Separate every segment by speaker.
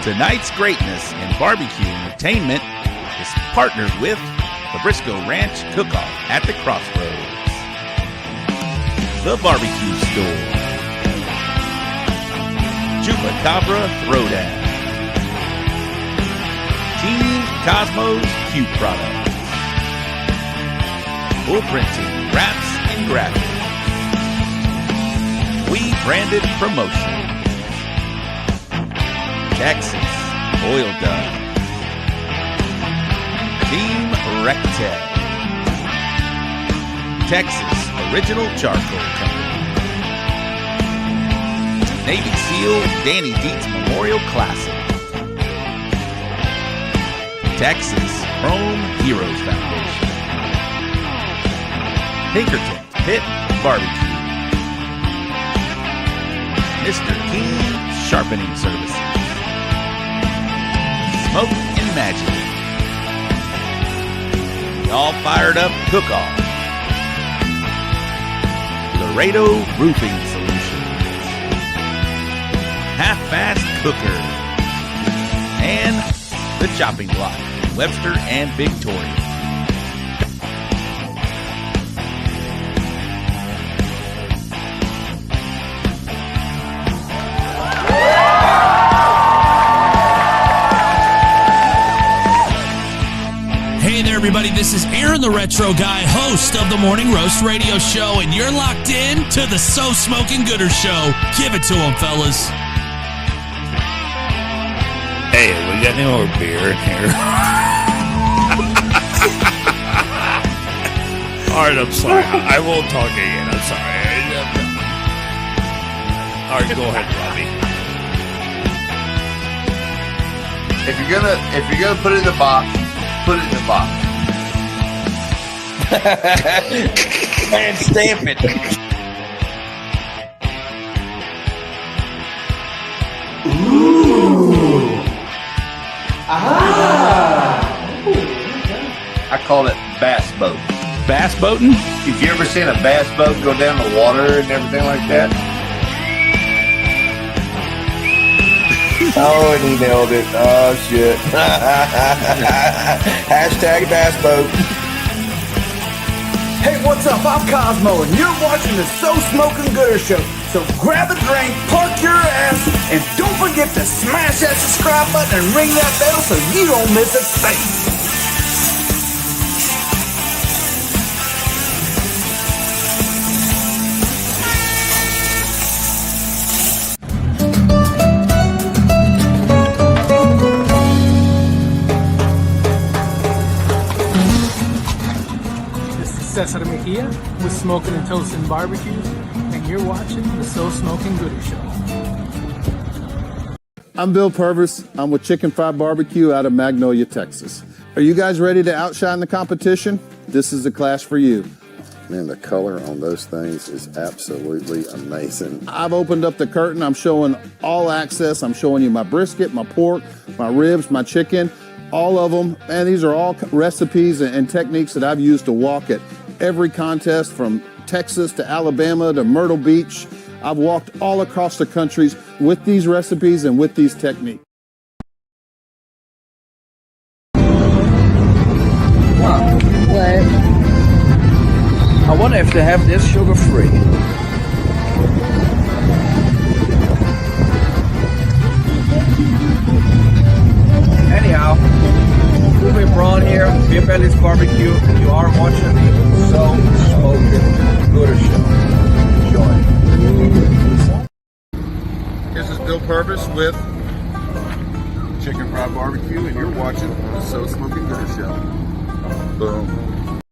Speaker 1: Tonight's greatness in barbecue entertainment is partnered with the Briscoe Ranch Cook-Off at the Crossroads, the Barbecue Store, Chupacabra Throwdown, Team Cosmos Q Products, Bull Printing Wraps and Graphics, We Branded Promotion, Texas Oil Dust, Team Rectech, Texas Original Charcoal Company, Navy SEAL Danny Dietz Memorial Classic, Texas Chrome Heroes Foundation, Pinkerton Pit Barbecue, Mr. King Sharpening Services, Smoke and Magic, the All Fired Up Cook-Off, Laredo Roofing Solutions, Half-Fast Cooker, and the Chopping Block in Webster and Victoria.
Speaker 2: Hey there, everybody. This is Aaron, the Retro Guy, host of the Morning Roast Radio Show, and you're locked in to the So Smoking Gooder Show. Give it to them, fellas.
Speaker 3: Hey, we got any more beer in here? All right, I'm sorry. I won't talk again. I'm sorry. All right, go ahead, Robbie.
Speaker 4: If you're gonna put it in the box, put it in the box.
Speaker 1: And stamp it.
Speaker 4: Ooh. Ah. I call it bass boat.
Speaker 1: Bass boating?
Speaker 4: If you ever seen a bass boat go down the water and everything like that?
Speaker 5: Oh, and he nailed it. Oh, shit. Hashtag bass boat.
Speaker 6: Hey, what's up? I'm Cosmo, and you're watching the So Smoking Gooder Show. So grab a drink, park your ass, and don't forget to smash that subscribe button and ring that bell so you don't miss a thing.
Speaker 7: Cesar Mejia with Smoking and Toasting Barbecues, and you're watching the So Smoking Gooder Show.
Speaker 8: I'm Bill Purvis. I'm with Chicken Fried Barbecue out of Magnolia, Texas. Are you guys ready to outshine the competition? This is the class for you.
Speaker 5: Man, the color on those things is absolutely amazing.
Speaker 8: I've opened up the curtain. I'm showing all access. I'm showing you my brisket, my pork, my ribs, my chicken, all of them. And these are all recipes and techniques that I've used to walk at every contest from Texas to Alabama to Myrtle Beach. I've walked all across the countries with these recipes and with these techniques.
Speaker 9: Wow. What? I wonder if they have this sugar-free. Anyhow, Ruben Braun here, Beer Belly's Barbecue, and you are watching the So Smoking Gooder Show. Enjoy.
Speaker 8: This is Bill Purvis with Chicken Fried Barbecue, and you're watching the So Smoking Gooder Show. Boom.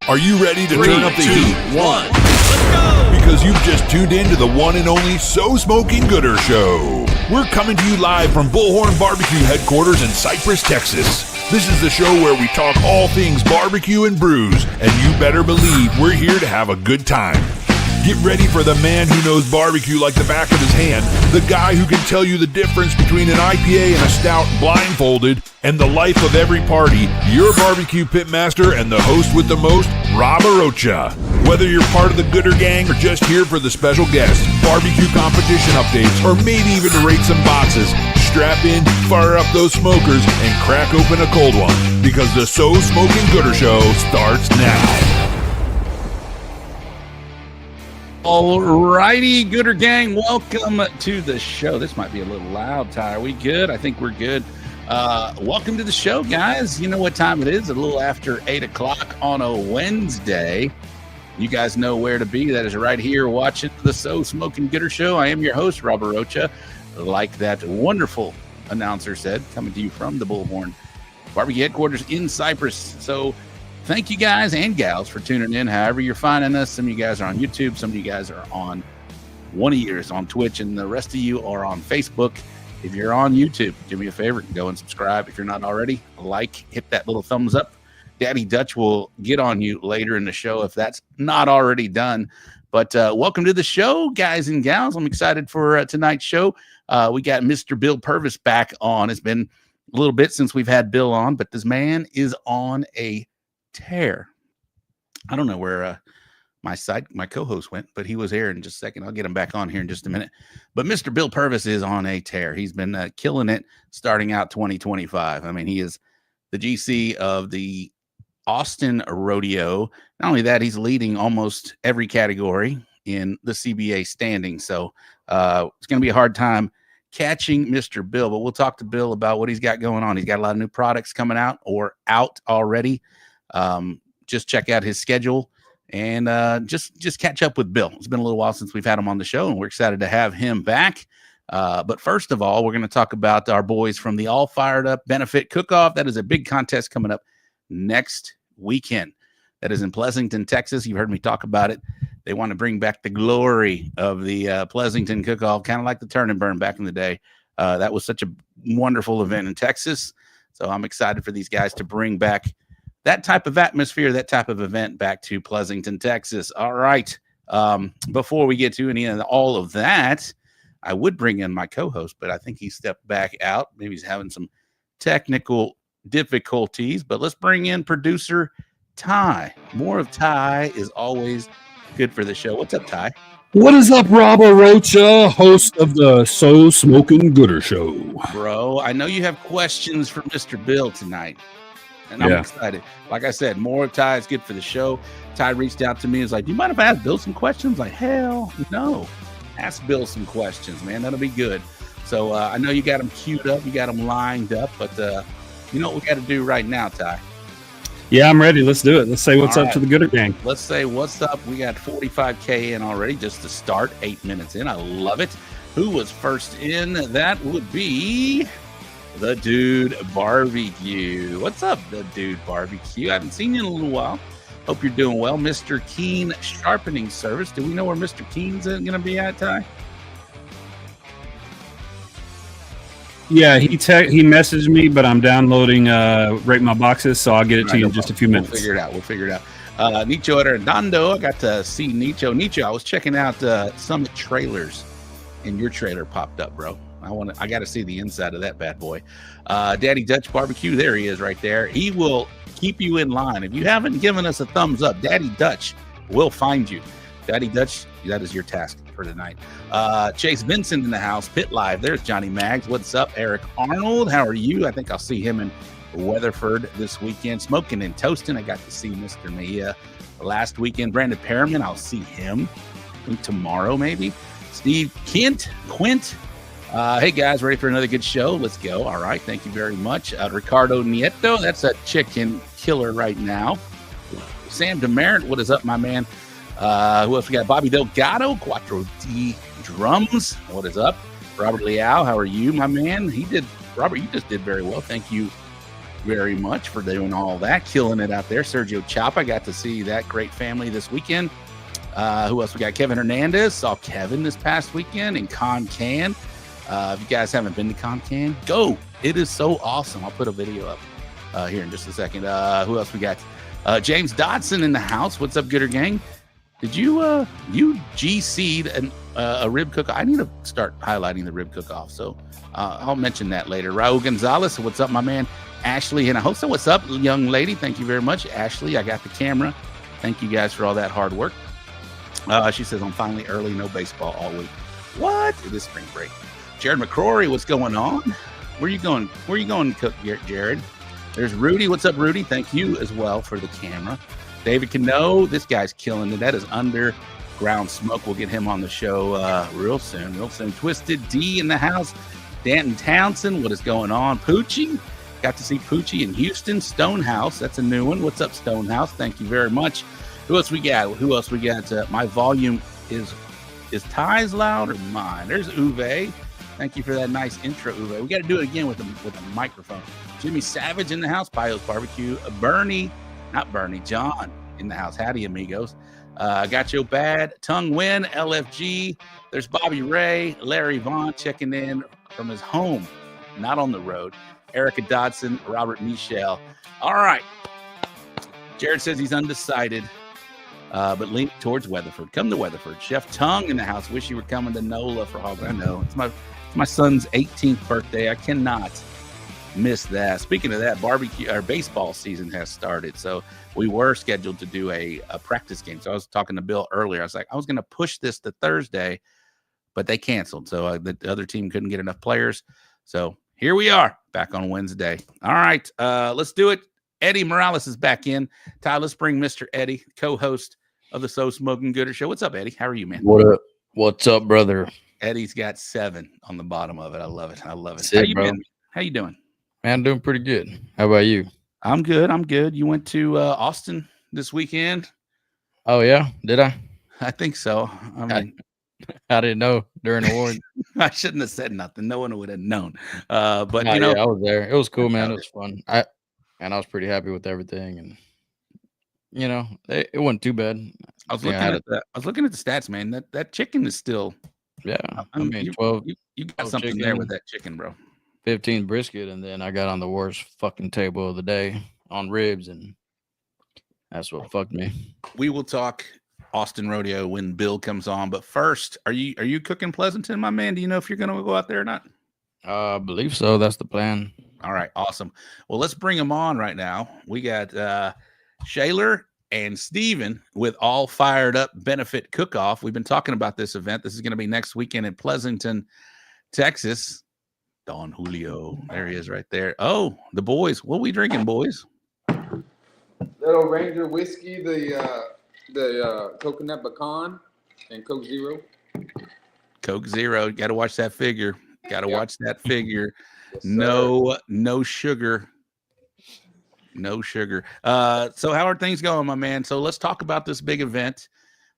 Speaker 10: Are you ready to turn up the heat?
Speaker 2: 1, let's go!
Speaker 10: Because you've just tuned in to the one and only So Smoking Gooder Show. We're coming to you live from Bullhorn Barbecue headquarters in Cypress, Texas. This is the show where we talk all things barbecue and brews, and you better believe we're here to have a good time. Get ready for the man who knows barbecue like the back of his hand, the guy who can tell you the difference between an IPA and a stout blindfolded, and the life of every party, your barbecue pitmaster and the host with the most, Rob Arocha. Whether you're part of the Gooder Gang or just here for the special guests, barbecue competition updates, or maybe even to rate some boxes, strap in, fire up those smokers, and crack open a cold one, because the So Smoking Gooder Show starts now.
Speaker 1: All righty, Gooder Gang, welcome to the show. This might be a little loud, Ty. Are we good? I think we're good. Welcome to the show, guys. You know what time it is? A little after 8 o'clock on a Wednesday. You guys know where to be. That is right here watching the So Smoking Gooder Show. I am your host, Robert Rocha. Like that wonderful announcer said, coming to you from the Bullhorn Barbecue headquarters in Cypress. So thank you guys and gals for tuning in, however you're finding us. Some of you guys are on YouTube. Some of you guys are on one of yours on Twitch, and the rest of you are on Facebook. If you're on YouTube, do me a favor, go and subscribe. If you're not already, hit that little thumbs up. Daddy Dutch will get on you later in the show if that's not already done. But welcome to the show, guys and gals. I'm excited for tonight's show. We got Mr. Bill Purvis back on. It's been a little bit since we've had Bill on, but this man is on a tear. I don't know where my co-host went, but he was here in just a second. I'll get him back on here in just a minute. But Mr. Bill Purvis is on a tear. He's been killing it starting out 2025. I mean, he is the GC of the Austin Rodeo. Not only that, he's leading almost every category in the CBA standing. So it's going to be a hard time catching Mr. Bill, but we'll talk to Bill about what he's got going on. He's got a lot of new products coming out or out already. Just check out his schedule and just catch up with Bill. It's been a little while since we've had him on the show, and we're excited to have him back. But first of all, we're going to talk about our boys from the All Fired Up Benefit Cook-Off. That is a big contest coming up next weekend. That is in Pleasanton, Texas. You've heard me talk about it. They want to bring back the glory of the Pleasanton Cook-Off, kind of like the Turn and Burn back in the day. That was such a wonderful event in Texas. So I'm excited for these guys to bring back that type of atmosphere, that type of event back to Pleasanton, Texas. All right. Before we get to all of that, I would bring in my co-host, but I think he stepped back out. Maybe he's having some technical difficulties, but let's bring in producer Ty. More of Ty is always good for the show. What's up, Ty?
Speaker 11: What is up, Robert Rocha, host of the So Smoking Gooder Show?
Speaker 1: Bro, I know you have questions for Mr. Bill tonight, and I'm excited. Like I said, more of Ty is good for the show. Ty reached out to me and was like, do you mind if I ask Bill some questions? Like, hell no. Ask Bill some questions, man. That'll be good. So I know you got them queued up. You got them lined up, but you know what we got to do right now, Ty?
Speaker 11: Yeah, I'm ready. Let's do it. Let's say what's up to the Gooder Gang.
Speaker 1: Let's say what's up. We got 45K in already just to start. 8 minutes in. I love it. Who was first in? That would be the Dude Barbecue. What's up, the Dude Barbecue? I haven't seen you in a little while. Hope you're doing well. Mr. Keen Sharpening Service. Do we know where Mr. Keen's going to be at, Ty?
Speaker 11: Yeah, he messaged me, but I'm downloading Rate My Boxes, so I'll get it to you in just a few minutes.
Speaker 1: We'll figure it out. Nicho Hernando, I got to see Nicho. Nicho, I was checking out Summit trailers, and your trailer popped up, bro. I got to see the inside of that bad boy. Daddy Dutch Barbecue, there he is right there. He will keep you in line. If you haven't given us a thumbs up, Daddy Dutch will find you. Daddy Dutch, that is your task for tonight. Chase Vincent in the house. Pit Live. There's Johnny Maggs. What's up? Eric Arnold. How are you? I think I'll see him in Weatherford this weekend. Smoking and Toasting. I got to see Mr. Mejia last weekend. Brandon Perriman. I'll see him tomorrow maybe. Steve Quint. Hey guys, ready for another good show? Let's go. All right. Thank you very much. Ricardo Nieto. That's a chicken killer right now. Sam Demerit. What is up, my man? Who else we got? Bobby Delgado, Quattro D Drums. What is up? Robert Leal, how are you, my man? Robert, you just did very well. Thank you very much for doing all that. Killing it out there. Sergio Chop, I got to see that great family this weekend. Who else we got? Kevin Hernandez. Saw Kevin this past weekend in Con Can. If you guys haven't been to Con Can, go. It is so awesome. I'll put a video up here in just a second. Who else we got? James Dodson in the house. What's up, Gooder Gang? Did you GC'd a rib cook-off? I need to start highlighting the rib cook-off, so I'll mention that later. Raul Gonzalez, what's up, my man? Ashley and Hinojosa, what's up, young lady? Thank you very much. Ashley, I got the camera. Thank you guys for all that hard work. She says, I'm finally early, no baseball all week. What? It is spring break. Jared McCrory, what's going on? Where you going? Where you going, Cook Jared? There's Rudy. What's up, Rudy? Thank you as well for the camera. David Cano, this guy's killing it. That is Underground Smoke. We'll get him on the show real soon. Twisted D in the house. Danton Townsend, what is going on? Poochie, got to see Poochie in Houston. Stonehouse, that's a new one. What's up, Stonehouse? Thank you very much. Who else we got? My volume is Ty's loud or mine? There's Uwe. Thank you for that nice intro, Uwe. We got to do it again with a microphone. Jimmy Savage in the house. Pio's Barbecue. John in the house. Howdy, amigos. Got you bad. Tongue Win, LFG. There's Bobby Ray. Larry Vaughn checking in from his home, not on the road. Erica Dodson, Robert Michelle. All right. Jared says he's undecided, but lean towards Weatherford. Come to Weatherford. Chef Tongue in the house. Wish you were coming to NOLA for Hog. I know. It's my son's 18th birthday. I cannot miss that. Speaking of that, baseball season has started. So we were scheduled to do a practice game. So I was talking to Bill earlier. I was like, I was going to push this to Thursday, but they canceled. So the other team couldn't get enough players. So here we are back on Wednesday. All right, let's do it. Eddie Morales is back in. Ty, let's bring Mr. Eddie, co-host of the So Smoking Gooder Show. What's up, Eddie? How are you, man?
Speaker 12: What up? What's up, brother?
Speaker 1: Eddie's got 7 on the bottom of it. I love it.
Speaker 12: That's
Speaker 1: How
Speaker 12: it,
Speaker 1: you
Speaker 12: bro.
Speaker 1: been? How you doing?
Speaker 12: Man, I'm doing pretty good. How about you?
Speaker 1: I'm good. You went to Austin this weekend?
Speaker 12: Oh, yeah? Did I?
Speaker 1: I think so. I mean,
Speaker 12: I didn't know during the war.
Speaker 1: I shouldn't have said nothing. No one would have known. But
Speaker 12: Nah,
Speaker 1: you know,
Speaker 12: yeah, I was there. It was cool, man. It was fun. I was pretty happy with everything, and it wasn't too bad.
Speaker 1: I was looking at the stats, man. That chicken is still.
Speaker 12: Yeah,
Speaker 1: I mean,
Speaker 12: 12.
Speaker 1: You got
Speaker 12: 12
Speaker 1: something
Speaker 12: chicken,
Speaker 1: there with that chicken, bro.
Speaker 12: 15 brisket, and then I got on the worst fucking table of the day on ribs, and that's what fucked me.
Speaker 1: We will talk Austin Rodeo when Bill comes on, but first, are you cooking Pleasanton, my man? Do you know if you're going to go out there or not?
Speaker 12: I believe so. That's the plan.
Speaker 1: All right, awesome. Well, let's bring them on right now. We got Shaler and Steven with All Fired Up Benefit Cook-Off. We've been talking about this event. This is going to be next weekend in Pleasanton, Texas. Don Julio, there he is right there. Oh, the boys. What are we drinking, boys?
Speaker 13: Little Ranger whiskey, the coconut pecan, and Coke Zero.
Speaker 1: Coke Zero. Got to watch that figure. Watch that figure.
Speaker 13: Yes,
Speaker 1: no sugar. No sugar. So how are things going, my man? So let's talk about this big event.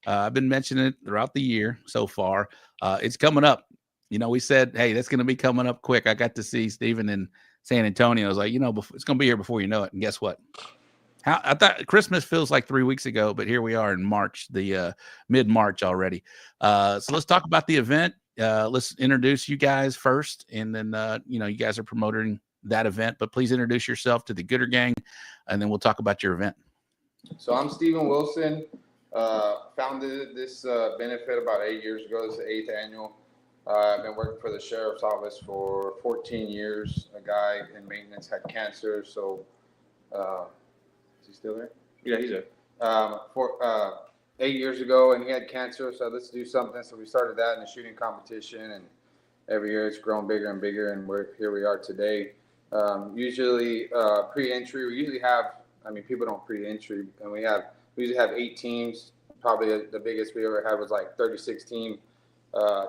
Speaker 1: I've been mentioning it throughout the year so far. It's coming up. We said, hey, that's going to be coming up quick. I got to see Steven in San Antonio. I was like, it's going to be here before you know it. And guess what? I thought Christmas feels like 3 weeks ago, but here we are in March, the mid-March already. So let's talk about the event. Let's introduce you guys first, and then you guys are promoting that event. But please introduce yourself to the Gooder Gang, and then we'll talk about your event.
Speaker 13: So I'm Steven Wilson. Founded this benefit about 8 years ago. It's the 8th annual. I've been working for the sheriff's office for 14 years. A guy in maintenance had cancer, so is he still there?
Speaker 9: Yeah, he's there.
Speaker 13: 8 years ago, and he had cancer, so let's do something. So we started that in a shooting competition, and every year it's grown bigger and bigger, and here we are today. Usually pre-entry, we usually have, people don't pre-entry, and we usually have 8 teams. Probably the biggest we ever had was like 36 team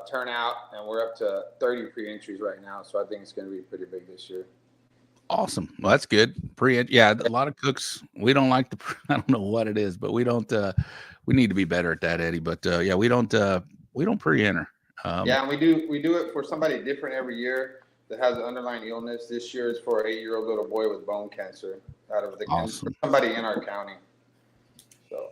Speaker 13: turnout, and we're up to 30 pre-entries right now, so I think it's going to be pretty big this year.
Speaker 1: Awesome. Well, that's good. A lot of cooks, we don't like I don't know what it is, but we don't we need to be better at that, Eddie. But we don't pre-enter.
Speaker 13: And we do it for somebody different every year that has an underlying illness. This year is for an 8-year-old little boy with bone cancer out of somebody in our county. So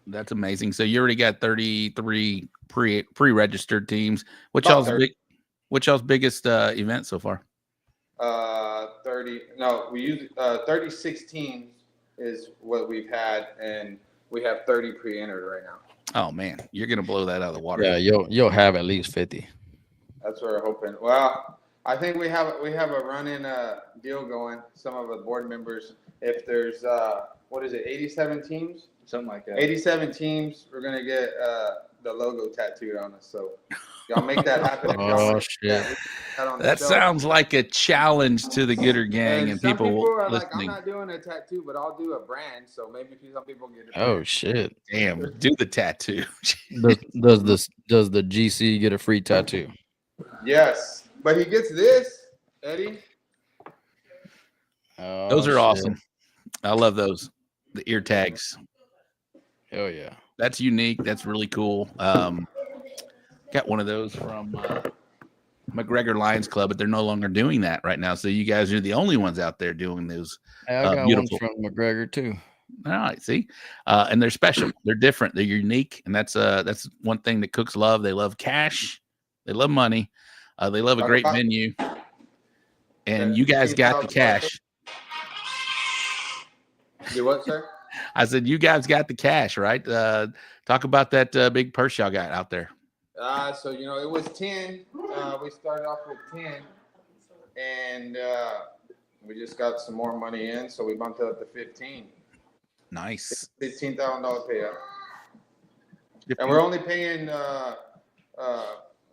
Speaker 1: that's amazing. So you already got 33 pre-registered teams. What's y'all's biggest event so far?
Speaker 13: 36 teams is what we've had, and we have 30 pre-entered right now.
Speaker 1: Oh man, you're gonna blow that out of the water.
Speaker 12: Yeah, you'll have at least 50.
Speaker 13: That's what we're hoping. Well, I think we have a run-in deal going. Some of the board members, if there's what is it, 87 teams?
Speaker 1: Something like that.
Speaker 13: 87 teams. We're gonna get the logo tattooed on us. So y'all make that happen.
Speaker 12: Oh shit!
Speaker 1: That sounds like a challenge to the Gooder Gang and
Speaker 13: some
Speaker 1: people
Speaker 13: are like,
Speaker 1: listening.
Speaker 13: I'm not doing a tattoo, but I'll do a brand. So maybe some people get it.
Speaker 12: Oh shit!
Speaker 1: Damn, do the tattoo.
Speaker 12: does the GC get a free tattoo?
Speaker 13: Yes, but he gets this, Eddie.
Speaker 12: Oh,
Speaker 1: those are
Speaker 12: shit.
Speaker 1: awesome. I love those. The ear tags.
Speaker 12: Hell yeah.
Speaker 1: That's unique. That's really cool. Got one of those from McGregor Lions Club, but they're no longer doing that right now. So you guys are the only ones out there doing those.
Speaker 12: Hey, I got
Speaker 1: beautiful.
Speaker 12: ones from McGregor too.
Speaker 1: All right, see, and they're special. They're different. They're unique, and that's one thing that cooks love. They love cash. They love money. They love a great venue. And you guys got the cash.
Speaker 13: You what, sir?
Speaker 1: I said you guys got the cash, right? Talk about that big purse y'all got out there.
Speaker 13: So it was 10. We started off with 10, and we just got some more money in, so we bumped it up to 15.
Speaker 1: Nice.
Speaker 13: $15,000 payout. And we're only paying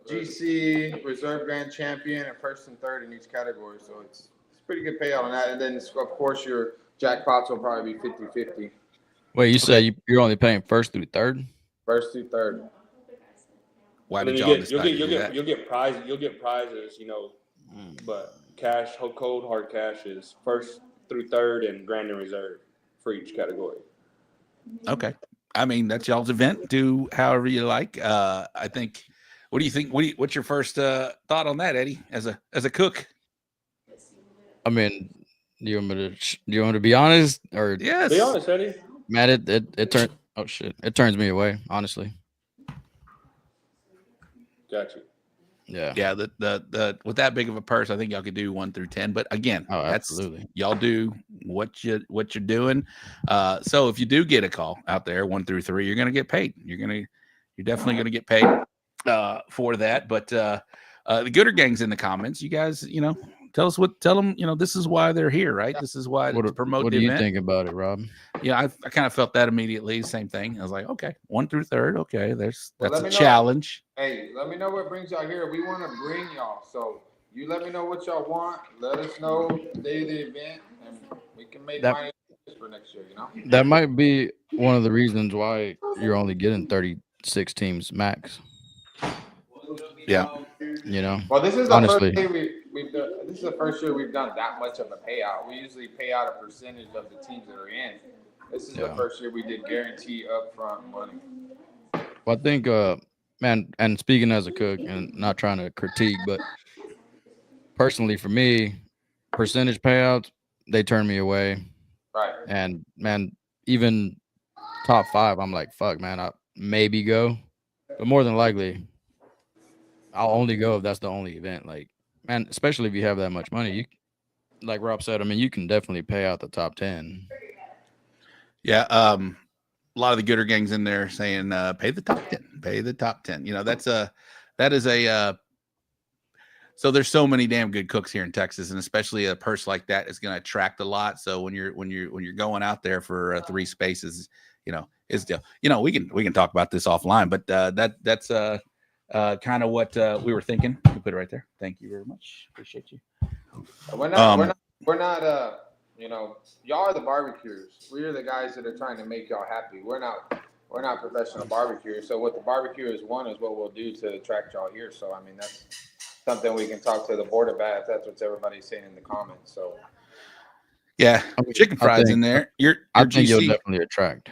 Speaker 13: GC, Reserve Grand Champion, and first and third in each category. So it's pretty good payout on that. And then, of course, your jackpots will probably be 50-50.
Speaker 12: Wait, you say you're only paying first through third?
Speaker 13: First through third.
Speaker 1: Why did y'all decide to do that?
Speaker 14: You'll get prizes, but cash, cold hard cash is first through third and grand and reserve for each category.
Speaker 1: Okay. I mean, that's y'all's event. Do however you like. I think. What do you think? What's your first thought on that, Eddie? As a cook.
Speaker 12: I mean, do you want me to be honest or?
Speaker 1: Yes.
Speaker 14: Be honest, Eddie.
Speaker 12: Man, it turns. Oh shit! It turns me away, honestly.
Speaker 14: Got you.
Speaker 12: Yeah.
Speaker 1: Yeah. The with that big of a purse, I think y'all could do 1 through 10. But again, that's
Speaker 12: absolutely.
Speaker 1: Y'all do what you're doing. So if you do get a call out there 1 through 3, you're gonna get paid. You're definitely gonna get paid for that. But the Gooder Gang's in the comments. You guys, tell them, this is why they're here, right? This is why to promote
Speaker 12: what
Speaker 1: the
Speaker 12: do you
Speaker 1: event.
Speaker 12: think about it, Rob?
Speaker 1: Yeah, I kind of felt that immediately. Same thing. I was like, okay, 1 through 3rd. Okay, that's a challenge.
Speaker 13: Hey, let me know what brings y'all here. We want to bring y'all. So you let me know what y'all want. Let us know the day of the event, and we can make money for next year,
Speaker 12: That might be one of the reasons why you're only getting 36 teams max.
Speaker 1: Yeah.
Speaker 13: Well, this is the first day we've done. This is the first year we've done that much of a payout. We usually pay out a percentage of the teams that are in. This is the first year we did guarantee upfront money.
Speaker 12: Well, I think, man, and speaking as a cook and not trying to critique, but personally for me, percentage payouts, they turn me away.
Speaker 13: Right.
Speaker 12: And man, even top 5, I'm like, fuck, man, I maybe go, but more than likely, I'll only go if that's the only event. Like, man, especially if you have that much money, like Rob said, I mean, you can definitely pay out the top 10.
Speaker 1: Yeah. A lot of the Gooder Gangs in there saying, pay the top 10, pay the top 10. So there's so many damn good cooks here in Texas, and especially a purse like that is going to attract a lot. So when you're going out there for 3 spaces, it's still, we can talk about this offline, but that's kind of what we were thinking. You can put it right there. Thank you very much. Appreciate you.
Speaker 13: We're not y'all are the barbecuers. We are the guys that are trying to make y'all happy. We're not professional barbecuers. So what the barbecuers want is what we'll do to attract y'all here. So I mean, that's something we can talk to the board about if that's what everybody's saying in the comments. So
Speaker 1: yeah, chicken fries in there.
Speaker 12: I think you'll definitely attract.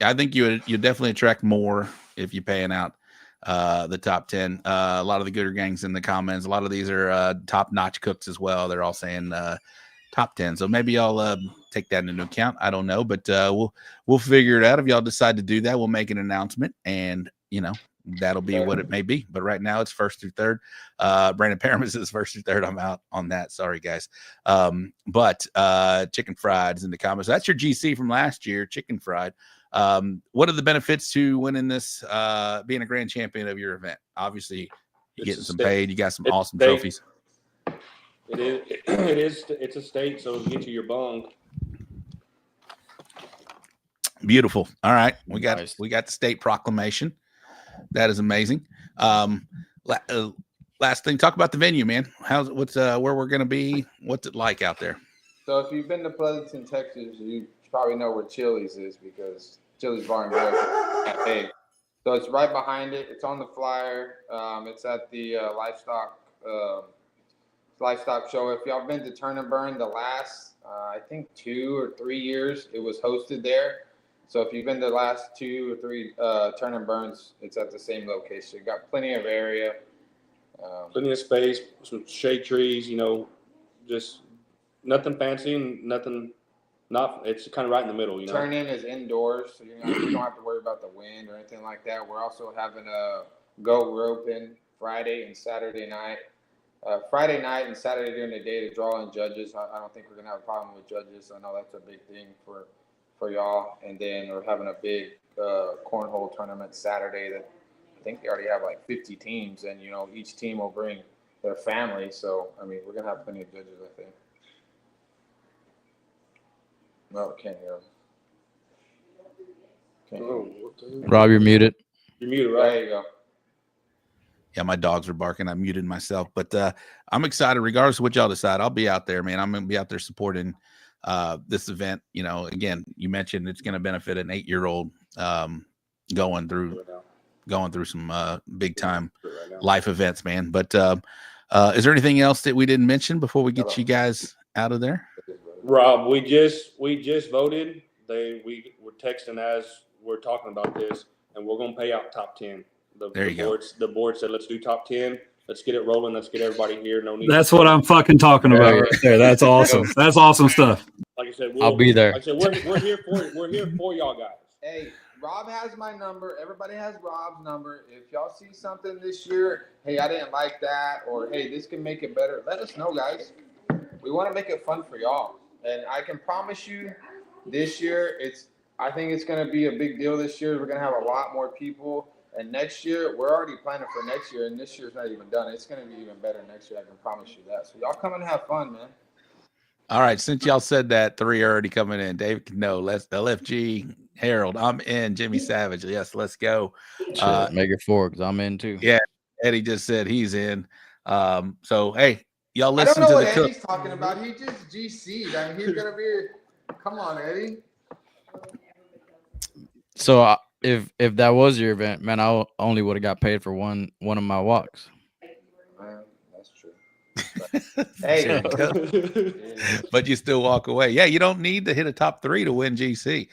Speaker 1: Yeah, I think you definitely attract more if you're paying out the top 10. A lot of the Gooder Gangs in the comments. A lot of these are top-notch cooks as well. They're all saying top 10. So maybe I'll take that into account. I don't know, but we'll figure it out. If y'all decide to do that, we'll make an announcement, and that'll be what it may be. But right now it's first through third. Brandon Paramus is first through third. I'm out on that. Sorry, guys. But chicken fried is in the comments. That's your GC from last year, chicken fried. What are the benefits to winning this, being a grand champion of your event? Obviously, you're getting some paid. You got some awesome trophies.
Speaker 14: It's a state, so it'll get you your bung.
Speaker 1: Beautiful. All right, we got the state proclamation. That is amazing. Last thing, talk about the venue, man. Where we're gonna be? What's it like out there?
Speaker 13: So if you've been to Pleasanton, Texas, you probably know where Chili's is because Chili's Bar and Grill is that big. So it's right behind it. It's on the flyer. It's at the livestock show. If y'all been to Turn and Burn, the last I think 2 or 3 years, it was hosted there. So if you've been to the last 2 or 3 Turn and Burns, it's at the same location. You got plenty of area,
Speaker 14: plenty of space, some shade trees. Just nothing fancy and nothing. It's kind of right in the middle.
Speaker 13: Turn-in is indoors, so you don't have to worry about the wind or anything like that. We're also having a goat roping Friday and Saturday night. Friday night and Saturday during the day to draw in judges. I don't think we're gonna have a problem with judges. I know that's a big thing for y'all. And then we're having a big cornhole tournament Saturday that I think they already have like 50 teams, and each team will bring their family. So I mean, we're gonna have plenty of judges, I think. No, can't hear him.
Speaker 12: Rob, you're muted.
Speaker 14: You're muted, right?
Speaker 13: There you go.
Speaker 1: Yeah, my dogs are barking. I muted myself, but I'm excited. Regardless of what y'all decide, I'll be out there, man. I'm going to be out there supporting this event. Again, you mentioned it's going to benefit an 8-year-old going through some big time life events, man. But is there anything else that we didn't mention before we get you guys out of there?
Speaker 14: Rob, we just voted. We were texting as we're talking about this, and we're going to pay out top 10. The board said, let's do top 10. Let's get it rolling. Let's get everybody here. No need.
Speaker 11: That's what I'm fucking talking about right there. That's awesome. That's awesome stuff.
Speaker 14: Like I said,
Speaker 12: I'll be there.
Speaker 14: Like I said, we're here for y'all guys.
Speaker 13: Hey, Rob has my number. Everybody has Rob's number. If y'all see something this year, hey, I didn't like that, or hey, this can make it better, let us know, guys. We want to make it fun for y'all. And I can promise you this year, I think it's going to be a big deal this year. We're going to have a lot more people. And next year, we're already planning for next year, and this year's not even done. It's going to be even better next year. I can promise you that. So y'all come and have fun, man.
Speaker 1: All right. Since y'all said that, 3 are already coming in. David, no. Let's LFG, Harold. I'm in. Jimmy Savage. Yes, let's go.
Speaker 12: Make it 4 because I'm in too.
Speaker 1: Yeah. Eddie just said he's in. So, hey, y'all listen
Speaker 13: to the
Speaker 1: cook.
Speaker 13: I don't know what Eddie's talking about. He just GC'd. I mean, he's going to be – come on, Eddie.
Speaker 12: So, if that was your event, man, I only would have got paid for one of my walks.
Speaker 13: That's true. Hey,
Speaker 1: but you still walk away. Yeah, you don't need to hit a top 3 to win GC.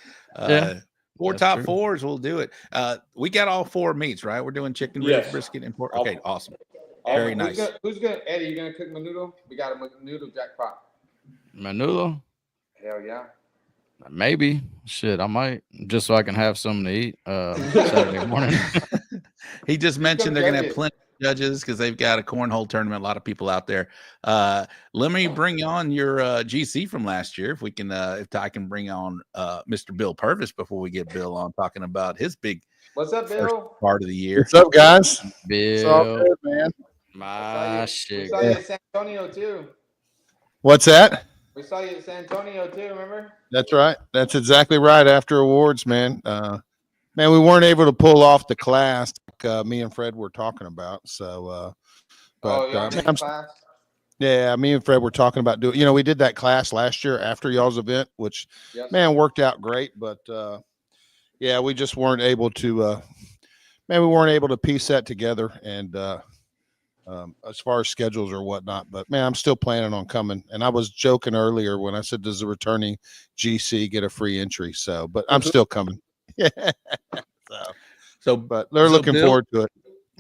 Speaker 1: 4 top 4s will do it. We got all 4 meats, right? We're doing chicken, ribs, brisket, and pork. Okay, awesome. Very nice.
Speaker 13: Who's gonna Eddie? You gonna cook menudo? We got a menudo jackpot.
Speaker 12: Menudo?
Speaker 13: Hell yeah.
Speaker 12: Maybe. Shit, I might, just so I can have something to eat Saturday morning.
Speaker 1: He just mentioned they're going to have plenty of judges because they've got a cornhole tournament. A lot of people out there. Let me bring on your GC from last year. If we can, if I can bring on Mr. Bill Purvis before we get Bill on talking about his big
Speaker 13: What's up, Bill?
Speaker 1: part of the year.
Speaker 8: What's up, guys?
Speaker 12: Bill.
Speaker 8: It's all good, man.
Speaker 12: My shit.
Speaker 13: We saw you at San Antonio too.
Speaker 8: What's that?
Speaker 13: We saw you at San Antonio too, remember?
Speaker 8: That's right. That's exactly right. After awards, man. Man, we weren't able to pull off the class like, me and Fred were talking about. So,
Speaker 13: class?
Speaker 8: Yeah, me and Fred were talking about doing. We did that class last year after y'all's event, which man worked out great. But yeah, we just weren't able to. We weren't able to piece that together, and as far as schedules or whatnot. But man, I'm still planning on coming. And I was joking earlier when I said, does the returning GC get a free entry? So, but I'm still coming. Yeah. But they're looking forward to it.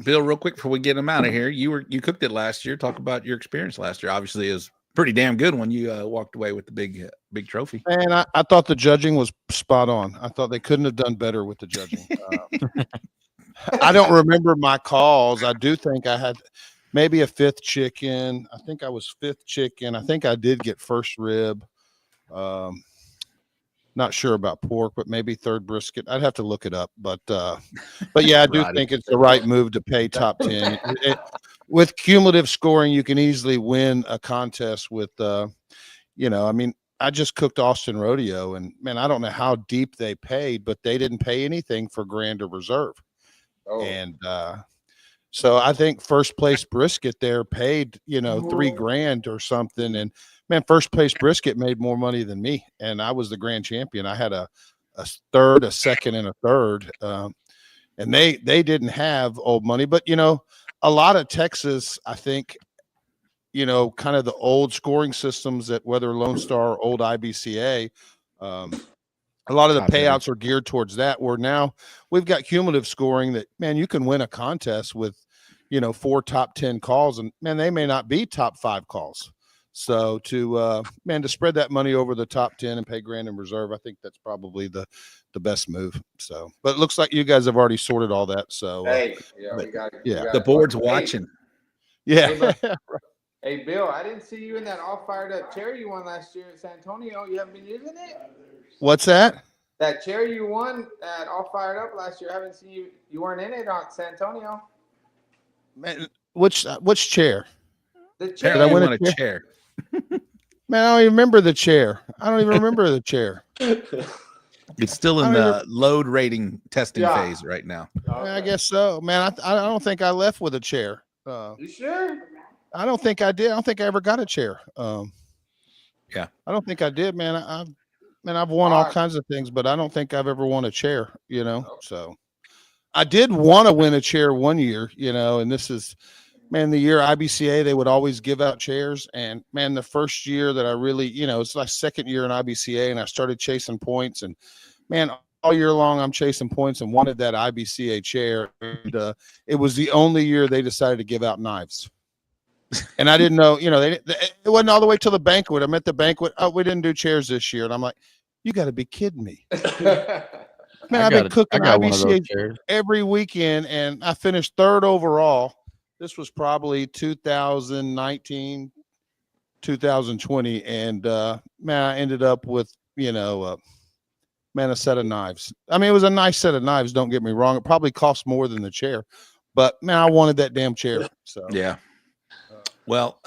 Speaker 1: Bill, real quick before we get him out of here, you cooked it last year. Talk about your experience last year. Obviously, it was pretty damn good when you walked away with the big trophy.
Speaker 8: And I thought the judging was spot on. I thought they couldn't have done better with the judging. I don't remember my calls. I do think I had maybe a 5th chicken. I think I was 5th chicken. I think I did get 1st rib. Not sure about pork, but maybe 3rd brisket. I'd have to look it up. But yeah, I do think it's the right move to pay top 10. With cumulative scoring, you can easily win a contest with, I mean, I just cooked Austin Rodeo, and man, I don't know how deep they paid, but they didn't pay anything for Grand or Reserve.
Speaker 13: Oh.
Speaker 8: And so I think first place brisket there paid, $3,000 or something. And man, first place brisket made more money than me. And I was the grand champion. I had a third, a second, and a third. And they didn't have old money, but a lot of Texas, I think, kind of the old scoring systems that whether Lone Star or old IBCA, a lot of the payouts are geared towards that, where now we've got cumulative scoring that, man, you can win a contest with, 4 top 10 calls, and man, they may not be top 5 calls. So to spread that money over the top 10 and pay Grand and Reserve, I think that's probably the best move. So, but it looks like you guys have already sorted all that. So,
Speaker 1: the board's watching.
Speaker 8: Yeah.
Speaker 13: Hey, Bill, I didn't see you in that all fired up chair you won last year at San Antonio. You haven't been using it?
Speaker 8: What's that?
Speaker 13: That chair you won at all fired up last year. I haven't seen you. You weren't in it on San Antonio.
Speaker 8: Man, which chair?
Speaker 13: The chair.
Speaker 1: I won a chair.
Speaker 8: Man, I don't even remember the chair. The chair.
Speaker 1: It's still in the load rating testing phase right now.
Speaker 8: Okay. I guess so, man. I don't think I left with a chair.
Speaker 13: You sure?
Speaker 8: I don't think I did. I don't think I ever got a chair.
Speaker 1: Yeah,
Speaker 8: I don't think I did, man. I've won all kinds of things, but I don't think I've ever won a chair. So I did want to win a chair one year. And this is, man, the year IBCA, they would always give out chairs. And man, the first year that I really, it's my second year in IBCA, and I started chasing points. And man, all year long, I'm chasing points and wanted that IBCA chair. And it was the only year they decided to give out knives. And I didn't know, it wasn't all the way till the banquet. I'm at the banquet. Oh, we didn't do chairs this year. And I'm like, you got to be kidding me. Man, I've been cooking IBCA every weekend, and I finished third overall. This was probably 2019, 2020. And man, I ended up with, a set of knives. I mean, it was a nice set of knives. Don't get me wrong. It probably cost more than the chair, but man, I wanted that damn chair. So
Speaker 1: yeah. Well,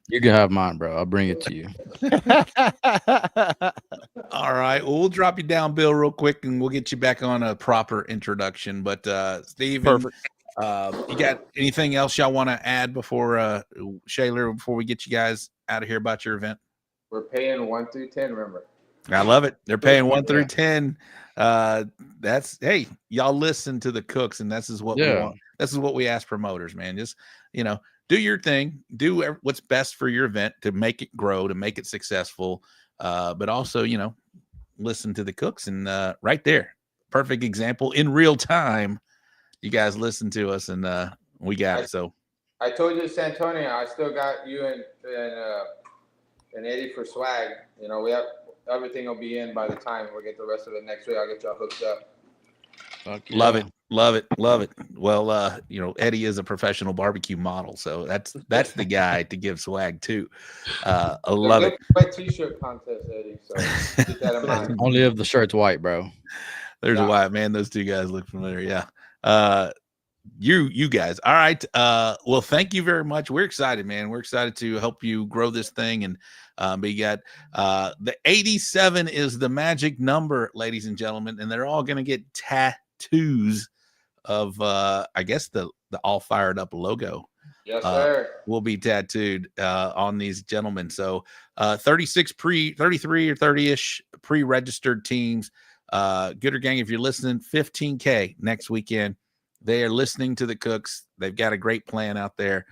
Speaker 12: you can have mine, bro. I'll bring it to you.
Speaker 1: All right. Well, we'll drop you down, Bill, real quick, and we'll get you back on a proper introduction. But Steven, you got anything else y'all want to add before Shaler, before we get you guys out of here about your event?
Speaker 13: We're paying 1 through 10, remember.
Speaker 1: I love it. They're paying 1 through 10. That's, hey, y'all listen to the cooks, and this is what we want. This is what we ask promoters, man. Just, do your thing, do what's best for your event to make it grow, to make it successful. But also, listen to the cooks, and right there, perfect example in real time. You guys listen to us, and we got it. So
Speaker 13: I told you, San Antonio, I still got you and Eddie for swag. We have everything will be in by the time we get the rest of it next week. I'll get y'all hooked up.
Speaker 1: Love it. Well, Eddie is a professional barbecue model, so that's the guy to give swag to. I love it.
Speaker 13: White t-shirt contest, Eddie. So keep that in mind.
Speaker 12: Only if the shirt's white, bro.
Speaker 1: There's a white man. Those two guys look familiar. Yeah. You guys. All right. Well, thank you very much. We're excited, man. We're excited to help you grow this thing. And we got the 87 is the magic number, ladies and gentlemen, and they're all going to get tattoos of I guess the all fired up logo.
Speaker 13: Yes, sir.
Speaker 1: Will be tattooed on these gentlemen. So 33 or 30-ish pre-registered teams. Gooder Gang, if you're listening, 15K next weekend. They are listening to the cooks. They've got a great plan out there.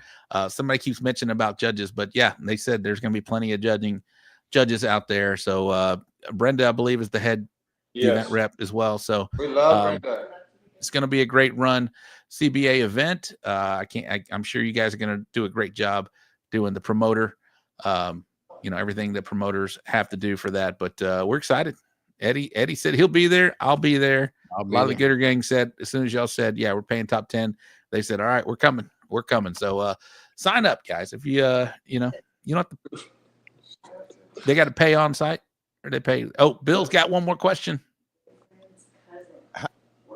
Speaker 1: Somebody keeps mentioning about judges, but yeah, they said there's going to be plenty of judges out there. So Brenda, I believe, is the head event rep as well. So
Speaker 13: we love Brenda.
Speaker 1: It's going to be a great run CBA event. I'm sure you guys are going to do a great job doing the promoter, everything that promoters have to do for that. But we're excited. Eddie said he'll be there. I'll be there. A lot of the Gooder Gang said, as soon as y'all said, yeah, we're paying top 10, they said, all right, we're coming. So sign up, guys. If you don't have to, they got to pay on site, or they pay. Oh, Bill's got one more question.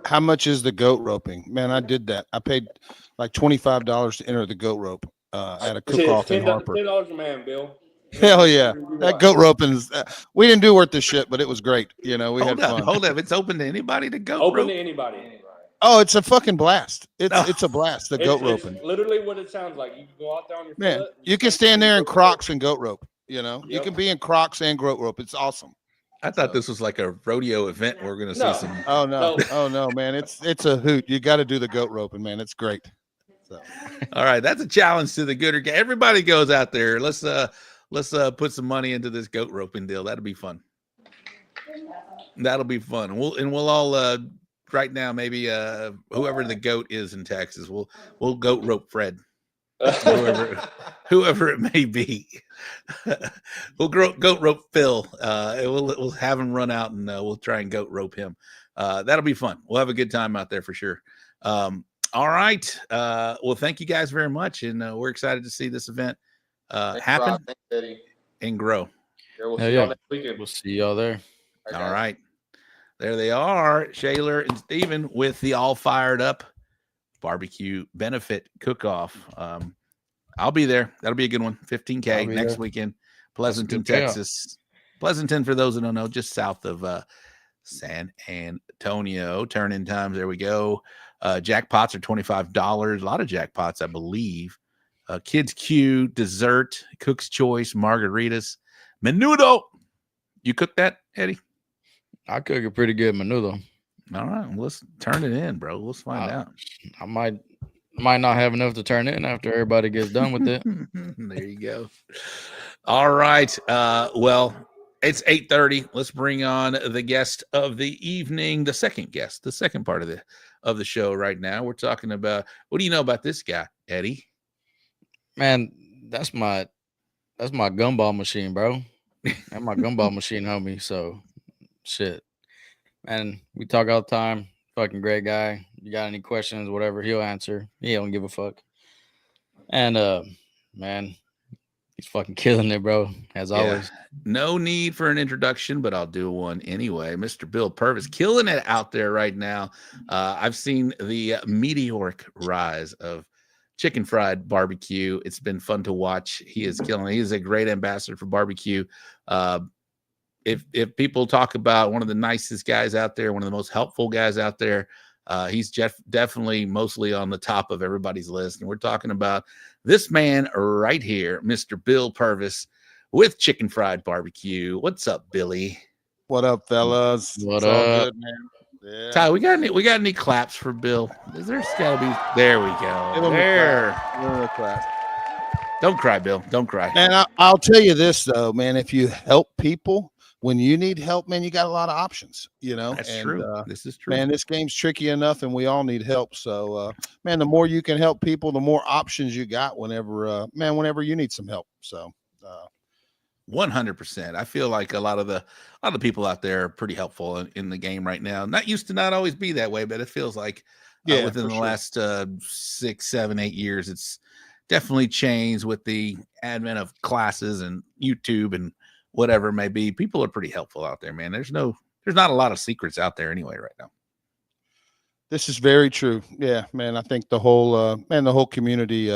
Speaker 8: How much is the goat roping? Man, I did that. I paid like $25 to enter the goat rope at a cook-off in Harper.
Speaker 14: $10 a man, Bill.
Speaker 8: Hell yeah. That goat roping is, we didn't do worth the shit, but it was great. You know, we had fun.
Speaker 1: Hold up. It's open to anybody to goat
Speaker 14: Open
Speaker 1: rope?
Speaker 14: to anybody.
Speaker 8: Oh, it's a fucking blast. It's a blast, the goat roping.
Speaker 14: It's literally what it sounds like. You can go out there on your
Speaker 8: Man,
Speaker 14: foot.
Speaker 8: you can stand there in Crocs and goat rope. You know, you
Speaker 14: Yep.
Speaker 8: can be in Crocs and goat rope. It's awesome.
Speaker 1: I thought this was like a rodeo event. We're going to see some.
Speaker 8: Oh no. Oh no, man. It's a hoot. You got to do the goat roping, man. It's great. So.
Speaker 1: All right, that's a challenge to the gooder gang. Everybody goes out there. Let's put some money into this goat roping deal. That'll be fun. That'll be fun. We'll all right now maybe whoever the goat is in Texas, we'll goat rope Fred. whoever it may be. We'll goat rope Phil. We'll have him run out and we'll try and goat rope him. That'll be fun. We'll have a good time out there for sure. All right. Well, thank you guys very much, and we're excited to see this event happen and grow.
Speaker 14: Yeah, we'll see y'all next weekend.
Speaker 12: We'll see y'all there.
Speaker 1: All right. There they are, Shaler and Steven, with the all fired up barbecue benefit cook-off. I'll be there. That'll be a good one. 15K next weekend. Pleasanton, Texas. Pleasanton, for those that don't know, just south of San Antonio. Turn-in times, there we go. Jackpots are $25. A lot of jackpots, I believe. Kids Q, dessert, Cook's Choice, margaritas, menudo. You cook that, Eddie?
Speaker 12: I cook a pretty good menudo.
Speaker 1: All right, well, let's turn it in, bro. Let's find out.
Speaker 12: I might not have enough to turn in after everybody gets done with it.
Speaker 1: There you go. All right. Well, it's 8:30. Let's bring on the guest of the evening, the second guest, the second part of the show right now. We're talking about, what do you know about this guy, Eddie?
Speaker 12: Man, that's my gumball machine, bro. That's my gumball machine, homie. So shit. Man, we talk all the time. Fucking great guy. You got any questions, whatever, he'll answer. He don't give a fuck. And man, he's fucking killing it, bro, as always.
Speaker 1: No need for an introduction, but I'll do one anyway. Mr. Bill Purvis, killing it out there right now. I've seen the meteoric rise of chicken fried barbecue. It's been fun to watch. He is killing it. He is a great ambassador for barbecue. If people talk about one of the nicest guys out there, one of the most helpful guys out there, he's definitely mostly on the top of everybody's list. And we're talking about this man right here, Mr. Bill Purvis with Chicken Fried Barbecue. What's up, Billy?
Speaker 8: What up, fellas?
Speaker 12: What
Speaker 8: it's
Speaker 12: up?
Speaker 8: All good, man. Yeah.
Speaker 1: Ty, we got any claps for Bill? There's got to be. There we go.
Speaker 8: Give him
Speaker 1: There.
Speaker 8: a clap.
Speaker 1: Don't cry, Bill. Don't cry.
Speaker 8: And I'll tell you this though, man. If you help people when you need help, man, you got a lot of options. You know,
Speaker 1: That's true. This is true,
Speaker 8: man. This game's tricky enough, and we all need help. So, man, the more you can help people, the more options you got. Whenever you need some help. So.
Speaker 1: 100%. I feel like a lot of the people out there are pretty helpful in the game right now. Not always be that way, but it feels like within the last 6, 7, 8 years, it's definitely changed with the advent of classes and YouTube and whatever it may be. People are pretty helpful out there, man. There's not a lot of secrets out there anyway right now.
Speaker 8: This is very true. Yeah, man. I think the whole community,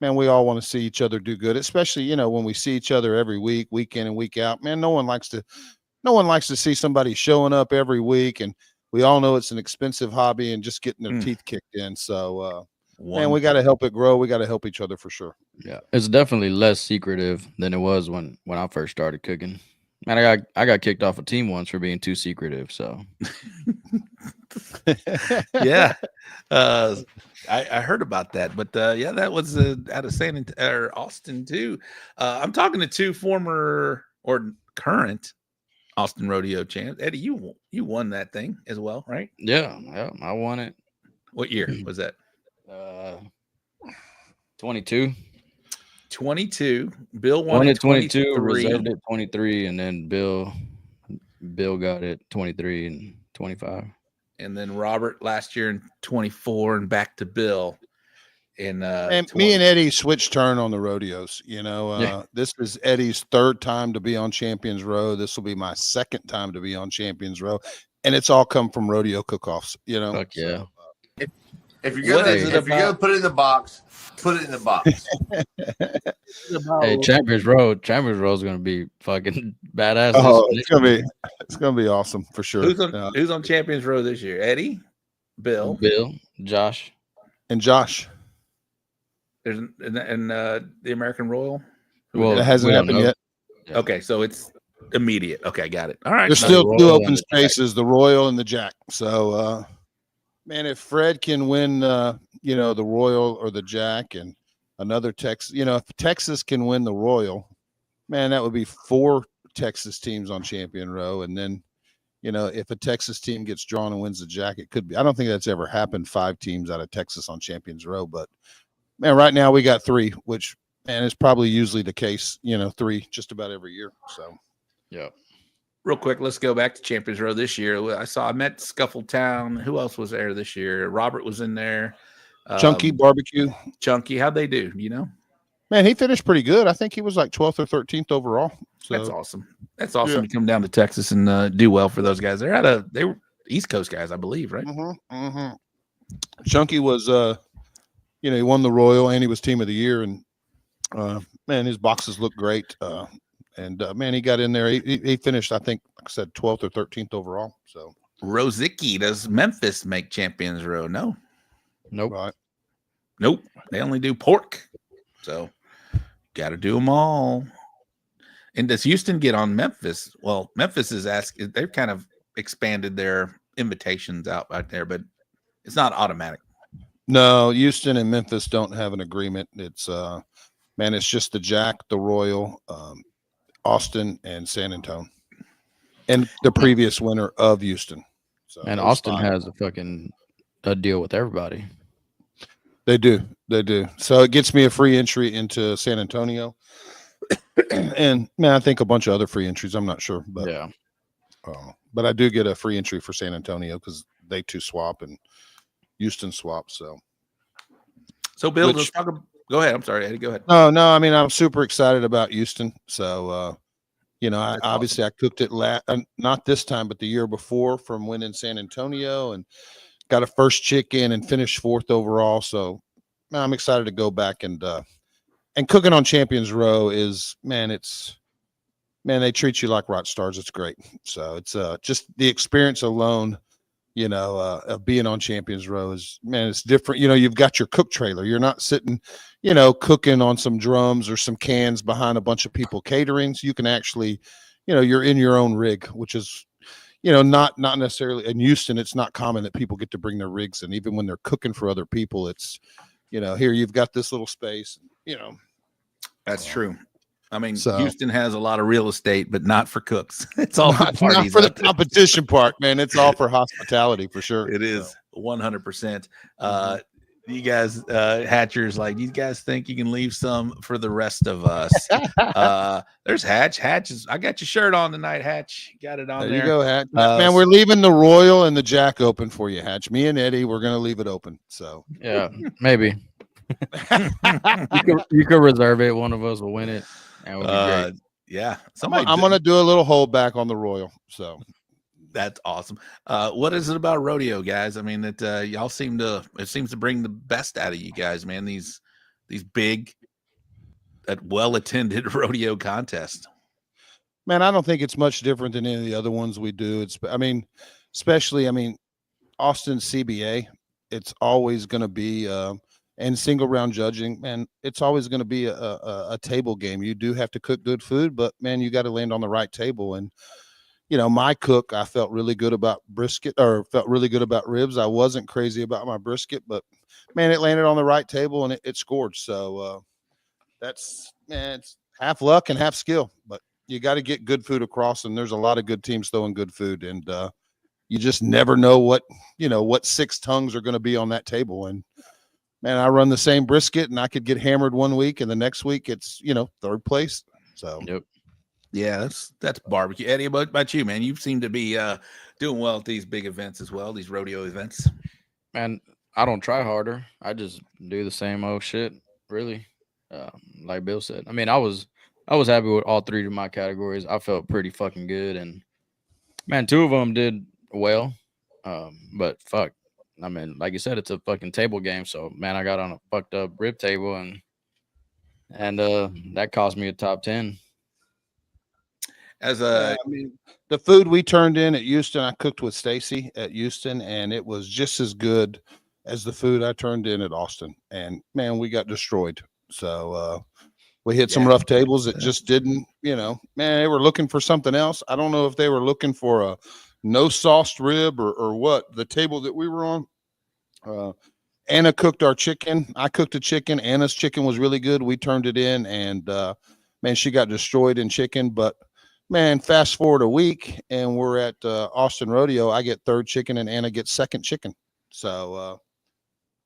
Speaker 8: man, we all want to see each other do good, especially, you know, when we see each other every week, week in and week out. Man, no one likes to see somebody showing up every week, and we all know it's an expensive hobby and just getting their teeth kicked in. So, man, we got to help it grow. We got to help each other for sure.
Speaker 12: Yeah, it's definitely less secretive than it was when I first started cooking. Man, I got kicked off a team once for being too secretive. So,
Speaker 1: yeah, I heard about that, but that was out of Austin too. I'm talking to two former or current Austin Rodeo champs. Eddie, you won that thing as well, right?
Speaker 12: Yeah, I won it.
Speaker 1: What year was that?
Speaker 12: 22.
Speaker 1: 22. Bill won it
Speaker 12: 22, reserved it 23, and then Bill got it 23 and 25.
Speaker 1: And then Robert last year in 24, and back to Bill in
Speaker 8: and me and Eddie switched turn on the rodeos. You know, this is Eddie's third time to be on Champions Row. This will be my second time to be on Champions Row, and it's all come from rodeo cook-offs. You know,
Speaker 12: fuck yeah.
Speaker 4: If you're gonna put it in the box, put it in the box.
Speaker 12: Hey, Champions Row is gonna be fucking badass.
Speaker 8: Oh, it's gonna be awesome for sure.
Speaker 1: Who's on Champions Row this year? Eddie, Bill,
Speaker 12: Josh,
Speaker 8: and Josh.
Speaker 1: There's and the American Royal.
Speaker 8: Well, it hasn't happened yet.
Speaker 1: Yeah. Okay, so it's immediate. Okay, got it. All right.
Speaker 8: There's still two open spaces: the Royal and the Jack. So, man, if Fred can win, the Royal or the Jack, and another Texas, if Texas can win the Royal, man, that would be 4 Texas teams on Champion Row. And then, if a Texas team gets drawn and wins the Jack, it could be. I don't think that's ever happened. 5 teams out of Texas on Champions Row, but man, right now we got 3, which. And it's probably usually the case, 3 just about every year. So,
Speaker 12: yeah.
Speaker 1: Real quick, let's go back to Champions Row this year. I met Scuffletown. Who else was there this year? Robert was in there.
Speaker 8: Chunky Barbecue.
Speaker 1: Chunky, how'd they do?
Speaker 8: Man, he finished pretty good. I think he was like 12th or 13th overall. So.
Speaker 1: That's awesome. That's awesome to come down to Texas and do well for those guys. They were East Coast guys, I believe, right?
Speaker 8: Mm-hmm. Chunky was, he won the Royal and he was Team of the Year, and man, his boxes look great. Man, he got in there. He finished, I think, like I said, 12th or 13th overall. So,
Speaker 1: Rosicki, does Memphis make Champions Row? No.
Speaker 12: Nope.
Speaker 8: Right.
Speaker 1: Nope. They only do pork. So, got to do them all. And does Houston get on Memphis? Well, Memphis is asking. They've kind of expanded their invitations out there, but it's not automatic.
Speaker 8: No, Houston and Memphis don't have an agreement. It's man, it's just the Jack, the Royal, Austin, and San Antonio, and the previous winner of Houston. So,
Speaker 12: and Austin has a deal with everybody.
Speaker 8: They do. So it gets me a free entry into San Antonio, and man, I think a bunch of other free entries. I'm not sure, but
Speaker 12: yeah.
Speaker 8: But I do get a free entry for San Antonio because they 2 swap and Houston swap. So
Speaker 1: Bill, let's talk about. Go ahead. I'm sorry, Eddie. Go ahead.
Speaker 8: No. I mean, I'm super excited about Houston. So, obviously I cooked it not this time, but the year before from winning San Antonio, and got a first chicken and finished 4th overall. So, man, I'm excited to go back and cooking on Champions Row is, man, they treat you like rock stars. It's great. So it's just the experience alone. Of being on Champions Row is, man, it's different. You've got your cook trailer. You're not sitting, cooking on some drums or some cans behind a bunch of people catering. So you can actually, you're in your own rig, which is, not necessarily in Houston. It's not common that people get to bring their rigs. And even when they're cooking for other people, it's, here you've got this little space,
Speaker 1: That's true. I mean, Houston has a lot of real estate, but not for cooks. It's all
Speaker 8: not,
Speaker 1: for parties.
Speaker 8: Not for the competition part, man. It's all for hospitality for sure.
Speaker 1: It is 100%. You guys, Hatchers, you guys think you can leave some for the rest of us? There's Hatch. Hatch is. I got your shirt on tonight, Hatch. Got it on there.
Speaker 8: There you go, Hatch. Man, we're leaving the Royal and the Jack open for you, Hatch. Me and Eddie, we're gonna leave it open. So
Speaker 12: yeah, maybe. you could reserve it. One of us will win it. That would be great.
Speaker 1: Yeah,
Speaker 8: I'm gonna do a little holdback on the Royal. So
Speaker 1: that's awesome. What is it about rodeo, guys? I mean, that y'all seems to bring the best out of you guys, man. These big, well attended rodeo contests.
Speaker 8: Man, I don't think it's much different than any of the other ones we do. Especially Austin CBA. It's always going to be. And single round judging, man, it's always going to be a table game. You do have to cook good food, but man, you got to land on the right table. And, my cook, I felt really good about brisket, or felt really good about ribs. I wasn't crazy about my brisket, but man, it landed on the right table and it scored. So it's half luck and half skill, but you got to get good food across. And there's a lot of good teams throwing good food, and you just never know what 6 tongues are going to be on that table. And man, I run the same brisket and I could get hammered one week and the next week it's, 3rd place. So,
Speaker 12: yep.
Speaker 1: Yeah, that's barbecue. Eddie, about you, man? You seem to be doing well at these big events as well, these rodeo events.
Speaker 12: Man, I don't try harder. I just do the same old shit, really. Like Bill said. I mean, I was happy with all 3 of my categories. I felt pretty fucking good. And, man, 2 of them did well. But, fuck. I mean, like you said, it's a fucking table game. So man, I got on a fucked up rib table and that cost me a top 10.
Speaker 1: As
Speaker 8: I mean, the food we turned in at Houston, I cooked with Stacy at Houston, and it was just as good as the food I turned in at Austin. And man, we got destroyed. So we hit some rough tables that just didn't, man, they were looking for something else. I don't know if they were looking for a no sauced rib or what. The table that we were on, Anna cooked our chicken. I cooked a chicken. Anna's chicken was really good. We turned it in, and man, she got destroyed in chicken. But man, fast forward a week, and we're at Austin Rodeo. I get third chicken, and Anna gets second chicken. So,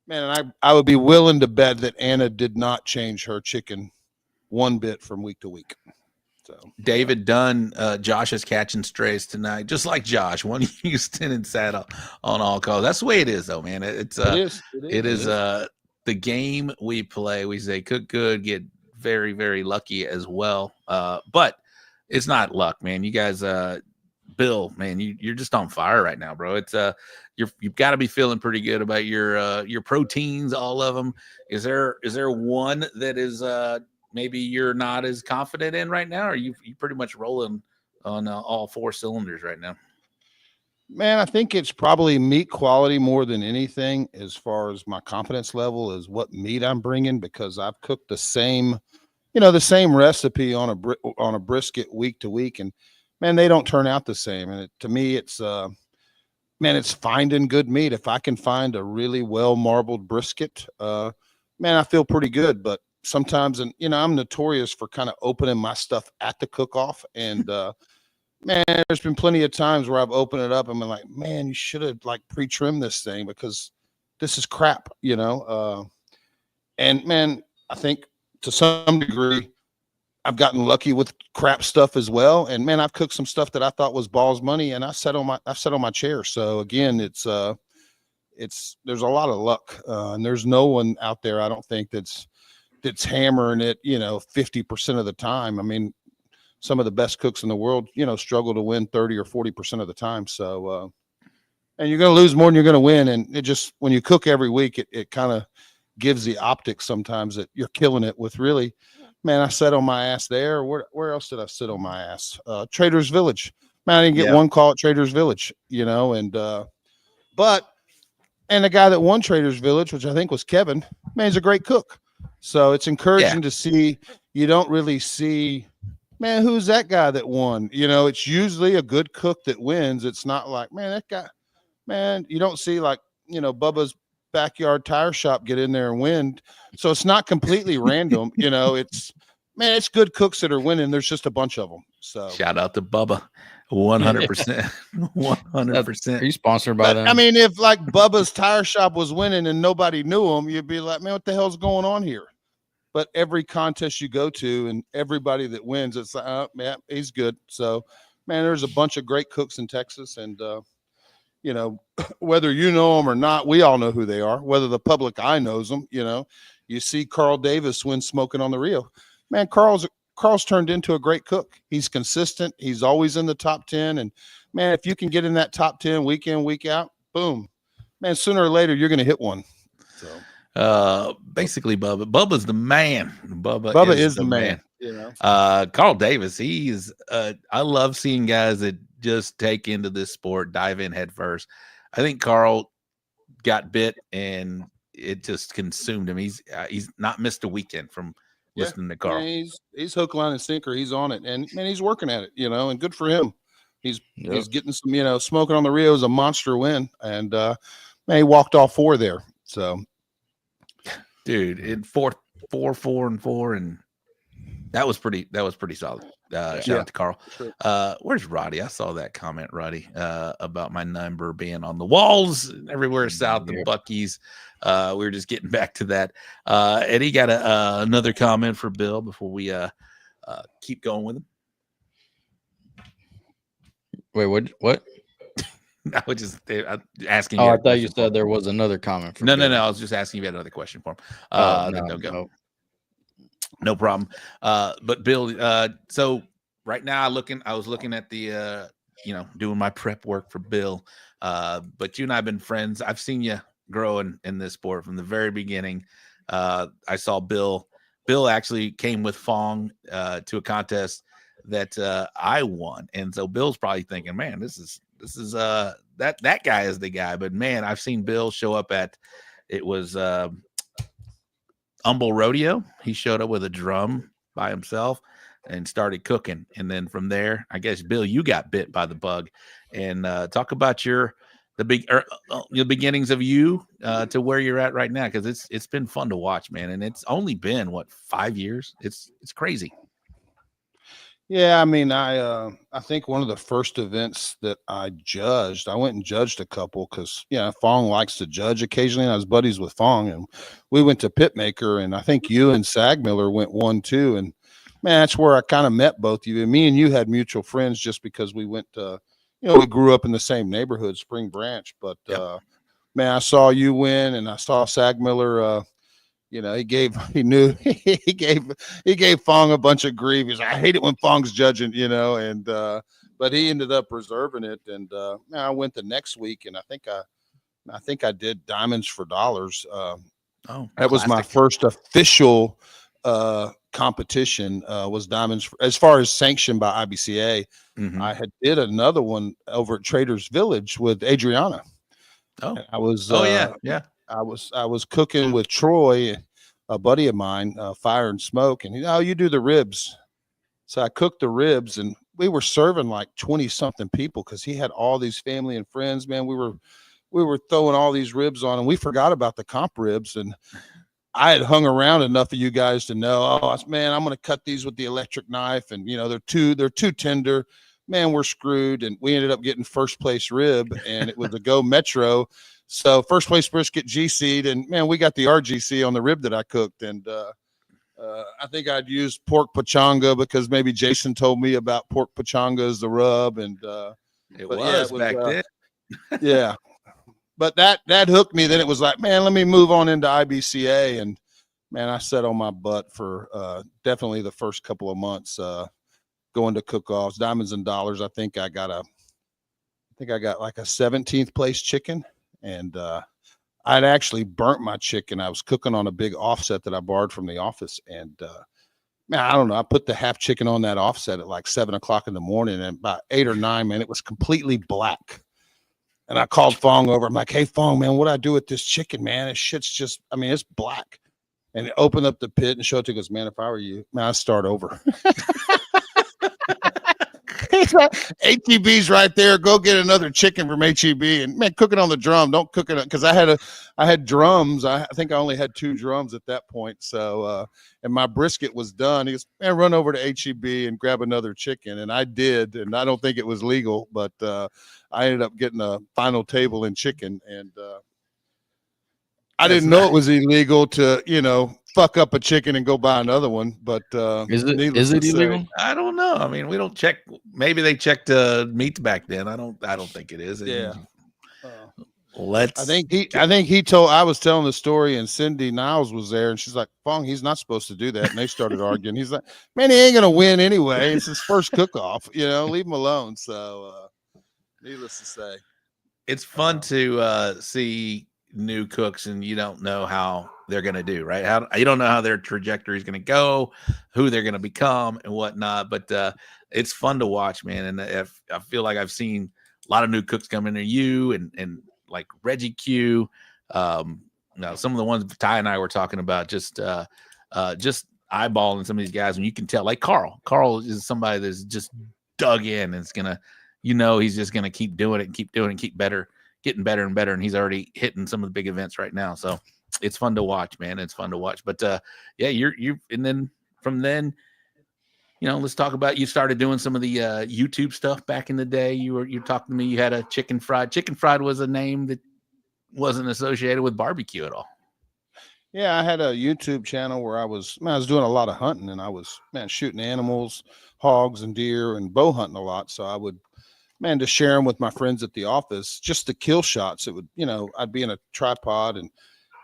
Speaker 8: man, I would be willing to bet that Anna did not change her chicken one bit from week to week. So
Speaker 1: David Dunn, Josh is catching strays tonight, just like Josh. Won Houston and sat on all calls. That's the way it is, though, man. It is the game we play. We say cook good, get very, very lucky as well. But it's not luck, man. You guys, Bill, man, you're just on fire right now, bro. It's you've got to be feeling pretty good about your proteins, all of them. Is there one that is maybe you're not as confident in right now, or you pretty much rolling on all four cylinders right now?
Speaker 8: Man, I think it's probably meat quality more than anything. As far as my confidence level is what meat I'm bringing, because I've cooked the same recipe on a brisket week to week, and man, they don't turn out the same. And to me, it's man, it's finding good meat. If I can find a really well marbled brisket, man, I feel pretty good. But sometimes, and I'm notorious for kind of opening my stuff at the cook-off, and man, there's been plenty of times where I've opened it up and been like, man, you should have like pre-trimmed this thing because this is crap, and man, I think to some degree I've gotten lucky with crap stuff as well. And man, I've cooked some stuff that I thought was balls money, and I've sat on my chair. So again, there's a lot of luck, and there's no one out there, I don't think, that's hammering it, 50% of the time. I mean, some of the best cooks in the world, struggle to win 30 or 40% of the time. So, and you're going to lose more than you're going to win. And it just, when you cook every week, it kind of gives the optics sometimes that you're killing it with really, man, I sat on my ass there. Where else did I sit on my ass? Traders Village. Man, I didn't get one call at Traders Village, and the guy that won Traders Village, which I think was Kevin, man, he's a great cook. So it's encouraging to see. You don't really see, man, who's that guy that won? It's usually a good cook that wins. It's not like, man, that guy, man, you don't see like, Bubba's backyard tire shop get in there and win. So it's not completely random. It's good cooks that are winning. There's just a bunch of them. So
Speaker 1: shout out to Bubba. 100%. 100%.
Speaker 12: Are you sponsored by them?
Speaker 8: I mean, if like Bubba's tire shop was winning and nobody knew him, you'd be like, man, what the hell's going on here? But every contest you go to and everybody that wins, it's like, oh, man, he's good. So, man, there's a bunch of great cooks in Texas. And, whether you know them or not, we all know who they are. Whether the public eye knows them, you see Carl Davis win Smoking on the Rio. Man, Carl's turned into a great cook. He's consistent. He's always in the top 10. And, man, if you can get in that top 10 week in, week out, boom. Man, sooner or later, you're going to hit one. So.
Speaker 1: Basically, Bubba's the man.
Speaker 8: Bubba is the man.
Speaker 1: Carl Davis, he's I love seeing guys that just take into this sport, dive in head first. I think Carl got bit and it just consumed him. He's not missed a weekend from listening to Carl.
Speaker 8: Man, he's hook, line, and sinker. He's on it, and man, he's working at it. And good for him. He's getting some. Smoking on the Rio is a monster win, and man, he walked all four there. So.
Speaker 1: Dude, in 4, and 4, and that was pretty solid. Shout out to Carl.
Speaker 8: Sure.
Speaker 1: Where's Roddy? I saw that comment, Roddy, about my number being on the walls everywhere south of Buc-ee's. We were just getting back to that. And he got another comment for Bill before we keep going with him.
Speaker 12: Wait, what?
Speaker 1: I was just asking.
Speaker 12: Oh, I thought you said there was another comment.
Speaker 1: No. I was just asking if you had another question for him. No problem. But Bill, so right now I was looking at the, doing my prep work for Bill. But you and I have been friends. I've seen you grow in this sport from the very beginning. I saw Bill. Bill actually came with Fong to a contest that I won, and so Bill's probably thinking, "Man, this is that guy is the guy." But man, I've seen Bill show up at it was Humble Rodeo. He showed up with a drum by himself and started cooking, and then from there, I guess Bill, you got bit by the bug. And talk about your beginnings of you to where you're at right now, because it's been fun to watch, man, and it's only been what 5 years. It's crazy.
Speaker 15: Yeah, I mean, I think one of the first events that I went and judged a couple because Fong likes to judge occasionally, and I was buddies with Fong, and we went to Pitmaker, and I think you and Sagmiller went 1-2, and man, that's where I kind of met both of you. And me and you had mutual friends just because we went to, we grew up in the same neighborhood, Spring Branch. But man, I saw you win, and I saw Sagmiller. He gave Fong a bunch of grief. He's like, I hate it when Fong's judging, and but he ended up reserving it. And I went the next week, and I think I did Diamonds for Dollars. That was my first official competition. Was Diamonds as far as sanctioned by IBCA.
Speaker 1: Mm-hmm.
Speaker 15: I had did another one over at Traders Village with Adriana.
Speaker 1: Oh,
Speaker 15: I was.
Speaker 1: Yeah.
Speaker 15: I was cooking with Troy, a buddy of mine, Fire and Smoke, and you do the ribs. So I cooked the ribs, and we were serving like 20 something people because he had all these family and friends. Man, we were throwing all these ribs on, and we forgot about the comp ribs. And I had hung around enough of you guys to know, man, I'm going to cut these with the electric knife, and they're too tender. Man, we're screwed. And we ended up getting first place rib, and it was a Go Metro. So first place brisket GC'd, and man, we got the RGC on the rib that I cooked. And I think I'd used pork pachanga because maybe Jason told me about pork pachanga as the rub. And
Speaker 1: it was back then.
Speaker 15: Yeah. But that hooked me. Then it was like, man, let me move on into IBCA. And man, I sat on my butt for definitely the first couple of months going to cook-offs, Diamonds and Dollars. I think I got like a 17th place chicken. And I'd actually burnt my chicken. I was cooking on a big offset that I borrowed from the office. And man, I don't know. I put the half chicken on that offset at like 7:00 in the morning, and about 8 or 9, man, it was completely black. And I called Fong over. I'm like, hey, Fong, man, what do I do with this chicken, man? This shit's just, it's black. And he opened up the pit and showed it to, goes, man, if I were you, man, I'd start over. HEB's right there. Go get another chicken from HEB, and man, cook it on the drum. Don't cook it because I had drums. I think I only had 2 drums at that point. So and my brisket was done. He goes, man, run over to HEB and grab another chicken, and I did. And I don't think it was legal, but I ended up getting a final table in chicken, and I didn't know it was illegal to fuck up a chicken and go buy another one. But
Speaker 12: is it illegal?
Speaker 1: I don't know. I mean, we don't check. Maybe they checked meats back then. I don't think it is.
Speaker 15: Yeah.
Speaker 1: I
Speaker 15: think he told. I was telling the story, and Cindy Niles was there, and she's like, "Fong, he's not supposed to do that." And they started arguing. He's like, "Man, he ain't gonna win anyway. It's his first cook-off. Leave him alone." So, needless to say,
Speaker 1: it's fun to see new cooks, and you don't know how they're going to do, right? You don't know how their trajectory is going to go, who they're going to become and whatnot, but it's fun to watch, man. And I feel like I've seen a lot of new cooks come into you and like Reggie Q, some of the ones Ty and I were talking about, just eyeballing some of these guys, and you can tell, like Carl is somebody that's just dug in, and it's going to, he's just going to keep doing it and keep doing it and keep getting better and better. And he's already hitting some of the big events right now. So it's fun to watch, man. It's fun to watch. But yeah, you and then from then, let's talk about, you started doing some of the YouTube stuff back in the day. You're talking to me. You had a Chicken Fried. Chicken Fried was a name that wasn't associated with barbecue at all.
Speaker 15: Yeah, I had a YouTube channel where I was doing a lot of hunting, and I was shooting animals, hogs and deer, and bow hunting a lot. So I would to share them with my friends at the office, just the kill shots. It would, I'd be in a tripod, and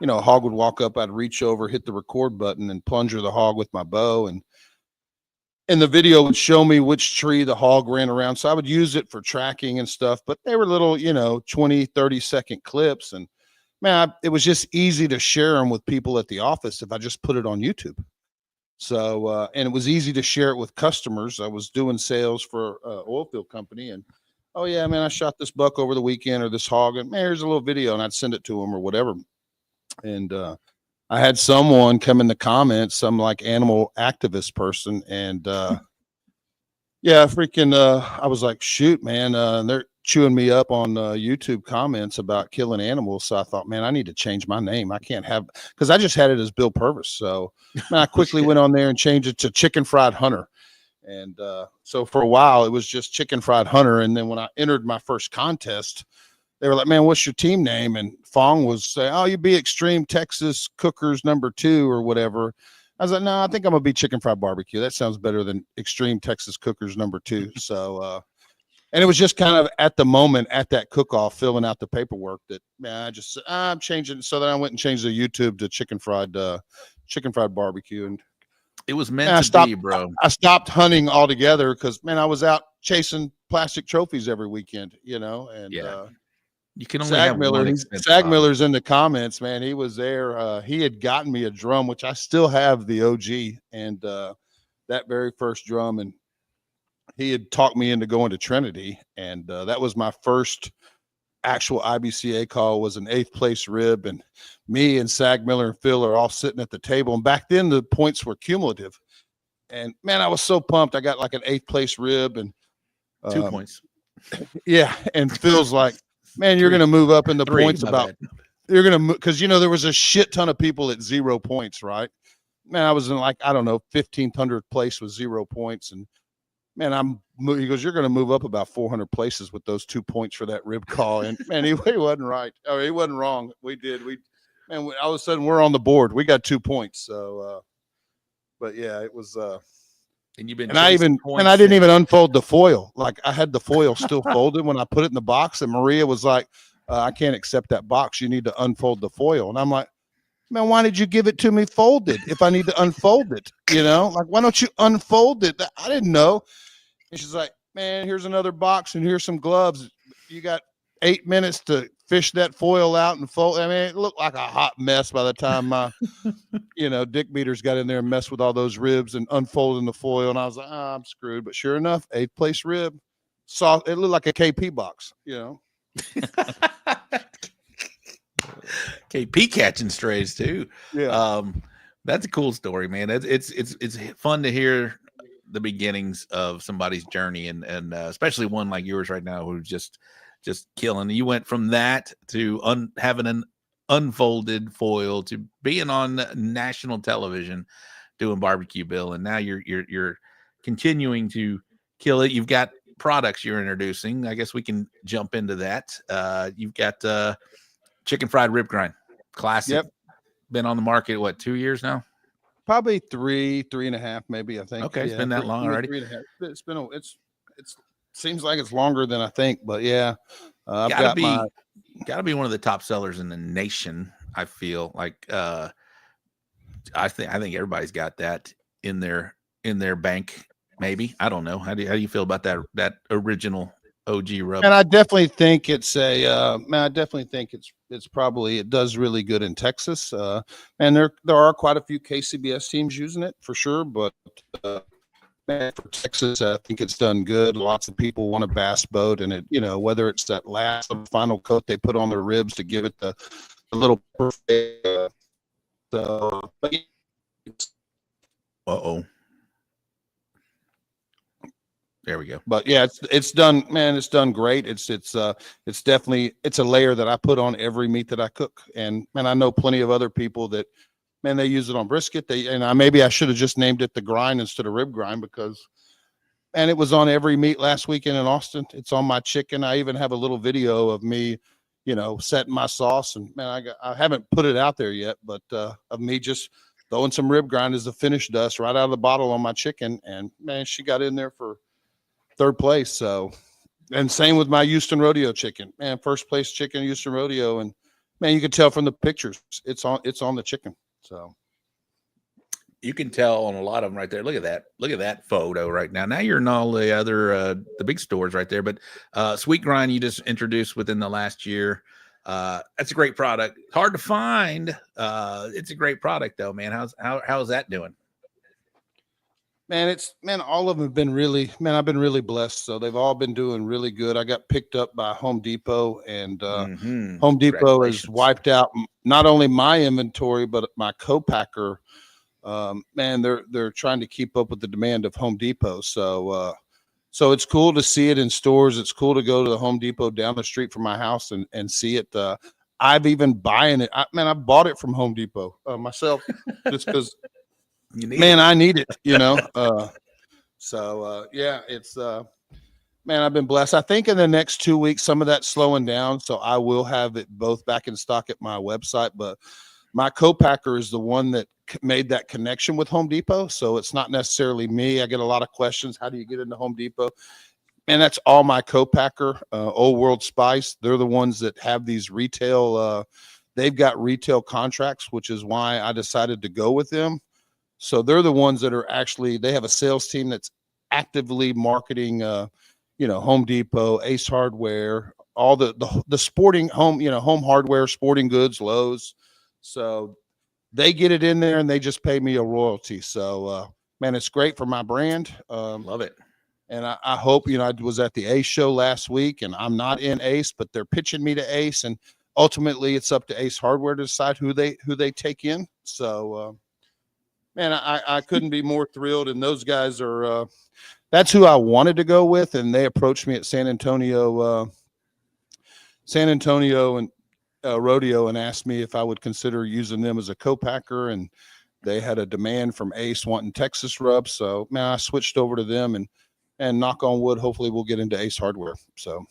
Speaker 15: a hog would walk up, I'd reach over, hit the record button, and plunger the hog with my bow. And and the video would show me which tree the hog ran around. So I would use it for tracking and stuff, but they were little, 20, 30-second clips. And man, it was just easy to share them with people at the office if I just put it on YouTube. So, and it was easy to share it with customers. I was doing sales for an oil field company, and oh yeah, man, I shot this buck over the weekend or this hog, and man, here's a little video, and I'd send it to them or whatever. And I had someone come in the comments, some like animal activist person, and yeah, freaking, I was like, shoot, man, they're chewing me up on YouTube comments about killing animals. So I thought, man, I need to change my name. I can't have, because I just had it as Bill Purvis. So man, I quickly went on there and changed it to Chicken Fried Hunter. And so for a while, it was just Chicken Fried Hunter. And then when I entered my first contest, they were like, man, what's your team name? And Fong was saying, oh, you be Extreme Texas Cookers #2 or whatever. I was like, no, I think I'm going to be Chicken Fried Barbecue. That sounds better than Extreme Texas Cookers #2. So, and it was just kind of at the moment at that cook-off, filling out the paperwork that, man, I'm changing. So then I went and changed the YouTube to Chicken Fried Barbecue. And
Speaker 1: it was meant to be, bro.
Speaker 15: I stopped hunting altogether because, man, I was out chasing plastic trophies every weekend, and
Speaker 1: you can only have one
Speaker 15: Sag Miller's in the comments, man. He was there. He had gotten me a drum, which I still have the OG, and that very first drum, and he had talked me into going to Trinity, and that was my first actual IBCA call. Was an 8th place rib, and me and Sag Miller and Phil are all sitting at the table. And back then the points were cumulative, and man, I was so pumped. I got like an 8th place rib and
Speaker 1: 2 points.
Speaker 15: Yeah, and Phil's like, man, you're going to move up in the points about. You're going to move because there was a shit ton of people at 0 points, right? Man, I was in like, I don't know, 1,500th place with 0 points, and man, he goes, you're going to move up about 400 places with those 2 points for that rib call. And man, he wasn't right. Oh, he wasn't wrong. We did. All of a sudden we're on the board. We got 2 points. So, but yeah, it was,
Speaker 1: and you've been,
Speaker 15: and I didn't even unfold the foil. Like I had the foil still folded when I put it in the box, and Maria was like, I can't accept that box. You need to unfold the foil. And I'm like, man, why did you give it to me folded if I need to unfold it? Like, why don't you unfold it? I didn't know. And she's like, man, here's another box and here's some gloves. You got 8 minutes to fish that foil out and fold. I mean, it looked like a hot mess by the time my, dick beaters got in there and messed with all those ribs and unfolding the foil. And I was like, I'm screwed. But sure enough, 8th place rib. It looked like a KP box,
Speaker 1: KP catching strays too.
Speaker 15: Yeah.
Speaker 1: That's a cool story, man. It's fun to hear the beginnings of somebody's journey, and especially one like yours right now, who's just killing. You went from that to having an unfolded foil to being on national television doing barbecue, Bill, and now you're continuing to kill it. You've got products you're introducing. I guess we can jump into that. You've got chicken fried rib grind, classic.
Speaker 15: Yep.
Speaker 1: Been on the market, what, 2 years now?
Speaker 15: Probably 3.5, maybe, I think.
Speaker 1: Okay, it's been that long already.
Speaker 15: 3.5. It's seems like it's longer than I think, but yeah. I've
Speaker 1: gotta be one of the top sellers in the nation. I feel like I think everybody's got that in their bank. Maybe, I don't know. How do you feel about that original OG rub?
Speaker 15: And I definitely think it's it does really good in Texas. And there are quite a few KCBS teams using it for sure, but man, for Texas, I think it's done good. Lots of people want a bass boat, and it, whether it's that last final coat they put on their ribs to give it the little perfect.
Speaker 1: There we go.
Speaker 15: But yeah, it's done, man. It's done great. It's definitely a layer that I put on every meat that I cook. And man, I know plenty of other people that, man, they use it on brisket. Maybe I should have just named it the grind instead of rib grind, because, and it was on every meat last weekend in Austin. It's on my chicken. I even have a little video of me, setting my sauce, and man, I haven't put it out there yet, but of me just throwing some rib grind as a finish dust right out of the bottle on my chicken. And man, she got in there for 3rd place. So, and same with my Houston Rodeo chicken, man, 1st place chicken, Houston Rodeo. And man, you can tell from the pictures, it's on the chicken. So
Speaker 1: You can tell on a lot of them right there. Look at that. Look at that photo right now. Now you're in all the other the big stores right there. But Sweet Grind you just introduced within the last year. That's a great product. Hard to find. It's a great product though, man. How's that doing?
Speaker 15: Man, all of them have been really, man, I've been really blessed. So they've all been doing really good. I got picked up by Home Depot, and Home Depot has wiped out not only my inventory, but my co-packer. Man, they're trying to keep up with the demand of Home Depot. So it's cool to see it in stores. It's cool to go to the Home Depot down the street from my house and see it. I've even buying it. I bought it from Home Depot myself just because. I need it, yeah, it's man, I've been blessed. I think in the next 2 weeks, some of that's slowing down. So I will have it both back in stock at my website, but my co-packer is the one that made that connection with Home Depot. So it's not necessarily me. I get a lot of questions. How do you get into Home Depot? And that's all my co-packer, Old World Spice. They're the ones that have these retail, they've got retail contracts, which is why I decided to go with them. So they're the ones that are actually, they have a sales team that's actively marketing, Home Depot, Ace Hardware, all the sporting home, home hardware, sporting goods, Lowe's. So they get it in there and they just pay me a royalty. So, man, it's great for my brand.
Speaker 1: Love it.
Speaker 15: And I hope, I was at the Ace show last week, and I'm not in Ace, but they're pitching me to Ace, and ultimately it's up to Ace Hardware to decide who they take in. So, man, I couldn't be more thrilled. And those guys are, that's who I wanted to go with. And they approached me at San Antonio and Rodeo and asked me if I would consider using them as a co-packer. And they had a demand from Ace wanting Texas rubs. So, man, I switched over to them, and knock on wood, hopefully we'll get into Ace Hardware. So.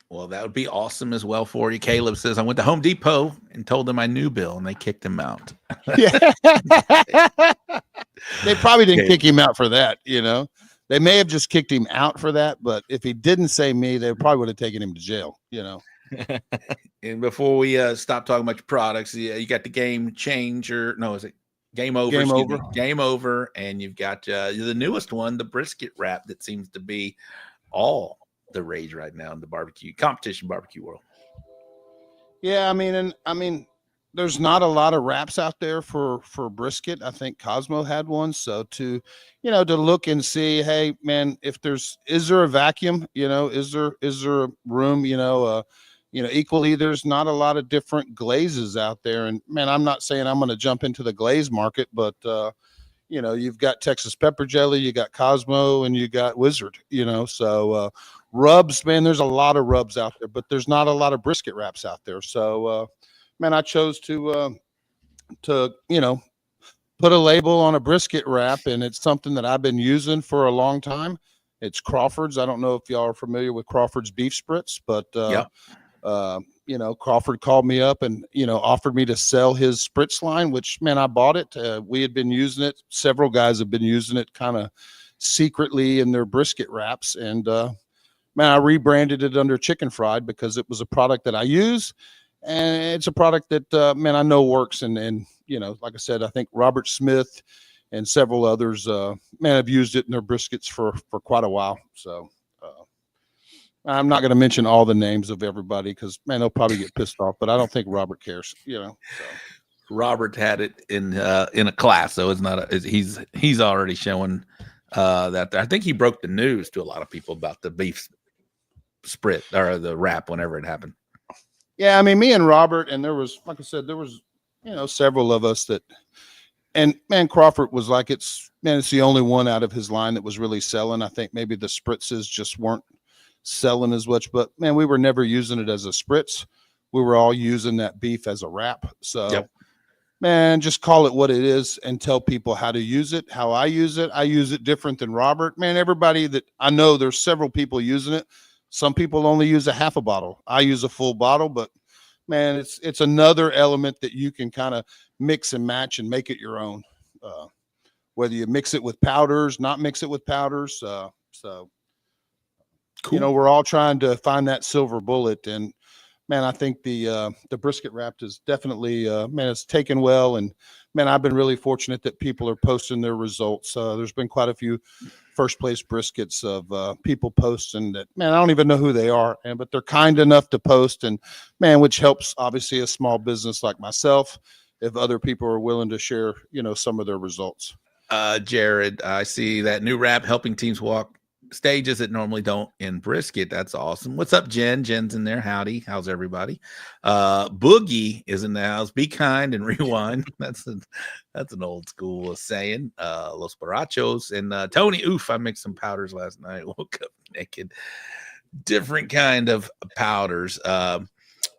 Speaker 1: Well, that would be awesome as well for you. Caleb says, I went to Home Depot and told them I knew Bill, and they kicked him out.
Speaker 15: Yeah. They probably didn't kick him out for that, They may have just kicked him out for that, but if he didn't say me, they probably would have taken him to jail,
Speaker 1: And before we stop talking about your products, you got the Game Changer. No, is it Game Over? Game Over. And you've got the newest one, the brisket wrap, that seems to be all the rage right now in the competition barbecue world.
Speaker 15: Yeah, I mean, there's not a lot of wraps out there for brisket. I think Cosmo had one. So to look and see, hey man, if is there a vacuum, is there a room, equally, there's not a lot of different glazes out there. And man, I'm not saying I'm going to jump into the glaze market, but you've got Texas pepper jelly, you got Cosmo, and you got Wizard, so rubs, man, there's a lot of rubs out there, but there's not a lot of brisket wraps out there. So, man, I chose to put a label on a brisket wrap, and it's something that I've been using for a long time. It's Crawford's. I don't know if y'all are familiar with Crawford's beef spritz, but Crawford called me up and offered me to sell his spritz line, which, man, I bought it. We had been using it. Several guys have been using it kind of secretly in their brisket wraps, and man, I rebranded it under Chicken Fried because it was a product that I use, and it's a product that man, I know works. And like I said, I think Robert Smith and several others, man, have used it in their briskets for quite a while. So I'm not going to mention all the names of everybody because, man, they'll probably get pissed off, but I don't think Robert cares, So.
Speaker 1: Robert had it in a class, so it's not he's already showing that I think he broke the news to a lot of people about the beef sprit or the wrap whenever it happened.
Speaker 15: Yeah, I mean, me and Robert, and there was, like I said, there was several of us that, and man, Crawford was like, it's the only one out of his line that was really selling. I think maybe the spritzes just weren't selling as much, but man, we were never using it as a spritz. We were all using that beef as a wrap. So man, just call it what it is and tell people how to use it, how I use it different than Robert. Man, everybody that I know, there's several people using it. Some people only use a half a bottle. I use a full bottle, but man, it's another element that you can kind of mix and match and make it your own. Whether you mix it with powders, not mix it with powders. So cool. We're all trying to find that silver bullet. And man, I think the brisket wrap is definitely, man, it's taken well. And man, I've been really fortunate that people are posting their results. There's been quite a few first place briskets of people posting that, man, I don't even know who they are, but they're kind enough to post, and man, which helps obviously a small business like myself if other people are willing to share, some of their results.
Speaker 1: Jared, I see that new wrap helping teams walk stages that normally don't in brisket. That's awesome. What's up, Jen? Jen's in there. Howdy. How's everybody? Boogie is in the house. Be kind and rewind. That's an old school saying. Los Barachos and Tony. Oof, I mixed some powders last night. Woke up naked. Different kind of powders.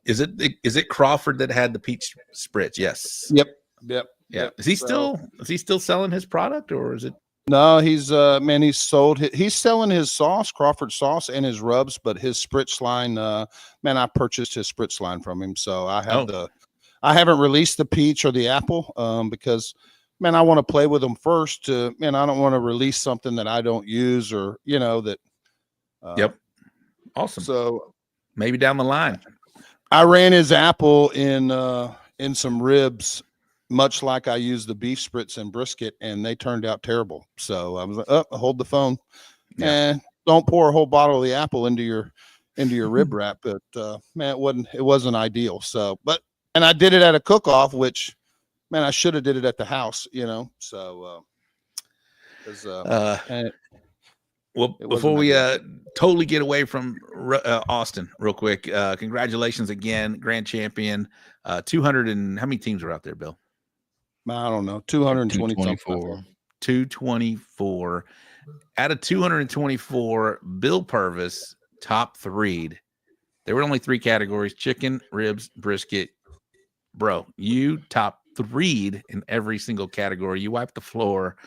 Speaker 1: Is it Crawford that had the peach spritz? Yes.
Speaker 15: Yep.
Speaker 1: Yeah. Is he still selling his product, or is it?
Speaker 15: No, he's he's selling his sauce, Crawford sauce, and his rubs, but his spritz line, I purchased his spritz line from him. So I haven't released the peach or the apple, because man, I want to play with them first. I don't want to release something that I don't use, or that.
Speaker 1: Yep. Awesome.
Speaker 15: So
Speaker 1: maybe down the line.
Speaker 15: I ran his apple in some ribs, much like I used the beef spritz and brisket, and they turned out terrible. So I was like, hold the phone.
Speaker 1: Yeah.
Speaker 15: And don't pour a whole bottle of the apple into your rib wrap. But man, it wasn't ideal. So, and I did it at a cook-off, which, man, I should have did it at the house, So
Speaker 1: well, before we totally get away from Austin real quick, congratulations again, grand champion. 200 and how many teams were out there, Bill?
Speaker 15: I don't know, 224.
Speaker 1: 224. Out of 224, Bill Purvis top three'd. There were only 3 categories: chicken, ribs, brisket. Bro, you top three'd in every single category. You wiped the floor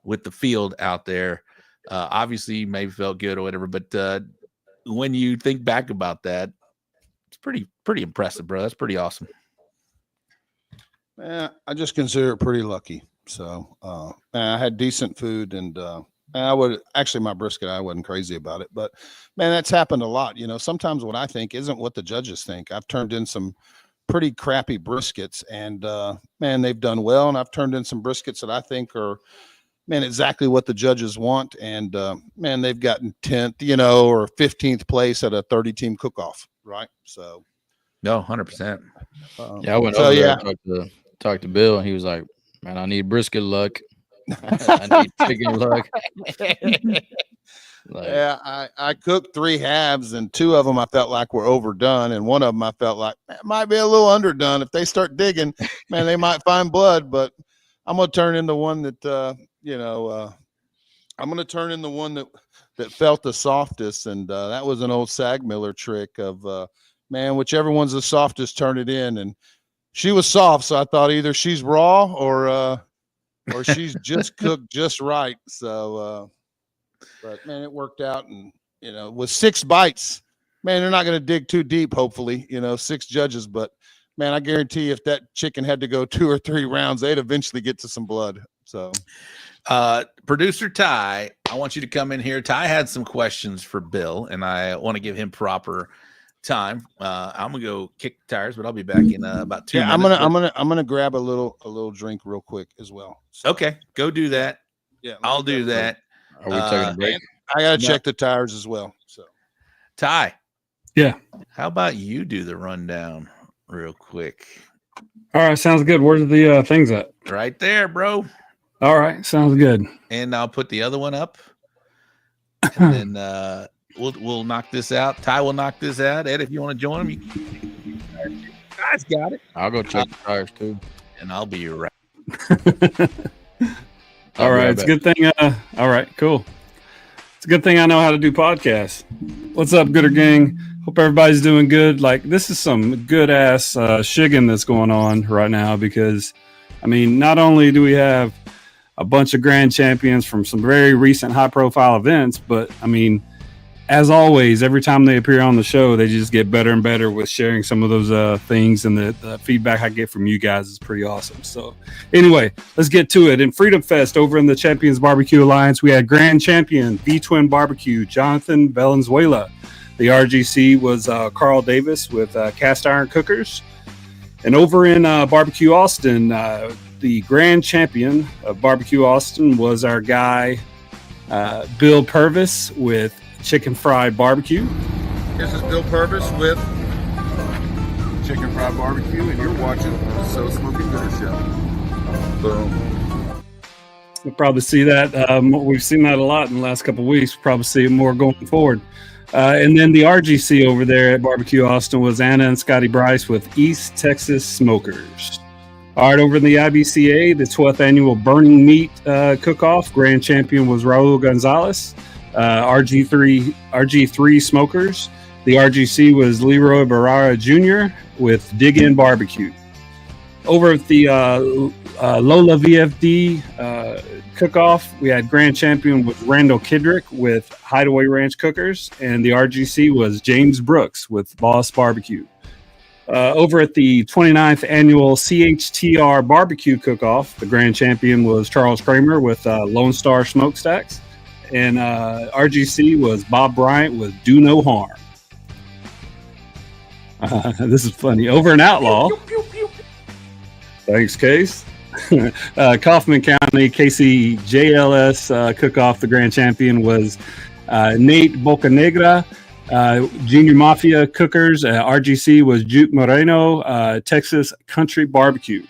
Speaker 1: with the field out there. Obviously, you may have felt good or whatever, but when you think back about that, it's pretty impressive, bro. That's pretty awesome.
Speaker 15: Yeah, I just consider it pretty lucky. So I had decent food, and I would actually, my brisket, I wasn't crazy about it, but man, that's happened a lot. Sometimes what I think isn't what the judges think. I've turned in some pretty crappy briskets, and man, they've done well. And I've turned in some briskets that I think are, man, exactly what the judges want. And man, they've gotten 10th, or 15th place at a 30-team cook-off. Right. So.
Speaker 1: No, 100%.
Speaker 12: Yeah, I went over there and talked to Bill, and he was like, man, I need brisket luck. I need chicken luck.
Speaker 15: I cooked 3 halves, and 2 of them I felt like were overdone, and one of them I felt like it might be a little underdone. If they start digging, man, they might find blood. But I'm gonna turn in the one that I'm gonna turn in the one that felt the softest, and that was an old Sag Miller trick of man, whichever one's the softest, turn it in. And she was soft, so I thought either she's raw or she's just cooked just right. So but man, it worked out. And with 6 bites, man, they're not going to dig too deep, hopefully, 6 judges, but man, I guarantee if that chicken had to go 2 or 3 rounds, they'd eventually get to some blood. So
Speaker 1: producer Ty, I want you to come in here. Ty had some questions for Bill, and I want to give him proper time. I'm gonna go kick the tires, but I'll be back in about 2 minutes.
Speaker 15: I'm gonna grab a little drink real quick as well.
Speaker 1: So, okay, go do that.
Speaker 15: Yeah,
Speaker 1: I'll do that.
Speaker 12: Are we taking a break?
Speaker 15: I gotta check the tires as well. So,
Speaker 1: Ty,
Speaker 11: yeah,
Speaker 1: how about you do the rundown real quick?
Speaker 11: All right, sounds good. Where's the things at?
Speaker 1: Right there, bro.
Speaker 11: All right, sounds good.
Speaker 1: And I'll put the other one up, and then we'll knock this out. Ty will knock this out. Ed, if you want to join him, you guys got it.
Speaker 12: I'll go check the tires too,
Speaker 1: and I'll be right.
Speaker 11: All right, it's a good thing. All right, cool. It's a good thing I know how to do podcasts. What's up, Gooder Gang? Hope everybody's doing good. Like, this is some good ass shigging that's going on right now, because I mean, not only do we have a bunch of grand champions from some very recent high profile events, but I mean, as always, every time they appear on the show, they just get better and better with sharing some of those things, and the feedback I get from you guys is pretty awesome. So anyway, let's get to it. In Freedom Fest over in the Champions Barbecue Alliance, we had Grand Champion V-Twin Barbecue, Jonathan Valenzuela. The RGC was Carl Davis with Cast Iron Cookers. And over in BBQ Austin, the grand champion of BBQ Austin was our guy, Bill Purvis with Chicken Fried Barbecue.
Speaker 8: This is Bill Purvis with Chicken Fried Barbecue, and you're watching the So Smoking Gooder Show. Boom.
Speaker 11: We'll probably see that. We've seen that a lot in the last couple of weeks. We'll probably see it more going forward. And then the RGC over there at BBQ Austin was Anna and Scotty Bryce with East Texas Smokers. All right, over in the IBCA, the 12th annual Burning Meat Cook-Off, grand champion was Raul Gonzalez. RG3 Smokers. The RGC was Leroy Barrera Jr. with Dig In Barbecue. Over at the Lola VFD Cook-Off, we had grand champion with Randall Kidrick with Hideaway Ranch Cookers, and the RGC was James Brooks with Boss Barbecue. Over at the 29th annual CHTR Barbecue Cook-Off, the grand champion was Charles Kramer with Lone Star Smokestacks, and RGC was Bob Bryant with Do No Harm. This is funny. Over in Outlaw, thanks, Case. Kaufman County KCJLS Cook-Off, the grand champion was Nate Bocanegra. Junior Mafia Cookers, RGC was Juke Moreno, Texas Country Barbecue.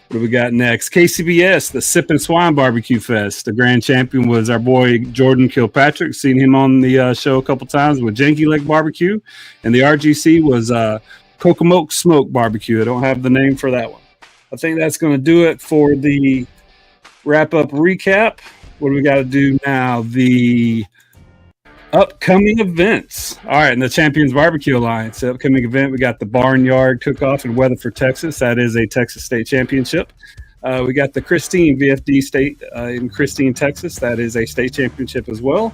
Speaker 11: What do we got next? KCBS, the Sip and Swine Barbecue Fest. The grand champion was our boy Jordan Kilpatrick. Seen him on the show a couple times with Janky Leg Barbecue. And the RGC was Kokomoke Smoke Barbecue. I don't have the name for that one. I think that's going to do it for the wrap-up recap. What do we got to do now? The upcoming events. All right, in the Champions Barbecue Alliance, the upcoming event, we got the Barnyard Cook-Off in Weatherford, Texas. That is a Texas State Championship. We got the Christine VFD State in Christine, Texas. That is a state championship as well.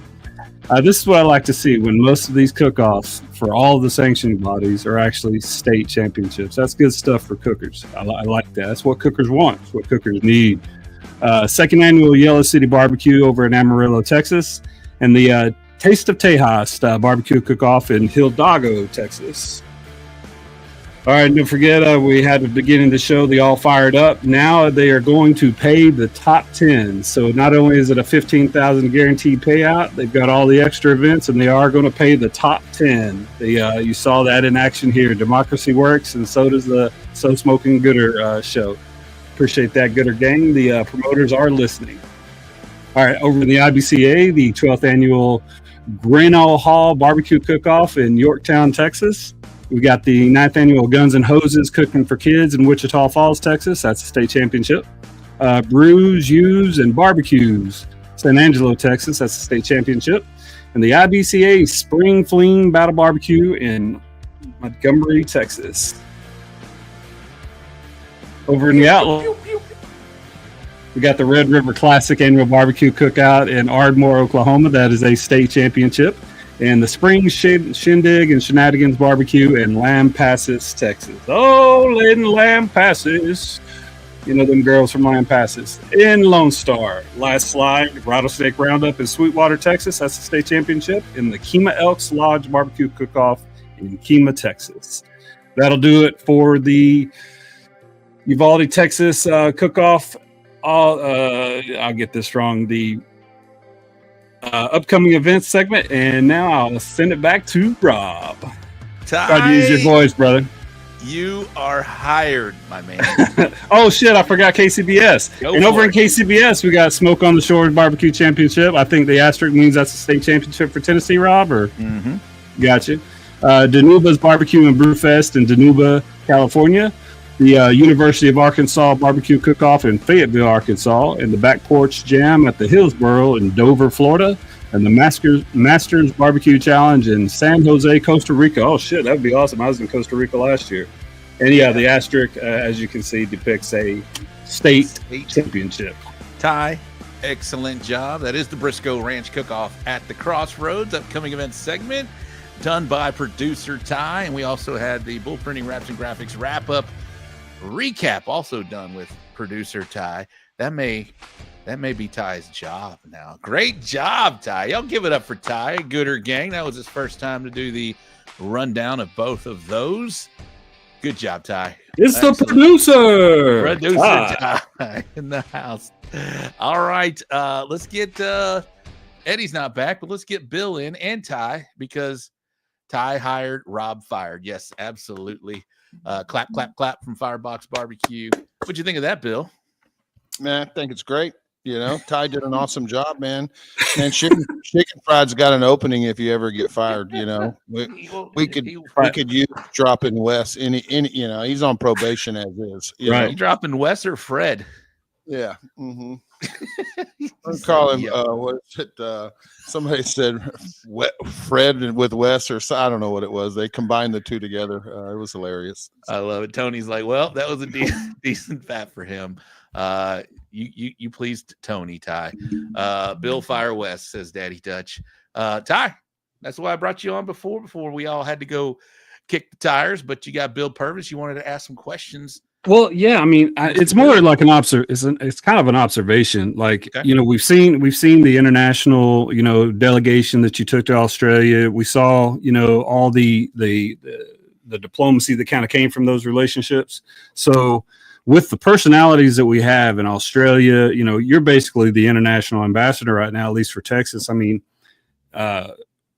Speaker 11: This is what I like to see when most of these cook-offs for all of the sanctioning bodies are actually state championships. That's good stuff for cookers. I like that. That's what cookers want. It's what cookers need. Second annual Yellow City Barbecue over in Amarillo, Texas. And the Taste of Tejas Barbecue Cook-Off in Hidalgo, Texas. All right, don't forget, we had at the beginning of the show, the All Fired Up. Now they are going to pay the top 10. So not only is it a $15,000 guaranteed payout, they've got all the extra events, and they are going to pay the top 10. You saw that in action here. Democracy works, and so does the So Smoking Gooder show. Appreciate that, Gooder Gang. The promoters are listening. All right, over in the IBCA, the 12th annual Grinnell Hall Barbecue Cook-Off in Yorktown, Texas. We got the 9th annual Guns and Hoses Cooking for Kids in Wichita Falls, Texas. That's a state championship. Brews, Use, and Barbecues, San Angelo, Texas. That's a state championship. And the IBCA Spring Fling Battle Barbecue in Montgomery, Texas. Over in the Outlaw, we got the Red River Classic Annual Barbecue Cookout in Ardmore, Oklahoma. That is a state championship. And the Spring Shindig and Shenanigans Barbecue in Lampasas, Texas. Oh, Lynn Lampasas. You know them girls from Lampasas. In Lone Star. Last slide, Rattlesnake Roundup in Sweetwater, Texas. That's the state championship. In the Kema Elks Lodge Barbecue Cook-Off in Kema, Texas. That'll do it for the Uvalde, Texas Cook-Off. I'll get this wrong. The upcoming events segment, and now I'll send it back to Rob. Try to use your voice, brother.
Speaker 1: You are hired, my man.
Speaker 11: Oh shit, I forgot KCBS. Over in KCBS, we got Smoke on the Shores Barbecue Championship. I think the asterisk means that's a state championship for Tennessee, Rob, or gotcha. Danuba's Barbecue and Brew Fest in Danuba, California. The University of Arkansas Barbecue Cook-Off in Fayetteville, Arkansas, and the Back Porch Jam at the Hillsboro in Dover, Florida, and the Masters Barbecue Challenge in San Jose, Costa Rica. Oh, shit, that would be awesome. I was in Costa Rica last year. And, yeah, the asterisk, as you can see, depicts a state championship.
Speaker 1: Ty, excellent job. That is the Briscoe Ranch Cook-Off at the Crossroads upcoming event segment done by producer Ty. And we also had the Bull Printing Wraps and Graphics wrap-up recap also done with producer Ty. that may be Ty's job now. Great job, Ty. Y'all give it up for Ty, Gooder Gang. That was his first time to do the rundown of both of those. Good job, Ty.
Speaker 11: It's
Speaker 1: Excellent.
Speaker 11: the producer.
Speaker 1: Producer Ty in the house. All right. Let's get Eddie's not back, but let's get Bill in and Ty, because Ty hired, Rob fired. Yes, absolutely. Clap, clap, clap from Firebox Barbecue. What'd you think of that, Bill?
Speaker 15: Man, I think it's great. You know, Ty did an awesome job, man. And chicken fried's got an opening if you ever get fired. You know, we could use dropping Wes. Any, you know, he's on probation as is.
Speaker 1: Right, you dropping Wes or Fred?
Speaker 15: Yeah. Mm-hmm. I'm calling. What is it? Somebody said Fred with Wes, or I don't know what it was. They combined the two together. It was hilarious.
Speaker 1: I love it. Tony's like, well, that was a decent fat for him. You pleased Tony, Ty. Bill Fire West, says Daddy Dutch. Ty, that's why I brought you on before we all had to go kick the tires, but you got Bill Purvis. You wanted to ask some questions.
Speaker 11: Well, yeah, I mean, it's more like it's kind of an observation. Like,
Speaker 1: okay.
Speaker 11: You know, we've seen the international, you know, delegation that you took to Australia. We saw, you know, all the diplomacy that kind of came from those relationships. So with the personalities that we have in Australia, you know, you're basically the international ambassador right now, at least for Texas. I mean,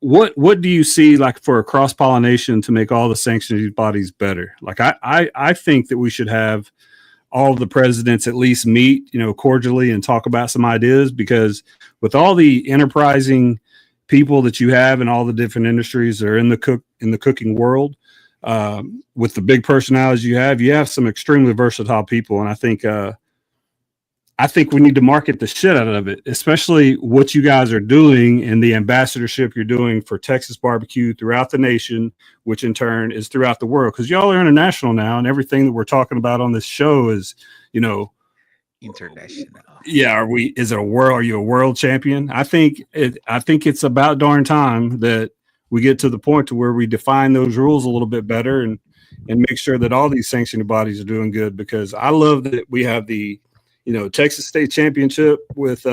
Speaker 11: what do you see like for a cross-pollination to make all the sanctioning bodies better? Like I think that we should have all of the presidents at least meet, you know, cordially and talk about some ideas, because with all the enterprising people that you have in all the different industries that are in the cooking world, with the big personalities you have some extremely versatile people. And I think we need to market the shit out of it, especially what you guys are doing and the ambassadorship you're doing for Texas barbecue throughout the nation, which in turn is throughout the world. Because y'all are international now, and everything that we're talking about on this show is, you know,
Speaker 1: international.
Speaker 11: Yeah, are you a world champion? I think it's about darn time that we get to the point to where we define those rules a little bit better and make sure that all these sanctioning bodies are doing good. Because I love that we have the, you know, Texas State Championship with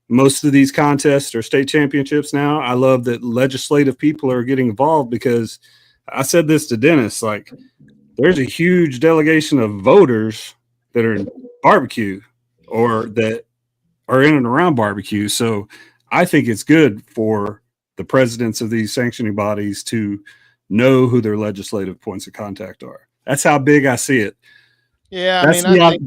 Speaker 11: most of these contests or state championships now. I love that legislative people are getting involved, because I said this to Dennis, like, there's a huge delegation of voters that are in barbecue or that are in and around barbecue. So I think it's good for the presidents of these sanctioning bodies to know who their legislative points of contact are. That's how big I see it.
Speaker 15: Yeah,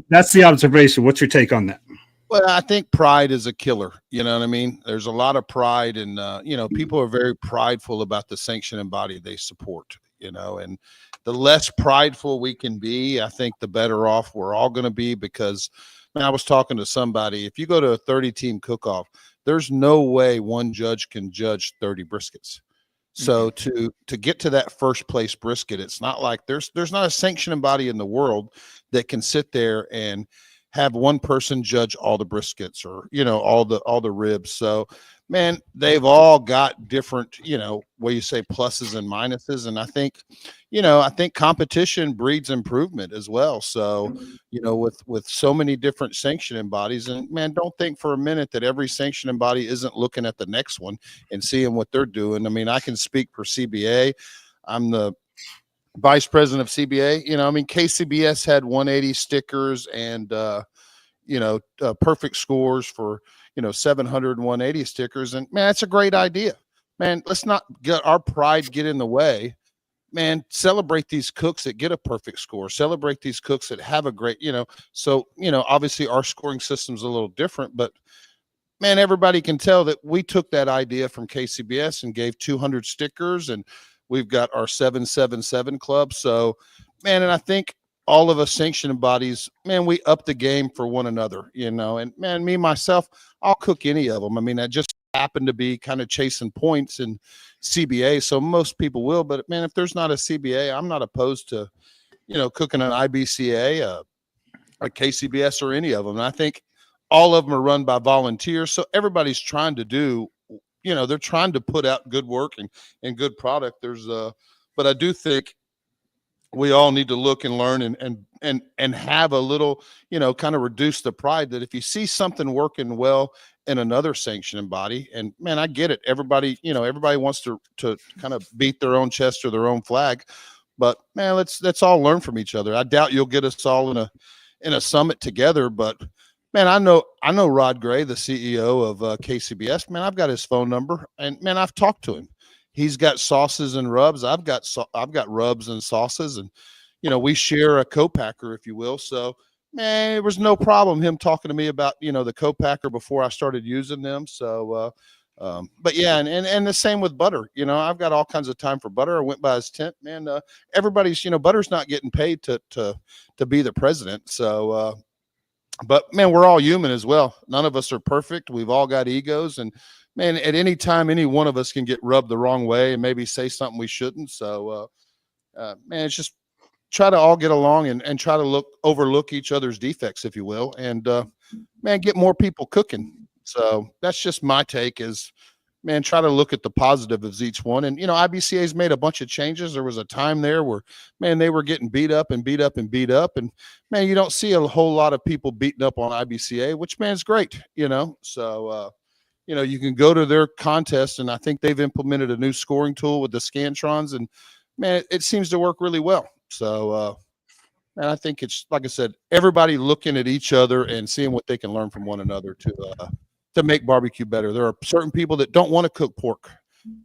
Speaker 11: that's the observation. What's your take on that?
Speaker 15: Well, I think pride is a killer. You know what I mean? There's a lot of pride, and you know, people are very prideful about the sanctioning body they support. You know, and the less prideful we can be, I think the better off we're all going to be. Because, man, I was talking to somebody. If you go to a 30-team cook-off, there's no way one judge can judge 30 briskets. So to get to that first place brisket, it's not like there's not a sanctioning body in the world that can sit there and have one person judge all the briskets, or, you know, all the ribs. So, man, they've all got different, you know, what you say, pluses and minuses. And I think, you know, competition breeds improvement as well. So, you know, with so many different sanctioning bodies, and, man, don't think for a minute that every sanctioning body isn't looking at the next one and seeing what they're doing. I mean, I can speak for CBA. I'm the vice president of CBA. You know, I mean, KCBS had 180 stickers and, you know, perfect scores for, you know, 700 and 180 stickers. And, man, that's a great idea, man. Let's not get our pride get in the way, man. Celebrate these cooks that get a perfect score. Celebrate these cooks that have a great, you know, so, you know, obviously our scoring system's a little different, but, man, everybody can tell that we took that idea from KCBS and gave 200 stickers, and we've got our 777 club. So, man, and I think all of us sanctioning bodies, man, we up the game for one another, you know. And, man, me, myself, I'll cook any of them. I mean, I just happen to be kind of chasing points in CBA, so most people will. But, man, if there's not a CBA, I'm not opposed to, you know, cooking an IBCA, a KCBS, or any of them. And I think all of them are run by volunteers. So everybody's trying to do, you know, they're trying to put out good work and good product. But I do think we all need to look and learn and and have a little, kind of reduce the pride that if you see something working well in another sanctioning body, and man, I get it. Everybody wants to kind of beat their own chest or their own flag, but man, let's all learn from each other. I doubt you'll get us all in a summit together, but man, I know Rod Gray, the CEO of KCBS. Man, I've got his phone number, and man, I've talked to him. He's got sauces and rubs. I've got rubs and sauces, and we share a co-packer, if you will. So, man, there was no problem him talking to me about the co-packer before I started using them. So, but yeah, and the same with butter. I've got all kinds of time for butter. I went by his tent, man. Everybody's butter's not getting paid to be the president. So, but man, we're all human as well. None of us are perfect. We've all got egos, and man, at any time, any one of us can get rubbed the wrong way and maybe say something we shouldn't. So, man, it's just try to all get along and try to overlook each other's defects, if you will, and man, get more people cooking. So that's just my take is, man, try to look at the positive of each one. And IBCA's made a bunch of changes. There was a time there where, man, they were getting beat up, and man, you don't see a whole lot of people beating up on IBCA, which, man, is great. So you can go to their contest, and I think they've implemented a new scoring tool with the Scantrons, and man, it seems to work really well. So, and I think it's, like I said, everybody looking at each other and seeing what they can learn from one another to make barbecue better. There are certain people that don't want to cook pork.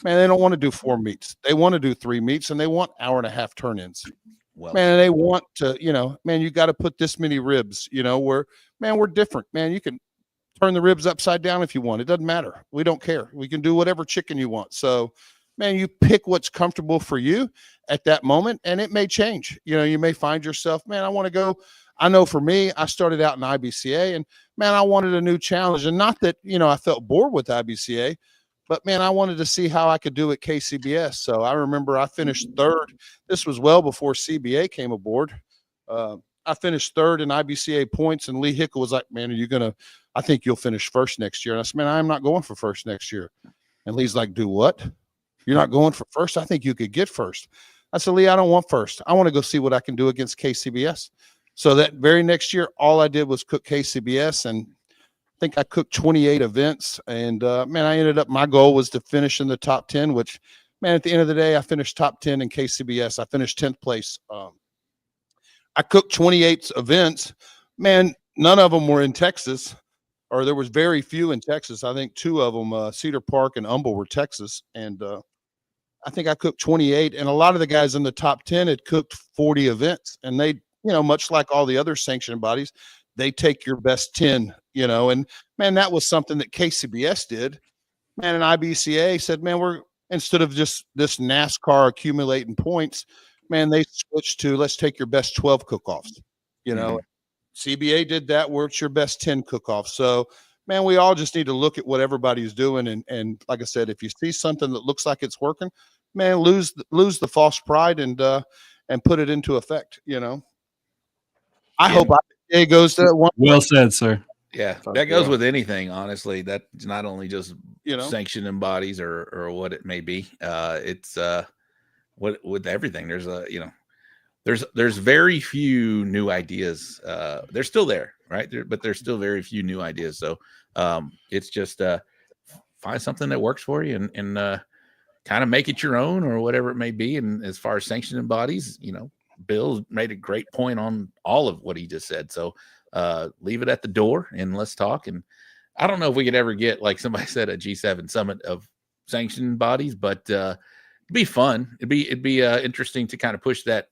Speaker 15: Man, they don't want to do 4 meats. They want to do 3 meats, and they want 1.5 turn-ins. Well, man, they want to, man, you got to put this many ribs, we're different, man. You can turn the ribs upside down if you want. It doesn't matter. We don't care. We can do whatever chicken you want. So, man, you pick what's comfortable for you at that moment, and it may change. You may find yourself, man, I want to go. I know for me, I started out in IBCA, and man, I wanted a new challenge. And not that, I felt bored with IBCA, but man, I wanted to see how I could do at KCBS. So I remember I finished third. This was well before CBA came aboard. I finished third in IBCA points, and Lee Hickle was like, man, I think you'll finish first next year. And I said, man, I'm not going for first next year. And Lee's like, do what? You're not going for first? I think you could get first. I said, Lee, I don't want first. I want to go see what I can do against KCBS. So that very next year, all I did was cook KCBS, and I think I cooked 28 events. And man, my goal was to finish in the top 10, which, man, at the end of the day, I finished top 10 in KCBS. I finished 10th place. I cooked 28 events. Man, none of them were in Texas, or there was very few in Texas. I think 2 of them, Cedar Park and Humble, were Texas. And I think I cooked 28, and a lot of the guys in the top 10 had cooked 40 events, and they, much like all the other sanctioned bodies, they take your best 10, and man, that was something that KCBS did. Man, and IBCA said, man, we're, instead of just this NASCAR accumulating points, man, they switched to, let's take your best 12 cook-offs. CBA did that, where it's your best 10 cook-offs. So, man, we all just need to look at what everybody's doing. And like I said, if you see something that looks like it's working, man, lose the false pride and put it into effect. I hope it goes to one.
Speaker 11: Well said, sir.
Speaker 1: Yeah, that goes with anything, honestly. That's not only just sanctioning bodies or what it may be. It's with everything. There's very few new ideas. They're still there, right? But there's still very few new ideas. So it's just find something that works for you and kind of make it your own or whatever it may be. And as far as sanctioning bodies, Bill made a great point on all of what he just said. So leave it at the door and let's talk. And I don't know if we could ever get, like somebody said, a G7 summit of sanctioned bodies, but it'd be fun. It'd be interesting to kind of push that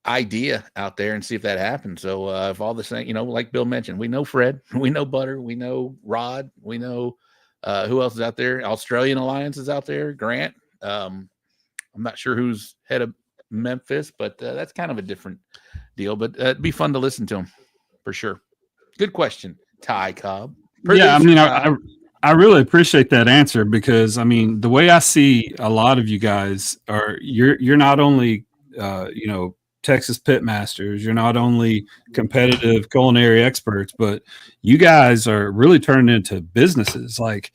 Speaker 1: idea out there and see if that happens. So if all the same, like Bill mentioned, we know Fred, we know Butter, we know Rod, we know who else is out there. Australian Alliance is out there. Grant. I'm not sure who's head of Memphis, but that's kind of a different deal. But it'd be fun to listen to him for sure. Good question, Ty Cobb.
Speaker 11: Yeah, I mean, I really appreciate that answer because I mean, the way I see a lot of you guys are, you're not only Texas pit masters, you're not only competitive culinary experts, but you guys are really turning into businesses. Like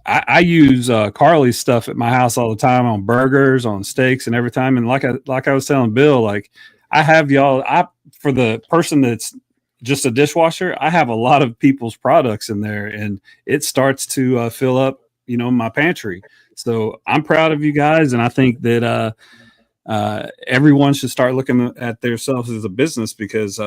Speaker 11: I use Carly's stuff at my house all the time on burgers, on steaks, and every time. And like I was telling Bill, like I have y'all. for the person that's just a dishwasher, I have a lot of people's products in there, and it starts to fill up, my pantry. So I'm proud of you guys, and I think that everyone should start looking at themselves as a business, because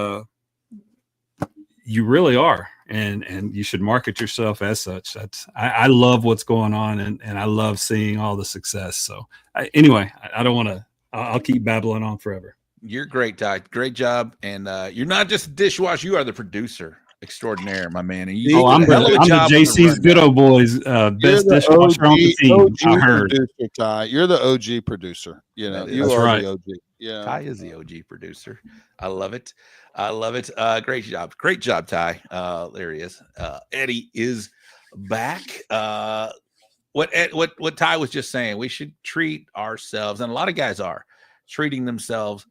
Speaker 11: you really are, and you should market yourself as such. I love what's going on, and I love seeing all the success. So anyway, I don't want to. I'll keep babbling on forever.
Speaker 1: You're great, Ty. Great job. And you're not just a dishwasher, you are the producer extraordinaire, my man. And you
Speaker 11: I'm the JC's Good Old Boys best dishwasher on the team. I heard.
Speaker 15: Producer, Ty. You're the OG producer. You are
Speaker 11: right.
Speaker 15: The OG. Yeah.
Speaker 1: Ty is the OG producer. I love it. I love it. Great job. Great job, Ty. There he is. Eddie is back. What Ty was just saying, we should treat ourselves, and a lot of guys are treating themselves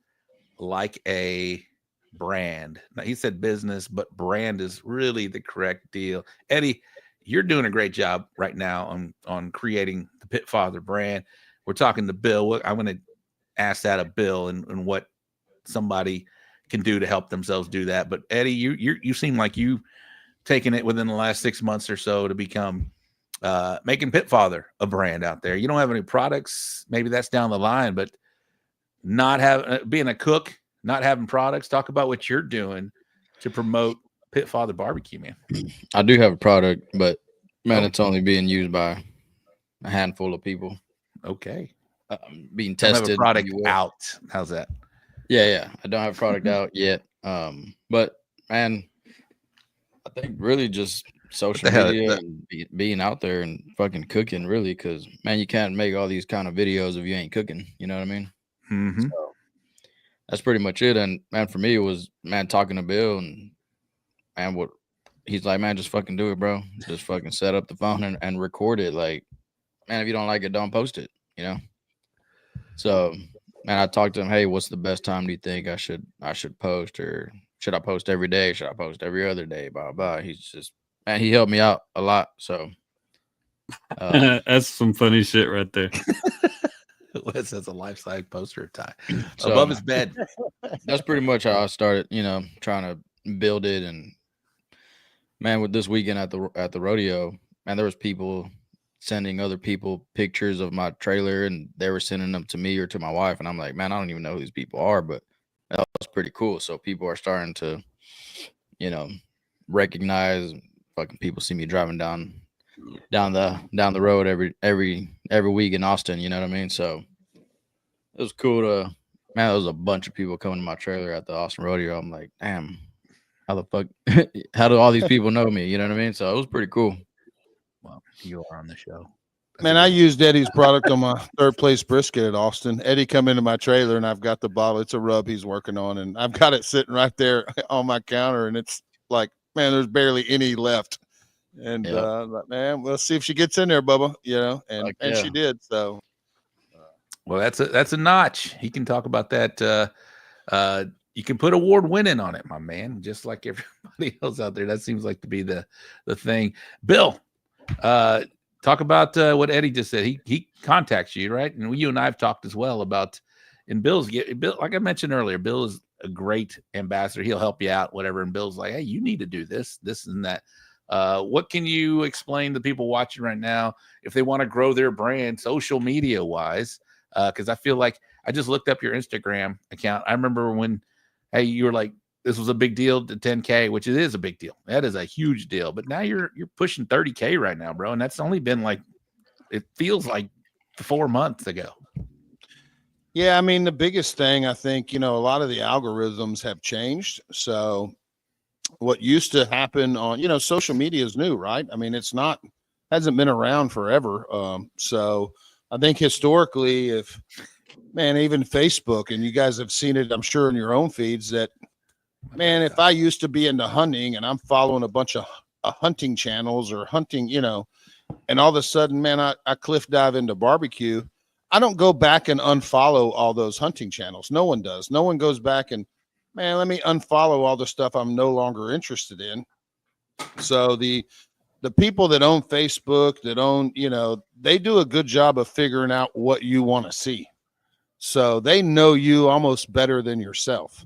Speaker 1: like a brand. Now, he said business, but brand is really the correct deal. Eddie, you're doing a great job right now on creating the Pit Father brand. We're talking to Bill. I'm going to ask that of Bill and what somebody can do to help themselves do that. But Eddie, you seem like you've taken it within the last 6 months or so to become making Pit Father a brand out there. You don't have any products. Maybe that's down the line, but not having being a cook, not having products. Talk about what you're doing to promote Pit Father barbecue, man.
Speaker 12: I do have a product, but man, it's only being used by a handful of people.
Speaker 1: Okay.
Speaker 12: Being tested.
Speaker 1: Have a product out. How's that?
Speaker 12: Yeah. I don't have a product out yet. But man, I think really just social media and being out there and fucking cooking, really, because man, you can't make all these kind of videos if you ain't cooking. You know what I mean?
Speaker 1: Mm-hmm.
Speaker 12: So that's pretty much it. And man, for me, it was talking to Bill, and what he's like, man, just fucking do it, bro. Just fucking set up the phone and record it. Like, man, if you don't like it, don't post it. So man, I talked to him. Hey, what's the best time do you think I should post, or should I post every day? Should I post every other day? Blah blah. He's just, man, he helped me out a lot. So
Speaker 11: that's some funny shit right there.
Speaker 1: That's a life-size poster of Ty above his bed.
Speaker 12: That's pretty much how I started, trying to build it. And man, with this weekend at the rodeo, man, there was people sending other people pictures of my trailer, and they were sending them to me or to my wife. And I'm like, man, I don't even know who these people are, but that was pretty cool. So people are starting to, recognize. Fucking people see me driving down the road every week in Austin. You know what I mean? So it was cool to, man, there was a bunch of people coming to my trailer at the Austin rodeo. I'm like, damn, how the fuck, how do all these people know me? You know what I mean? So it was pretty cool.
Speaker 1: Well, you are on the show.
Speaker 15: Man, I used Eddie's product on my third place brisket at Austin. Eddie come into my trailer, and I've got the bottle. It's a rub he's working on, and I've got it sitting right there on my counter, and it's like, man, there's barely any left. And like, man, we'll see if she gets in there, Bubba. And she did. So,
Speaker 1: well, that's a notch. He can talk about that. You can put award winning on it, my man. Just like everybody else out there, that seems like to be the thing. Bill, talk about what Eddie just said. He contacts you, right? And you and I have talked as well about. And Bill, like I mentioned earlier, Bill is a great ambassador. He'll help you out, whatever. And Bill's like, hey, you need to do this, and that. What can you explain to people watching right now if they want to grow their brand social media wise? Because I feel like I just looked up your Instagram account. I remember when, hey, you were like, this was a big deal to 10K, which it is a big deal. That is a huge deal. But now you're pushing 30K right now, bro. And that's only been like, it feels like 4 months ago.
Speaker 15: Yeah, I mean, the biggest thing, I think, a lot of the algorithms have changed. So what used to happen on, social media is new, right? I mean, hasn't been around forever. So I think historically, even Facebook, and you guys have seen it, I'm sure, in your own feeds, that, man, if I used to be into hunting and I'm following a bunch of hunting channels or hunting, and all of a sudden, man, I cliff dive into barbecue, I don't go back and unfollow all those hunting channels. No one does. No one goes back and, man, let me unfollow all the stuff I'm no longer interested in. So the people that own Facebook, that own, they do a good job of figuring out what you want to see. So they know you almost better than yourself.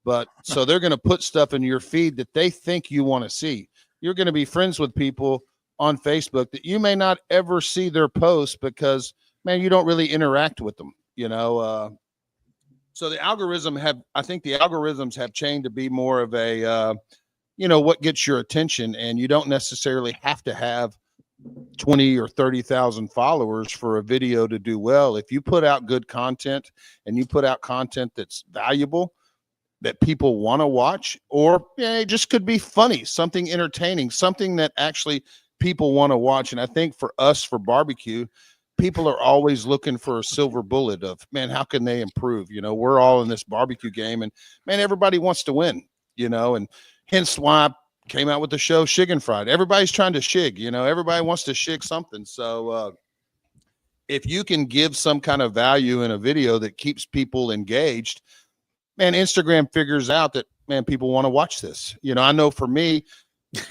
Speaker 15: But so they're going to put stuff in your feed that they think you want to see. You're going to be friends with people on Facebook that you may not ever see their posts because, man, you don't really interact with them, so the I think the algorithms have changed to be more of a, what gets your attention, and you don't necessarily have to have 20 or 30,000 followers for a video to do well. If you put out good content and you put out content that's valuable, that people want to watch, or it just could be funny, something entertaining, something that actually people want to watch. And I think for us, for barbecue, people are always looking for a silver bullet of, man, how can they improve? We're all in this barbecue game, and man, everybody wants to win, and hence why I came out with the show Shig and Fried. Everybody's trying to shig, everybody wants to shig something. So if you can give some kind of value in a video that keeps people engaged, man, Instagram figures out that, man, people want to watch this. I know for me,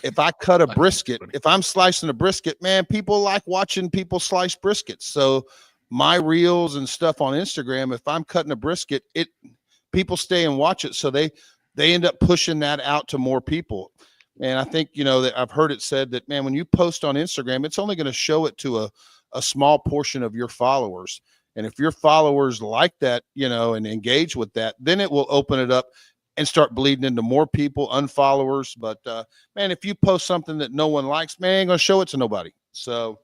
Speaker 15: if I cut a brisket, if I'm slicing a brisket, man, people like watching people slice briskets. So my reels and stuff on Instagram, if I'm cutting a brisket, people stay and watch it. So they end up pushing that out to more people. And I think, that I've heard it said that, man, when you post on Instagram, it's only going to show it to a small portion of your followers. And if your followers like that, and engage with that, then it will open it up and start bleeding into more people, unfollowers. But man, if you post something that no one likes, man, ain't gonna show it to nobody. So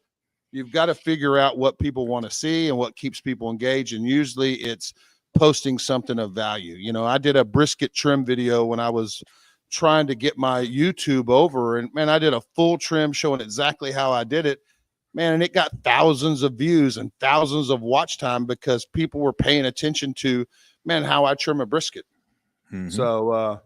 Speaker 15: you've got to figure out what people want to see and what keeps people engaged. And usually it's posting something of value. I did a brisket trim video when I was trying to get my YouTube over, and man, I did a full trim showing exactly how I did it, man, and it got thousands of views and thousands of watch time because people were paying attention to, man, how I trim a brisket. Mm-hmm. So,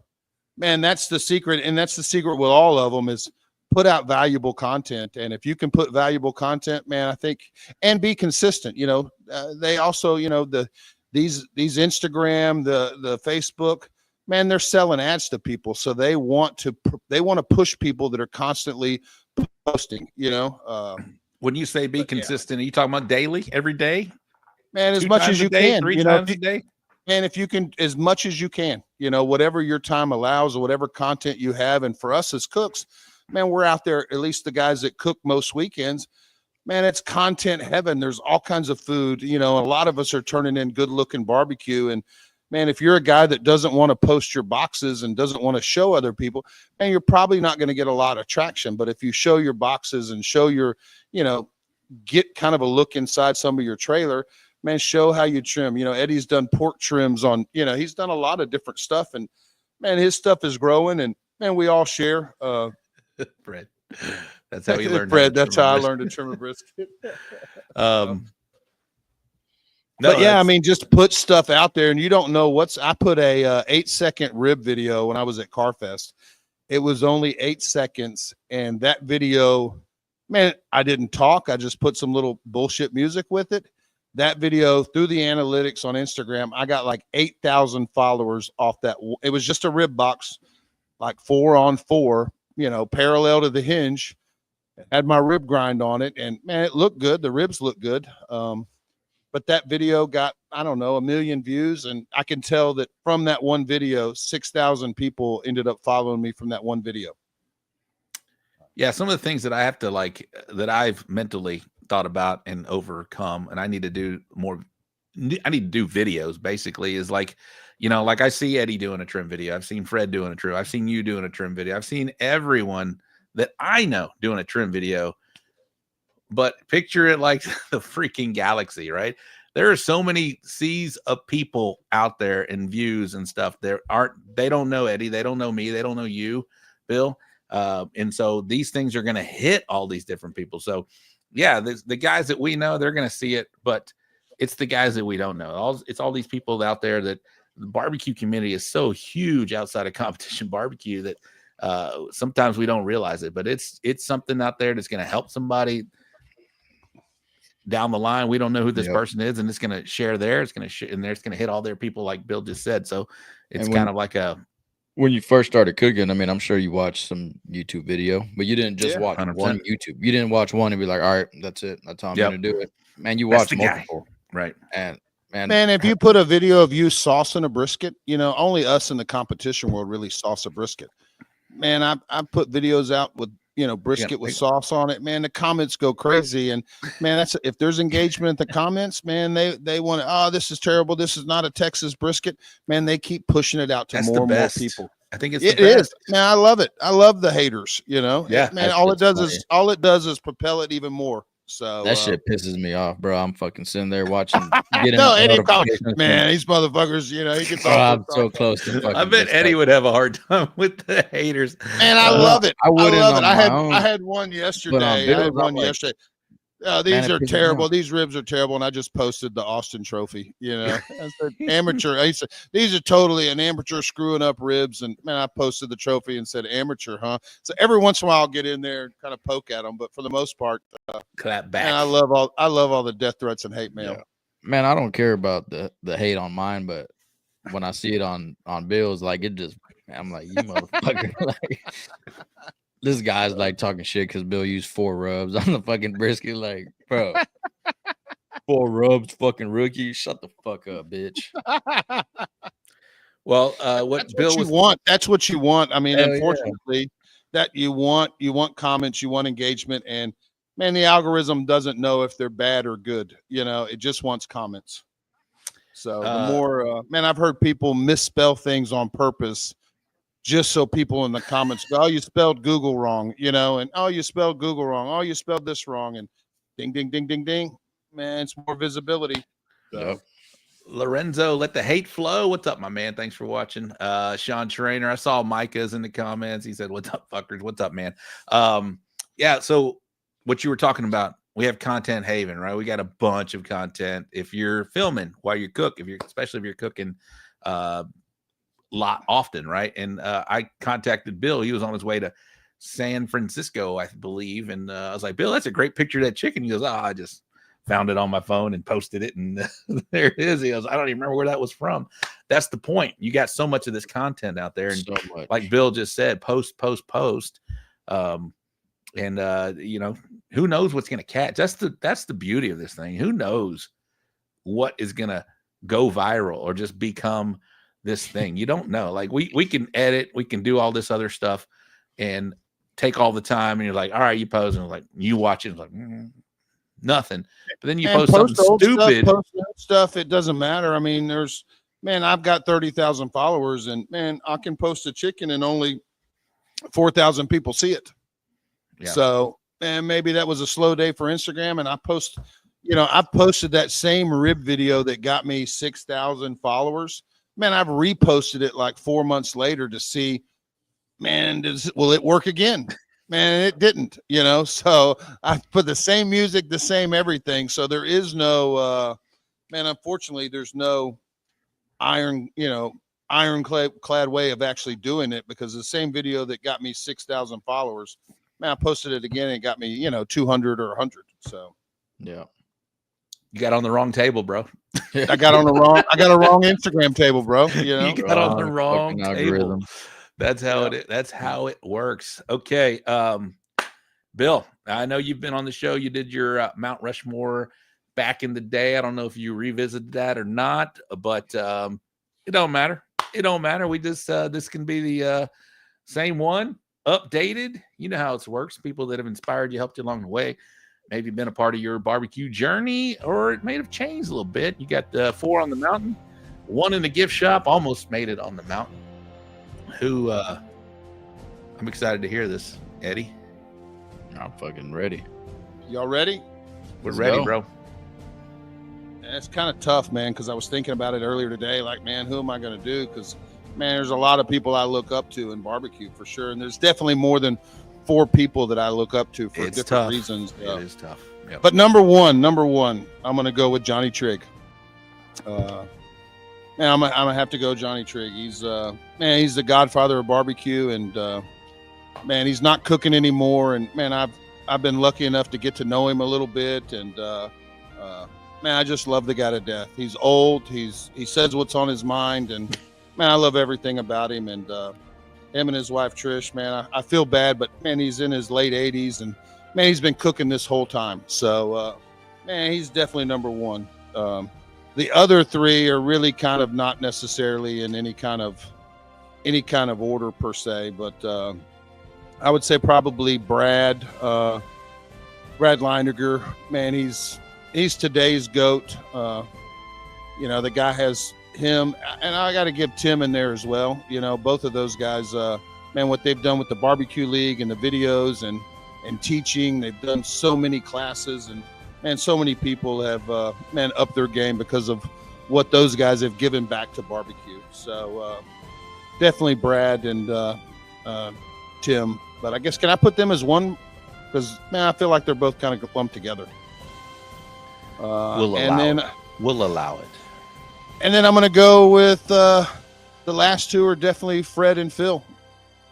Speaker 15: man, that's the secret. And that's the secret with all of them is put out valuable content. And if you can put valuable content, man, I think, and be consistent, they also, these Instagram, the Facebook, man, they're selling ads to people. So they want to push people that are constantly posting,
Speaker 1: when you say be consistent, are you talking about daily, every day?
Speaker 15: Man, as much as you can,
Speaker 1: 3 times a day.
Speaker 15: And if you can, as much as you can, whatever your time allows or whatever content you have. And for us as cooks, man, we're out there, at least the guys that cook most weekends, man, it's content heaven. There's all kinds of food, a lot of us are turning in good looking barbecue. And man, if you're a guy that doesn't want to post your boxes and doesn't want to show other people, man, you're probably not going to get a lot of traction. But if you show your boxes and show your, get kind of a look inside some of your trailer, man, show how you trim. Eddie's done pork trims on, he's done a lot of different stuff, and man, his stuff is growing, and man, we all share.
Speaker 1: Fred, that's how he learned.
Speaker 15: Fred, that's how I learned to trim a brisket.
Speaker 1: No,
Speaker 15: but yeah, I mean, just put stuff out there, and you don't know I put a 8-second rib video when I was at Carfest. It was only 8 seconds. And that video, man, I didn't talk. I just put some little bullshit music with it. That video, through the analytics on Instagram, I got like 8,000 followers off that. It was just a rib box, like 4-on-4, parallel to the hinge. It had my rib grind on it, and man, it looked good. The ribs looked good. But that video got, I don't know, 1 million views. And I can tell that from that one video, 6,000 people ended up following me from that one video.
Speaker 1: Yeah. Some of the things that I have to that I've mentally thought about and overcome, and I need to do more. I need to do videos basically is like I see Eddie doing a trim video. I've seen Fred doing a trim. I've seen you doing a trim video. I've seen everyone that I know doing a trim video. But picture it like the freaking galaxy, right? There are so many seas of people out there and views and stuff. They don't know Eddie. They don't know me. They don't know you, Bill. And so these things are going to hit all these different people. So yeah, the guys that we know, they're going to see it, but it's the guys that we don't know. It's all these people out there that the barbecue community is so huge outside of competition barbecue that sometimes we don't realize it, but it's something out there that's going to help somebody down the line. We don't know who this person is, and it's going to share there. It's going to and there's going to hit all their people, like Bill just said. So it's kind of like
Speaker 12: when you first started cooking, I mean, I'm sure you watched some YouTube video, but you didn't just watch
Speaker 1: 100%.
Speaker 12: one YouTube. You didn't watch one and be like, all right, that's it. That's how I'm going to do it. Man, you watched multiple.
Speaker 1: Right.
Speaker 12: And
Speaker 15: Man, if you put a video of you saucing a brisket, only us in the competition world really sauce a brisket. Man, I put videos out with brisket with sauce on it. Man, the comments go crazy, and man, if there's engagement in the comments, man, they want to. Oh, this is terrible. This is not a Texas brisket. Man, they keep pushing it out to more and more people.
Speaker 1: I think
Speaker 15: it is. Man, I love it. I love the haters.
Speaker 1: Yeah,
Speaker 15: man. All it does is propel it even more. So
Speaker 12: that shit pisses me off, bro. I'm fucking sitting there watching.
Speaker 15: No, Eddie, man, these motherfuckers. He gets off.
Speaker 12: I'm so close to.
Speaker 1: I bet Eddie would have a hard time with the haters.
Speaker 15: Man, I love it.
Speaker 12: I love
Speaker 15: it. I had one yesterday. These are terrible. These ribs are terrible, and I just posted the Austin trophy. I said amateur. These are totally an amateur screwing up ribs, and man, I posted the trophy and said amateur, huh? So every once in a while, I'll get in there and kind of poke at them, but for the most part,
Speaker 1: clap back.
Speaker 15: Man, I love all the death threats and hate mail.
Speaker 12: Yeah. Man, I don't care about the hate on mine, but when I see it on Bill's, like I'm like, you motherfucker, like. This guy's like talking shit because Bill used 4 rubs on the fucking brisket. Like, bro, 4 rubs, fucking rookie. Shut the fuck up, bitch.
Speaker 1: Well,
Speaker 15: That's what you want. That's what you want. I mean, unfortunately, that you want comments, you want engagement, and man, the algorithm doesn't know if they're bad or good. It just wants comments. So the more, man, I've heard people misspell things on purpose. Just so people in the comments go, oh, you spelled Google wrong, and oh, you spelled Google wrong. Oh, you spelled this wrong, and ding, ding, ding, ding, ding. Man, it's more visibility. So.
Speaker 1: Lorenzo, let the hate flow. What's up, my man? Thanks for watching. Sean Trainer, I saw Micah's in the comments. He said, "What's up, fuckers? What's up, man?" Yeah. So what you were talking about, we have Content Haven, right? We got a bunch of content. If you're filming while you cook, especially if you're cooking, lot often, right? And I contacted Bill. He was on his way to San Francisco, I believe, and I was like, Bill, that's a great picture of that chicken. He goes, oh, I just found it on my phone and posted it, and there it is. He goes, I don't even remember where that was from. That's the point. You got so much of this content out there, and
Speaker 12: so
Speaker 1: like Bill just said, post. And who knows what's going to catch? That's the beauty of this thing. Who knows what is going to go viral or just become this thing? You don't know. Like we can edit, we can do all this other stuff and take all the time, and you're like, all right, you pose, and like you watch it, and like nothing. But then you post something stupid
Speaker 15: stuff. It doesn't matter. I mean, I've got 30,000 followers, and man, I can post a chicken and only 4,000 people see it. Yeah. So, man, maybe that was a slow day for Instagram, and I posted that same rib video that got me 6,000 followers. Man, I've reposted it like 4 months later to see, man, will it work again? Man, it didn't, so I put the same music, the same everything. So there is no, unfortunately, there's no ironclad way of actually doing it, because the same video that got me 6,000 followers, man, I posted it again and it got me, 200 or 100. So,
Speaker 12: yeah.
Speaker 1: You got on the wrong table, bro.
Speaker 15: I got a wrong Instagram table, bro.
Speaker 1: You got on the wrong table. That's how it is. That's how it works. Okay. Bill, I know you've been on the show. You did your Mount Rushmore back in the day. I don't know if you revisited that or not, but it don't matter. It don't matter. We just this can be the same one, updated. You know how it works. People that have inspired you, helped you along the way. Maybe been a part of your barbecue journey, or it may have changed a little bit. You got 4 on the mountain, 1 in the gift shop, almost made it on the mountain. I'm excited to hear this, Eddie.
Speaker 12: I'm fucking ready.
Speaker 15: Y'all ready?
Speaker 1: We're ready, bro.
Speaker 15: It's kind of tough, man, because I was thinking about it earlier today. Like, man, who am I going to do? Because, man, there's a lot of people I look up to in barbecue for sure. And there's definitely more than 4 people that I look up to for different reasons.
Speaker 1: It is tough. Yep.
Speaker 15: But number one, I'm going to go with Johnny Trigg. Man, I'm gonna have to go Johnny Trigg. He's he's the godfather of barbecue, and man, he's not cooking anymore. And man, I've been lucky enough to get to know him a little bit, and man, I just love the guy to death. He's old. He says what's on his mind, and man, I love everything about him. And him and his wife Trish, man, I feel bad, but man, he's in his late 80s, and man, he's been cooking this whole time. So man, he's definitely number one. the other three are really kind of not necessarily in any kind of order per se, but I would say probably Brad Leininger. Man, he's today's GOAT. The guy has him, and I got to give Tim in there as well. Both of those guys, man, what they've done with the barbecue league and the videos and teaching, they've done so many classes, and man, so many people have upped their game because of what those guys have given back to barbecue. So definitely Brad and Tim. But I guess, can I put them as one? Because, man, I feel like they're both kind of lumped together.
Speaker 1: We'll allow it.
Speaker 15: And then I'm going to go with the last two are definitely Fred and Phil.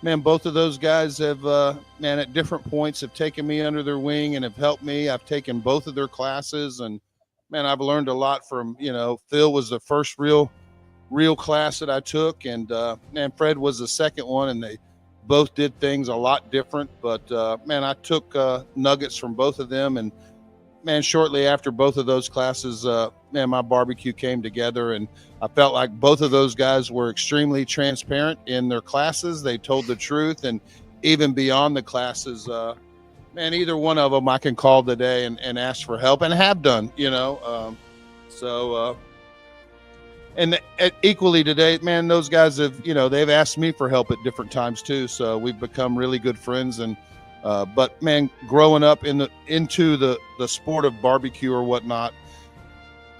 Speaker 15: Man, both of those guys have, at different points have taken me under their wing and have helped me. I've taken both of their classes, and, man, I've learned a lot from, Phil was the first real class that I took, and, Fred was the second one, and they both did things a lot different. But, I took nuggets from both of them, and, man, shortly after both of those classes, my barbecue came together, and I felt like both of those guys were extremely transparent in their classes. They told the truth, and even beyond the classes, either one of them I can call today and ask for help, and have done, and equally today, man, those guys have, they've asked me for help at different times too. So we've become really good friends, and but man, growing up into the sport of barbecue or whatnot,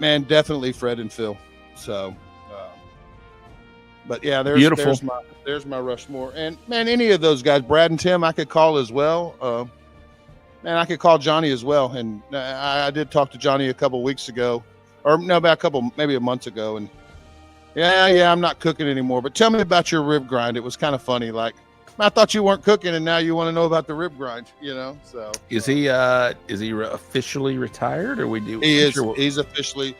Speaker 15: man, definitely Fred and Phil. So, but yeah, there's my Rushmore. And man, any of those guys, Brad and Tim, I could call as well. Man, I could call Johnny as well. And I did talk to Johnny a couple weeks ago, or no, about maybe a month ago. And yeah, I'm not cooking anymore. But tell me about your rib grind. It was kind of funny. Like, I thought you weren't cooking, and now you want to know about the rib grind, So
Speaker 1: is he officially retired, or
Speaker 15: He is. He's officially.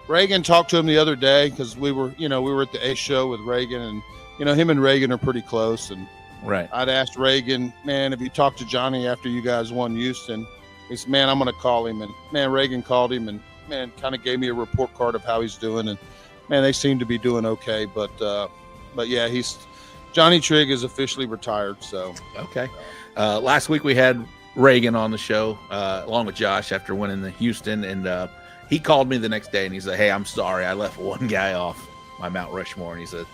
Speaker 15: Reagan talked to him the other day because we were at the A show with Reagan, and him and Reagan are pretty close. And
Speaker 1: right,
Speaker 15: I'd asked Reagan, man, if you talked to Johnny after you guys won Houston, he said, man, I'm going to call him. And man, Reagan called him, and man, kind of gave me a report card of how he's doing, and man, they seem to be doing okay. But yeah, Johnny Trigg is officially retired. So
Speaker 1: okay. Last week we had Reagan on the show along with Josh after winning the Houston, and he called me the next day and he said, "Hey, I'm sorry, I left one guy off my Mount Rushmore." And he said,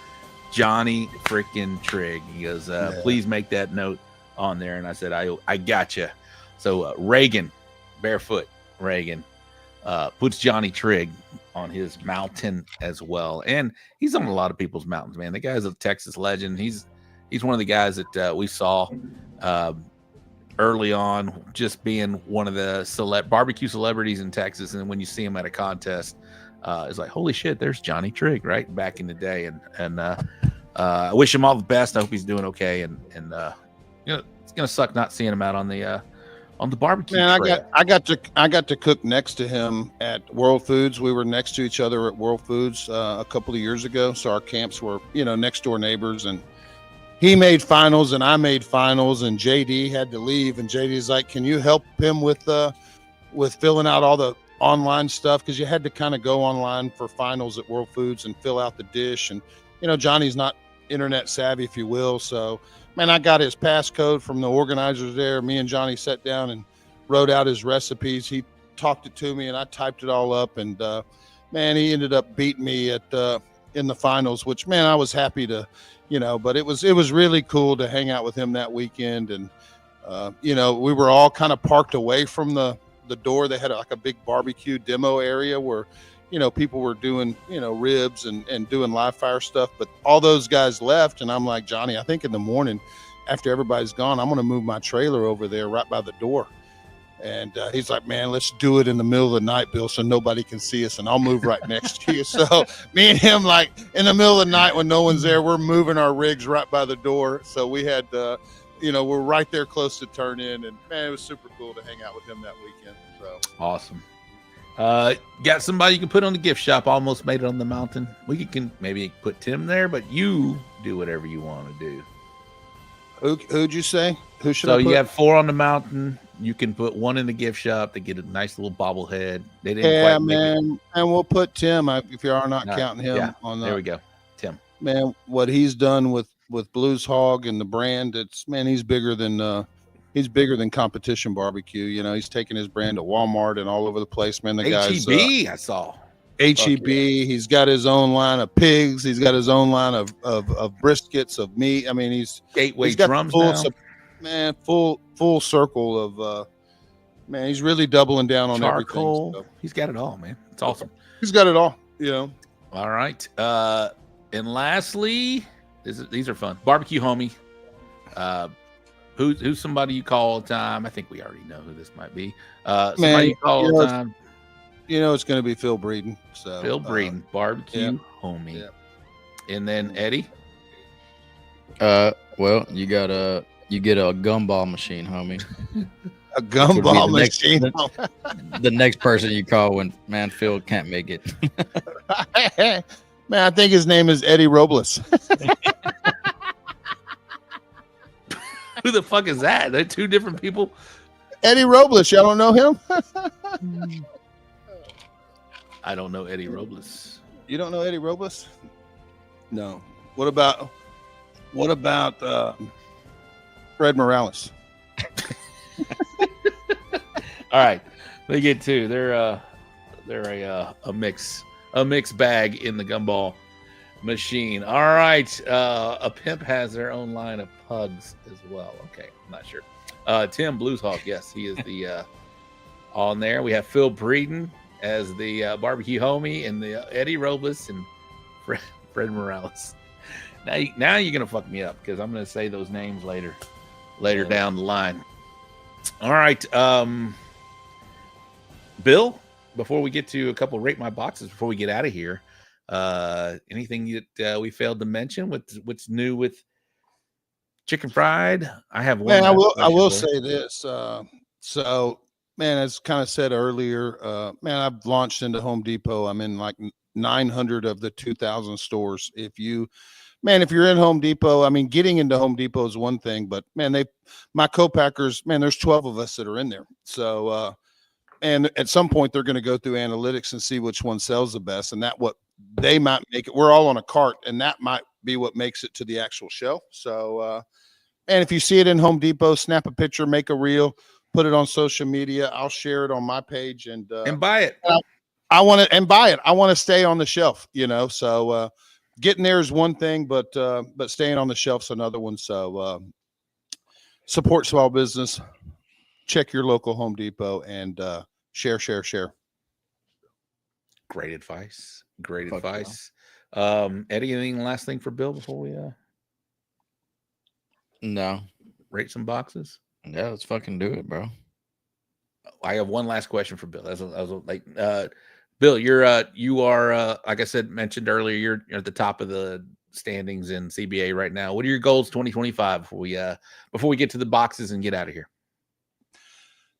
Speaker 1: "Johnny freaking Trigg." He goes, "Please make that note on there." And I said, "I got you." So Reagan, barefoot Reagan, puts Johnny Trigg on his mountain as well, and he's on a lot of people's mountains, man. The guy's a Texas legend. He's one of the guys that we saw early on, just being one of the barbecue celebrities in Texas. And when you see him at a contest, it's like, holy shit, there's Johnny Trigg, right back in the day. And I wish him all the best. I hope he's doing okay. And it's gonna suck not seeing him out on the barbecue.
Speaker 15: Man, I got to cook next to him at World Foods. We were next to each other at World Foods a couple of years ago, so our camps were next door neighbors. And he made finals and I made finals, and JD had to leave. And JD's like, "Can you help him with filling out all the online stuff?" Because you had to kind of go online for finals at World Foods and fill out the dish. And Johnny's not internet savvy, if you will, so. Man, I got his passcode from the organizers there. Me and Johnny sat down and wrote out his recipes. He talked it to me, and I typed it all up. And man, he ended up beating me in the finals, which, man, I was happy to, But it was really cool to hang out with him that weekend. And we were all kind of parked away from the door. They had like a big barbecue demo area where people were doing, ribs and doing live fire stuff, but all those guys left. And I'm like, "Johnny, I think in the morning after everybody's gone, I'm going to move my trailer over there right by the door." And he's like, "Man, let's do it in the middle of the night, Bill, so nobody can see us, and I'll move right next to you." So me and him, like in the middle of the night when no one's there, we're moving our rigs right by the door. So we had, we're right there close to turn in, and man, it was super cool to hang out with him that weekend. So
Speaker 1: awesome. Got somebody you can put on the gift shop. Almost made it on the mountain. We can maybe put Tim there, but you do whatever you want to do.
Speaker 15: Who'd you say? Who should
Speaker 1: So
Speaker 15: I put?
Speaker 1: you have 4 on the mountain. You can put 1 in the gift shop to get a nice little bobblehead. They didn't
Speaker 15: Yeah,
Speaker 1: quite make it.
Speaker 15: man. And we'll put Tim, if you are not counting him
Speaker 1: Yeah,
Speaker 15: on
Speaker 1: there we go. Tim.
Speaker 15: Man, what he's done with Blues Hog and the brand, he's bigger than competition barbecue. You know, he's taking his brand to Walmart and all over the place, man. The guy's
Speaker 1: HEB, I saw.
Speaker 15: HEB. Yeah. He's got his own line of pigs. He's got his own line of briskets, of meat. I mean, he's got
Speaker 1: drums
Speaker 15: full,
Speaker 1: now.
Speaker 15: Man, full circle of man. He's really doubling down on
Speaker 1: Charcoal.
Speaker 15: everything. So.
Speaker 1: He's got it all, man. It's awesome.
Speaker 15: He's got it all. You know.
Speaker 1: All right. And lastly, these are fun. Barbecue Homie. Who's somebody you call all the time? I think we already know who this might be. Somebody you call all the time.
Speaker 15: You know it's going to be Phil Breeden. So
Speaker 1: Phil Breeden, Barbecue Homie. Yeah. And then Eddie.
Speaker 12: Well, you get a gumball machine, homie.
Speaker 15: A gumball machine.
Speaker 12: The next person you call when Phil can't make it.
Speaker 15: Man, I think his name is Eddie Robles.
Speaker 1: Who the fuck is that? They're 2 different people.
Speaker 15: Eddie Robles. Y'all don't know him?
Speaker 1: I don't know Eddie Robles.
Speaker 15: You don't know Eddie Robles? No. What about Fred Morales?
Speaker 1: All right, they get 2. They're a mixed bag in the gumball machine. All right, a pimp has their own line of pugs as well. Okay, I'm not sure. Tim Blues Hawk, yes, he is the on there. We have Phil Breeden as the barbecue homie, and the Eddie Robles and Fred Morales. Now you're gonna fuck me up because I'm gonna say those names later down the line. All right, Bill. Before we get to a couple rate my boxes, before we get out of here, anything that we failed to mention? What's new with chicken fried? I have one.
Speaker 15: Man, I will say this. So, man, as kind of said earlier, man, I've launched into Home Depot. I'm in like 900 of the 2,000 stores. If you're in Home Depot, I mean, getting into Home Depot is one thing, but man, my co-packers, man, there's 12 of us that are in there. So, and at some point they're going to go through analytics and see which one sells the best, and that what they might make it. We're all on a cart, and that might be what makes it to the actual shelf. So, and if you see it in Home Depot, snap a picture, make a reel, put it on social media. I'll share it on my page and
Speaker 1: buy it.
Speaker 15: I want to buy it. I want to stay on the shelf, you know. So getting there is one thing, but staying on the shelf's another one. So support small business. Check your local Home Depot and share.
Speaker 1: Great advice. Eddie, anything last thing for Bill before we
Speaker 12: No.
Speaker 1: Rate some boxes?
Speaker 12: Yeah, let's fucking do it, bro.
Speaker 1: I have one last question for Bill. Bill, you are like I said, mentioned earlier, you're at the top of the standings in CBA right now. What are your goals 2025 before we get to the boxes and get out of here?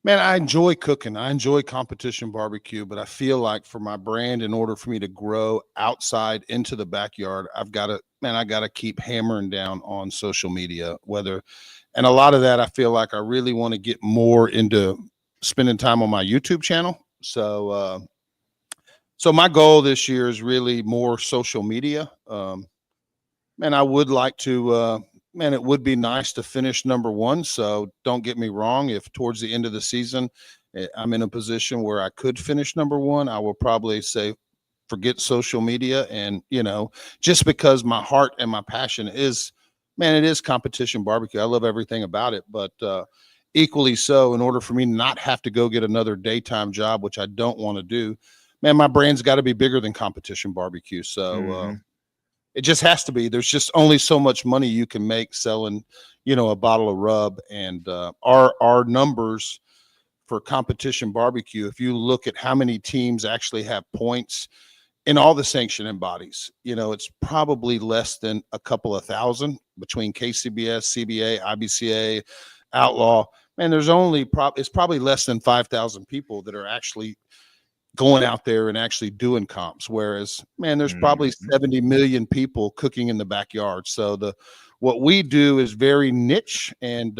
Speaker 15: Man, I enjoy cooking. I enjoy competition barbecue, but I feel like for my brand, in order for me to grow outside into the backyard, I got to keep hammering down on social media, and a lot of that, I feel like I really want to get more into spending time on my YouTube channel. So, so my goal this year is really more social media. Man, I would like to, man, it would be nice to finish number 1. So don't get me wrong. If towards the end of the season, I'm in a position where I could finish number 1, I will probably say, forget social media. And, you know, just because my heart and my passion is, man, it is competition barbecue. I love everything about it, but equally so, in order for me not have to go get another daytime job, which I don't want to do, man, my brand's got to be bigger than competition barbecue. So, it just has to be. There's just only so much money you can make selling, you know, a bottle of rub. And our numbers for competition barbecue, if you look at how many teams actually have points in all the sanctioning bodies, you know, it's probably less than a couple of thousand between KCBS, CBA, IBCA, Outlaw. Man, there's only it's probably less than 5,000 people that are actually going out there and actually doing comps. Whereas, man, there's probably 70 million people cooking in the backyard. So what we do is very niche, and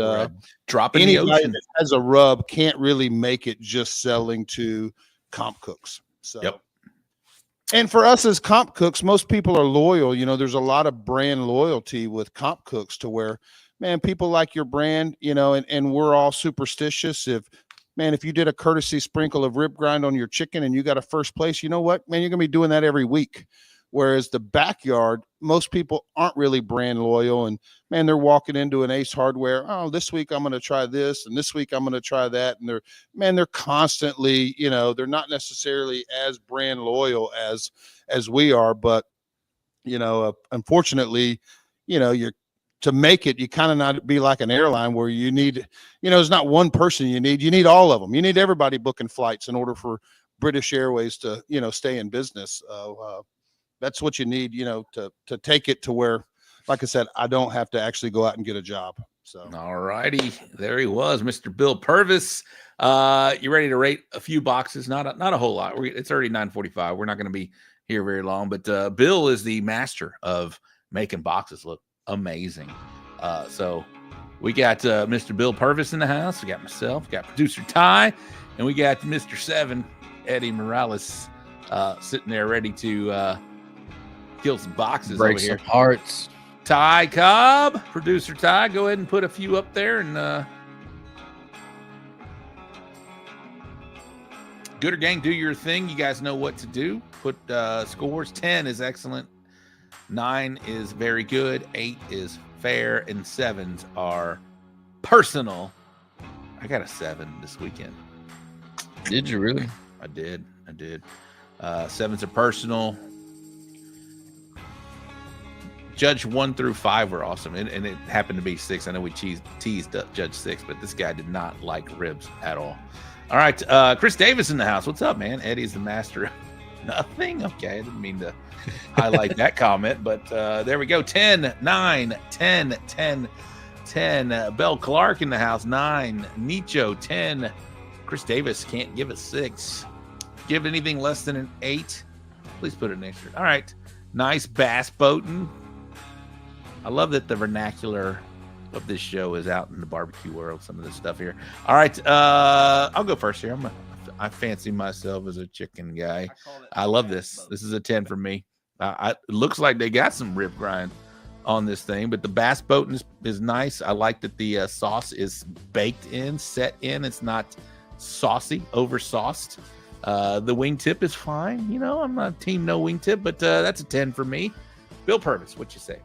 Speaker 1: drop in the
Speaker 15: anybody
Speaker 1: ocean
Speaker 15: that has a rub can't really make it just selling to comp cooks. So, and for us as comp cooks, most people are loyal. You know, there's a lot of brand loyalty with comp cooks to where, man, people like your brand, you know, and we're all superstitious. If you did a courtesy sprinkle of rib grind on your chicken and you got a first place, you know what, man, you're going to be doing that every week. Whereas the backyard, most people aren't really brand loyal, and man, they're walking into an Ace Hardware. Oh, this week I'm going to try this, and this week I'm going to try that. And they're constantly, you know, they're not necessarily as brand loyal as we are. But, you know, unfortunately, you know, to make it, you kind of not be like an airline where you need, you know, there's not one person you need all of them. You need everybody booking flights in order for British Airways to, you know, stay in business. That's what you need, you know, to take it to where, like I said, I don't have to actually go out and get a job. So,
Speaker 1: all righty, there he was, Mr. Bill Purvis. You ready to rate a few boxes? Not a whole lot. It's already 9:45. We're not going to be here very long, but Bill is the master of making boxes look amazing. So we got Mr. Bill Purvis in the house. We got myself, we got producer Ty, and we got Mr. 7, Eddie Morales, sitting there ready to kill some boxes.
Speaker 12: Break
Speaker 1: over here.
Speaker 12: some hearts.
Speaker 1: Ty Cobb, producer Ty, go ahead and put a few up there. And Gooder Gang, do your thing. You guys know what to do. Put scores. 10 is excellent. 9 is very good. 8 is fair. And 7s are personal. I got a 7 this weekend.
Speaker 12: Did you really?
Speaker 1: I did. 7s are personal. Judge 1 through 5 were awesome, and it happened to be 6. I know we teased Judge 6, but this guy did not like ribs at all. All right, Chris Davis in the house. What's up, man? Eddie's the master of nothing. Okay, I didn't mean to highlight that comment, but there we go. 10, 9, 10, 10, 10. Bell Clark in the house. 9. Nicho 10. Chris Davis can't give it 6. Give anything less than an 8. Please put an extra. All right, nice bass boating. I love that the vernacular of this show is out in the barbecue world, some of this stuff here. All right, I'll go first here. I fancy myself as a chicken guy. I love this. This is a 10 for me. It looks like they got some rib grind on this thing, but the bass boating is nice. I like that the sauce is baked in, set in. It's not saucy, over sauced. The wingtip is fine. You know, I'm not team no wingtip, but that's a 10 for me. Bill Purvis, what you say?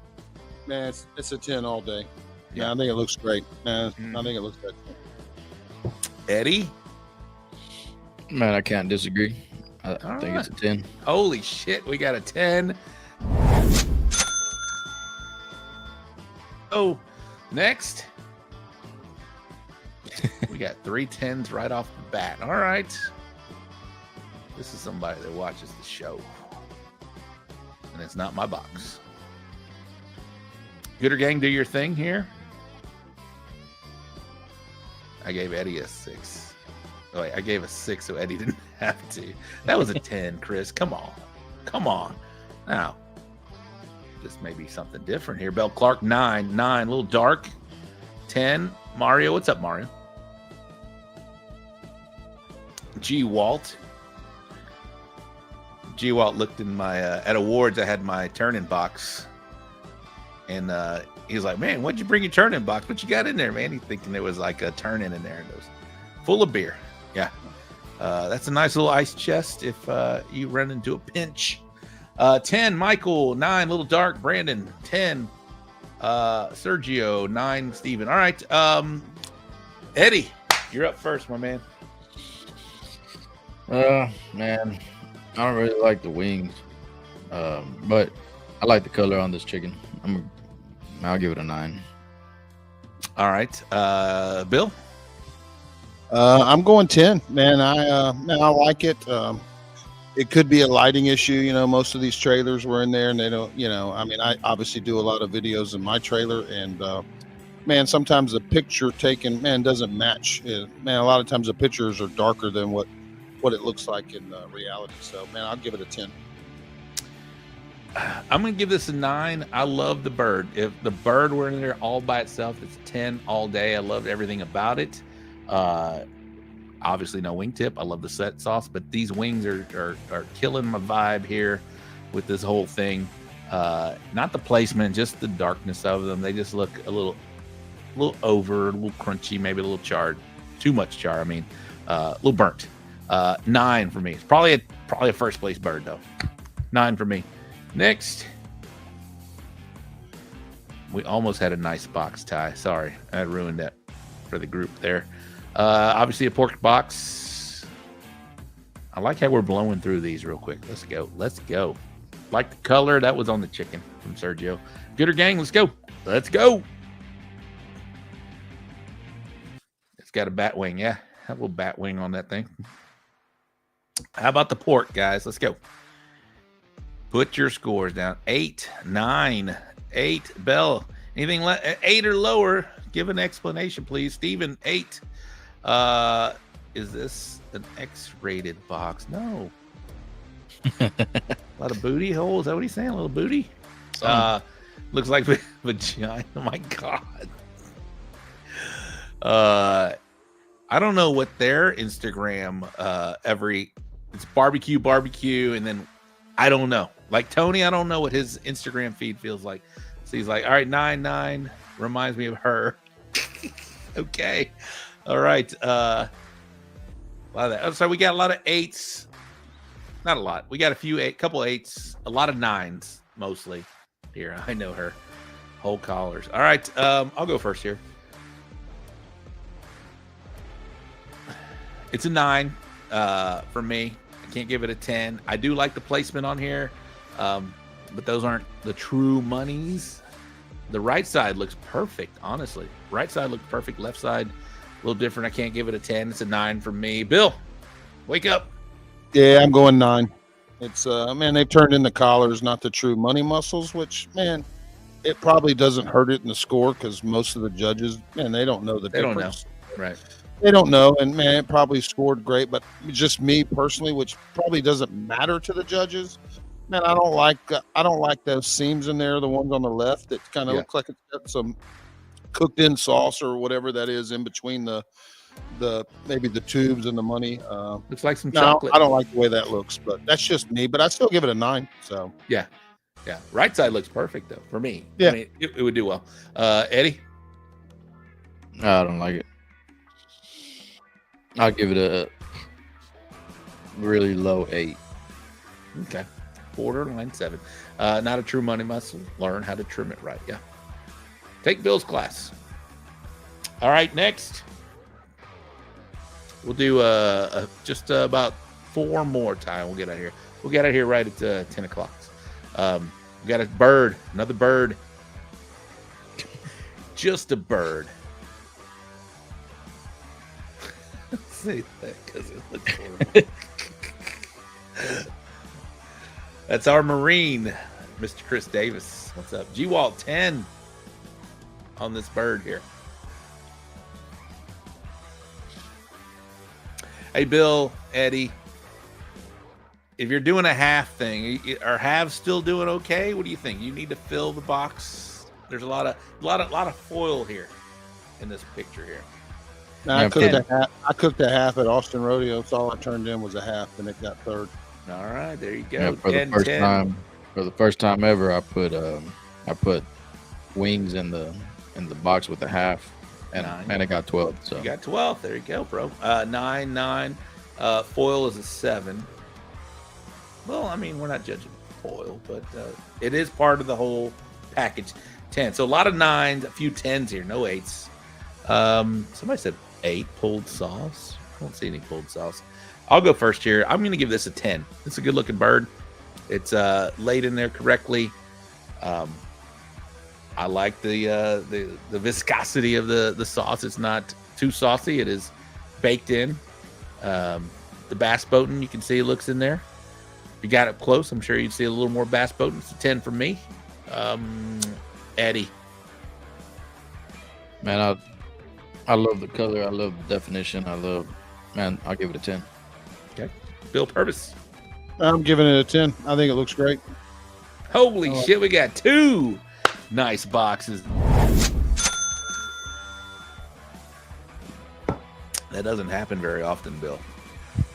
Speaker 15: Man, it's a 10 all day. Yeah, I think it looks great. I think it looks good.
Speaker 1: Eddie?
Speaker 12: Man, I can't disagree. I think it's a 10.
Speaker 1: Holy shit, we got a 10. Oh, next. We got 3 10s right off the bat. All right. This is somebody that watches the show. And it's not my box. Gooder Gang, do your thing here. I gave Eddie a 6. Oh, wait, I gave a 6 so Eddie didn't have to. That was a 10, Chris. Come on. Now, this may be something different here. Bell Clark, 9. 9, a little dark. 10. Mario, what's up, Mario? G. Walt looked in my, at awards, I had my turn-in box. And he's like, man, what'd you bring your turn-in box? What you got in there, man? He's thinking there was like a turn-in in there. And it was full of beer. Yeah. That's a nice little ice chest if you run into a pinch. 10, Michael. 9, little dark. Brandon. 10, Sergio. 9, Steven. All right. Eddie, you're up first, my man.
Speaker 12: Man, I don't really like the wings. But I like the color on this chicken. I'll give it a 9.
Speaker 1: All right, Bill.
Speaker 15: I'm going 10, man. I like it. It could be a lighting issue. You know, most of these trailers were in there and they don't, you know, I mean, I obviously do a lot of videos in my trailer and, man, sometimes the picture taken, man, doesn't match. Man, a lot of times the pictures are darker than what it looks like in reality. So, man, I'll give it a 10.
Speaker 1: I'm going to give this a 9. I love the bird. If the bird were in there all by itself, it's 10 all day. I loved everything about it. Obviously no wingtip. I love the set sauce, but these wings are killing my vibe here with this whole thing. Not the placement, just the darkness of them. They just look a little over, a little crunchy, maybe a little charred. Too much char. I mean, a little burnt. 9 for me. It's probably a first place bird though. 9 for me. Next, we almost had a nice box tie. Sorry, I ruined that for the group there. Obviously a pork box. I like how we're blowing through these real quick. Let's go. Let's go. Like the color that was on the chicken from Sergio. Gooder gang, let's go. Let's go. It's got a bat wing. Yeah, have a little bat wing on that thing. How about the pork, guys? Let's go. Put your scores down. 8, 9, 8. Bell, anything 8 or lower? Give an explanation, please. Steven, 8. Is this an X-rated box? No. A lot of booty holes. Is that what he's saying? A little booty? Looks like vagina. Oh my God. I don't know what their Instagram it's barbecue, and then I don't know. Like Tony, I don't know what his Instagram feed feels like. So he's like, all right, 9 reminds me of her. Okay. All right. A lot of that. So we got a lot of 8s. Not a lot. We got couple 8s, a lot of 9s mostly here. I know her. Whole collars. All right. I'll go first here. It's a 9 for me. I can't give it a 10. I do like the placement on here, but those aren't the true monies. The right side looks perfect, honestly. Right side looks perfect. Left side, a little different. I can't give it a 10. It's a 9 for me. Bill, wake up.
Speaker 15: Yeah, I'm going 9. It's man, they've turned in the collars, not the true money muscles, which, man, it probably doesn't hurt it in the score because most of the judges, man, they don't know the difference.
Speaker 1: Don't know. Right.
Speaker 15: They don't know, and man, it probably scored great, but just me personally, which probably doesn't matter to the judges. Man, I don't like those seams in there, the ones on the left that kind of look like it's got some cooked in sauce or whatever that is in between the maybe the tubes and the money.
Speaker 1: Looks like some chocolate.
Speaker 15: I don't like the way that looks, but that's just me. But I still give it a 9. So
Speaker 1: yeah. Right side looks perfect though for me.
Speaker 15: Yeah,
Speaker 1: I mean, it would do well. Eddie,
Speaker 12: I don't like it. I'll give it a really low 8.
Speaker 1: Okay. Borderline 7. Not a true money muscle. Learn how to trim it right. Yeah. Take Bill's class. All right. Next, we'll do just about 4 more time. We'll get out of here. We'll get out of here right at 10 o'clock. We got a bird. Another bird. Just a bird. Say that because it looks horrible. That's our Marine, Mr. Chris Davis. What's up? G-Walt 10 on this bird here. Hey, Bill, Eddie, if you're doing a half thing, are halves still doing okay? What do you think? You need to fill the box. There's a lot of foil here in this picture here.
Speaker 15: Now, I cooked a half at Austin Rodeo. So all I turned in was a half, and it got 3rd.
Speaker 1: All right, there you go.
Speaker 12: Yeah, for the first time ever, I put wings in the box with a half, and it got 12. So
Speaker 1: you got 12. There you go, bro. 9. Foil is a 7. Well, I mean, we're not judging foil, but it is part of the whole package. 10. So a lot of 9s, a few 10s here, no 8s. Somebody said 8 pulled sauce. I don't see any pulled sauce. I'll go first here. I'm going to give this a 10. It's a good looking bird. It's laid in there correctly. I like the viscosity of the sauce. It's not too saucy. It is baked in. The bass boating, you can see it looks in there. If you got up close, I'm sure you'd see a little more bass boating. It's a 10 for me. Eddie.
Speaker 12: Man, I love the color. I love the definition. I'll give it a 10.
Speaker 1: Okay. Bill Purvis.
Speaker 15: I'm giving it a 10. I think it looks great.
Speaker 1: Holy shit, we got 2 nice boxes. That doesn't happen very often, Bill.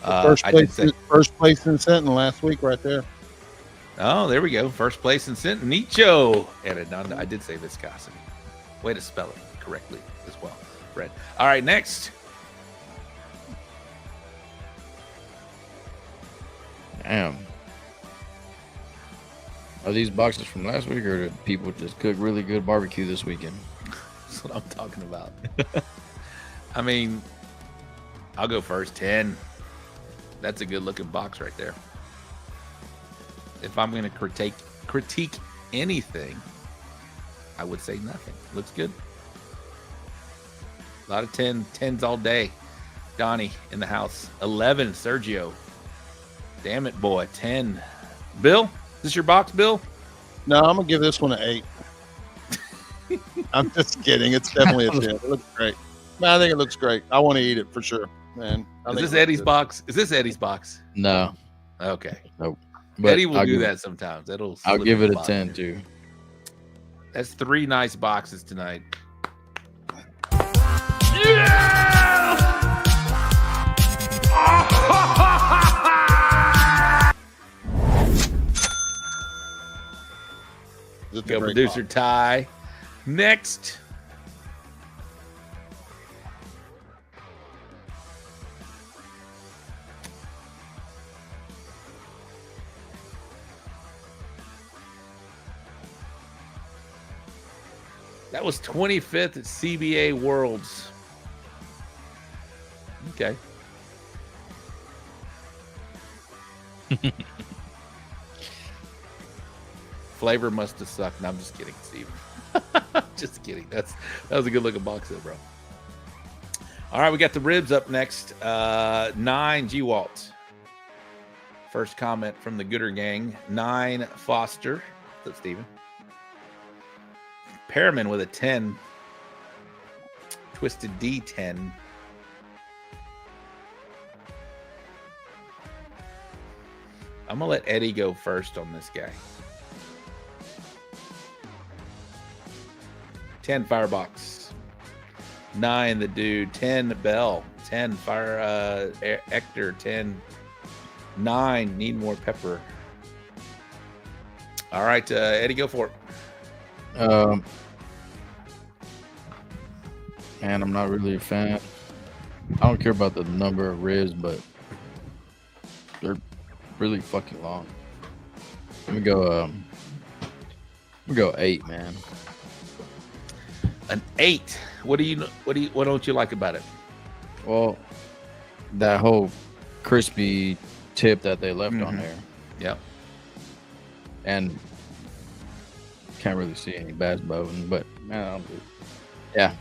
Speaker 15: First place in Senton last week right there.
Speaker 1: Oh, there we go. First place in Senton. Nicho. And I did say viscosity. Way to spell it correctly as well, Fred. All right, next.
Speaker 12: Damn. Are these boxes from last week, or did people just cook really good barbecue this weekend?
Speaker 1: That's what I'm talking about. I mean, I'll go first. 10. That's a good looking box right there. If I'm going to critique anything, I would say nothing. Looks good. A lot of 10s all day. Donnie in the house. 11, Sergio. Damn it, boy. 10. Bill, is this your box, Bill?
Speaker 15: No, I'm gonna give this one an 8. I'm just kidding. It's definitely a 10. It looks great. Man, I think it looks great. I want to eat it for sure, man.
Speaker 1: Is this Eddie's box? Is this Eddie's box?
Speaker 12: No.
Speaker 1: Okay.
Speaker 12: Nope.
Speaker 1: But Eddie will do that sometimes.
Speaker 12: I'll give it a 10 too.
Speaker 1: That's 3 nice boxes tonight. Go producer Ty. Next. That was 25th at CBA Worlds. Okay. Flavor must have sucked. No, I'm just kidding, Steve. Just kidding. That was a good looking box though, bro. All right, we got the ribs up next. 9 G-Walt. First comment from the Gooder Gang. 9 Foster. What's up, Steven? Pearman with a 10. Twisted D10. I'm going to let Eddie go first on this guy. 10 Firebox. 9 the dude. 10 Bell. 10 Fire Hector. 10 9 Need More Pepper. All right, Eddie, go for it.
Speaker 12: Man, I'm not really a fan. I don't care about the number of ribs, but they're really fucking long. Let me go 8, man.
Speaker 1: An 8. What don't you like about it?
Speaker 12: Well, that whole crispy tip that they left on there.
Speaker 1: Yep.
Speaker 12: And can't really see any bass bone, but man, yeah,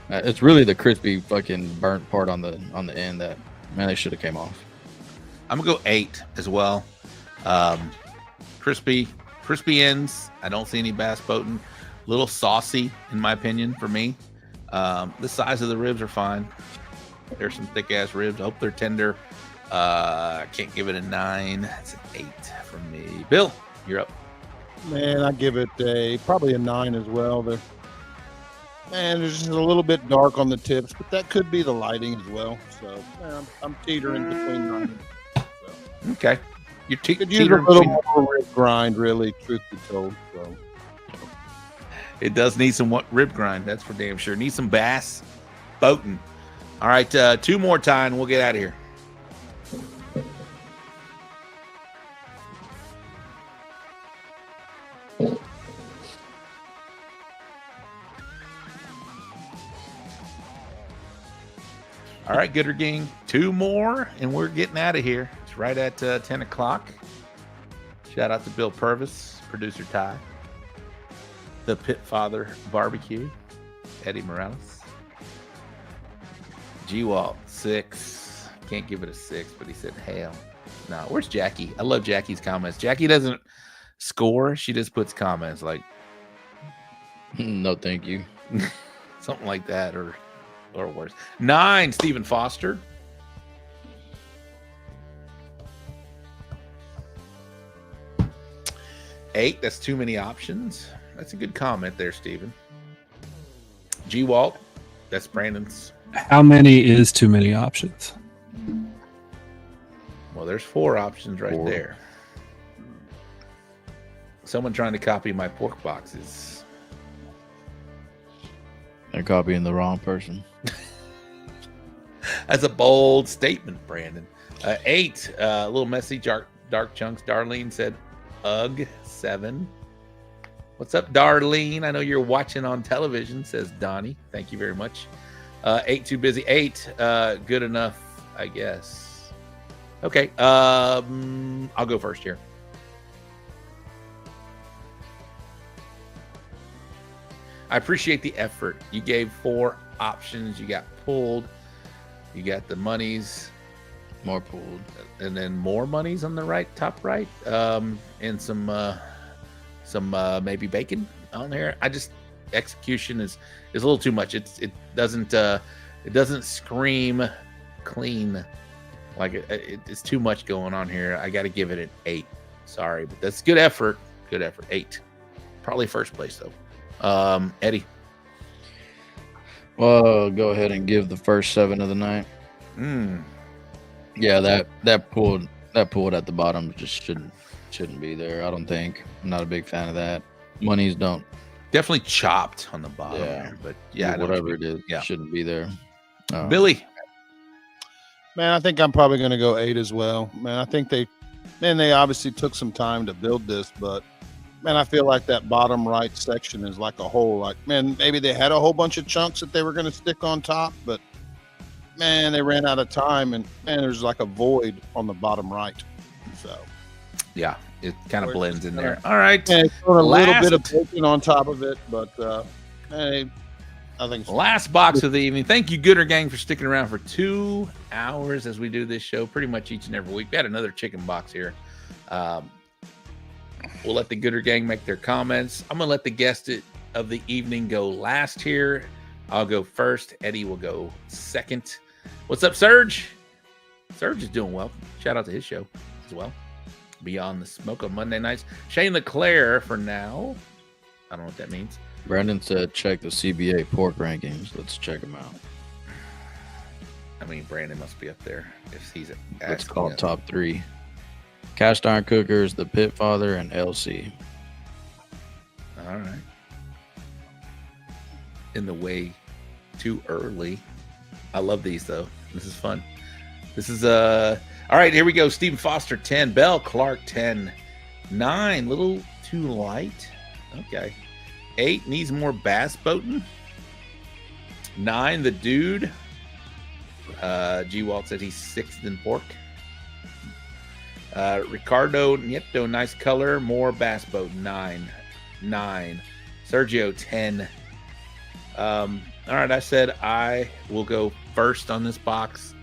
Speaker 12: it's really the crispy fucking burnt part on the end that, man, they should have came off.
Speaker 1: I'm gonna go 8 as well. Crispy ends. I don't see any bass boating. A little saucy in my opinion for me. The size of the ribs are fine. There's some thick ass ribs. I hope they're tender. Can't give it a 9. It's an 8 from me. Bill, you're up.
Speaker 15: Man, I give it probably a 9 as well. They're just a little bit dark on the tips, but that could be the lighting as well. So I'm teetering between 9 and 10. So.
Speaker 1: Okay, you
Speaker 15: could use a little more rib grind, really, truth be told. So
Speaker 1: it does need some rib grind. That's for damn sure. Need some bass boating. All right, 2 more time. We'll get out of here. All right, Gooder Gang, 2 more, and we're getting out of here. It's right at 10 o'clock. Shout out to Bill Purvis, producer Ty, the Pit Father Barbecue, Eddie Morales, G-Walt, 6. Can't give it a 6, but he said hell. No, where's Jackie? I love Jackie's comments. Jackie doesn't score. She just puts comments like,
Speaker 12: no, thank you.
Speaker 1: Something like that, or worse. 9, Stephen Foster. 8, that's too many options. That's a good comment there, Steven. G Walt, that's Brandon's.
Speaker 11: How many is too many options?
Speaker 1: Well, there's 4 options right there. Someone trying to copy my pork boxes.
Speaker 12: They're copying the wrong person.
Speaker 1: That's a bold statement, Brandon. 8, a little messy, dark chunks. Darlene said, ugh, 7. What's up, Darlene? I know you're watching on television, says Donnie. Thank you very much. 8, too busy. 8, good enough, I guess. Okay, I'll go first here. I appreciate the effort. You gave 4 options. You got pulled. You got the monies.
Speaker 12: More pulled.
Speaker 1: And then more monies on the right, top right. And some maybe bacon on there. Execution is a little too much. It doesn't scream clean. Like it's too much going on here. I got to give it an 8. Sorry, but that's good effort. Good effort. 8. Probably first place though. Eddie.
Speaker 12: Well, go ahead and give the first 7 of the night. Yeah, that pulled at the bottom just shouldn't be there. I don't think. I'm not a big fan of that. Monies don't.
Speaker 1: Definitely chopped on the bottom.
Speaker 12: Yeah,
Speaker 1: there, but yeah,
Speaker 12: whatever it is, shouldn't be there.
Speaker 1: Billy.
Speaker 15: Man, I think I'm probably going to go 8 as well. Man, I think they obviously took some time to build this, but man, I feel like that bottom right section is like a hole. Like, man, maybe they had a whole bunch of chunks that they were going to stick on top, but man, they ran out of time, and man, there's like a void on the bottom right. So,
Speaker 1: yeah, it kind of blends in there. All right,
Speaker 15: a little bit of bacon on top of it, but hey, I think
Speaker 1: last box of the evening. Thank you, Gooder Gang, for sticking around for 2 hours as we do this show pretty much each and every week. We had another chicken box here. We'll let the Gooder Gang make their comments. I'm going to let the guest of the evening go last here. I'll go first. Eddie will go second. What's up, Serge? Serge is doing well. Shout out to his show as well. Beyond the Smoke on Monday nights. Shane LeClaire for now. I don't know what that means.
Speaker 12: Brandon said check the CBA pork rankings. Let's check them out.
Speaker 1: I mean, Brandon must be up there if he's at.
Speaker 12: It's called top 3. Cast iron cookers, the Pit Father, and LC.
Speaker 1: All right. In the way too early. I love these though. This is fun. This is all right, here we go. Stephen Foster 10, Bell Clark 10, 9, little too light. Okay. 8 needs more bass boating. 9, the dude. G Walt said he's 6th in pork. Ricardo Nieto, nice color, more bass boat, 9. Sergio 10. All right, I said I will go first on this box.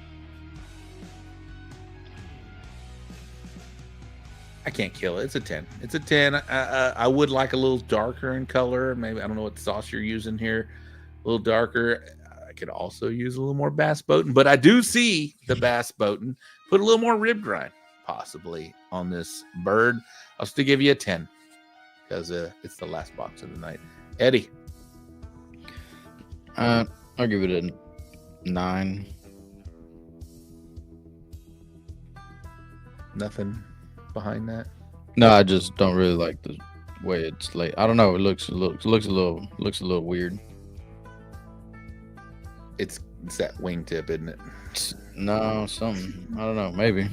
Speaker 1: I can't kill it. It's a 10. It's a 10. I would like a little darker in color. Maybe I don't know what sauce you're using here. A little darker. I could also use a little more bass boating, but I do see the bass boating. Put a little more rib grind possibly on this bird. I'll still give you a 10 because it's the last box of the night. Eddie.
Speaker 12: I'll give it a 9.
Speaker 1: Nothing behind that?
Speaker 12: No, I just don't really like the way it's laid. I don't know. It looks a little weird.
Speaker 1: It's that wingtip, isn't it?
Speaker 12: No, something. I don't know. Maybe.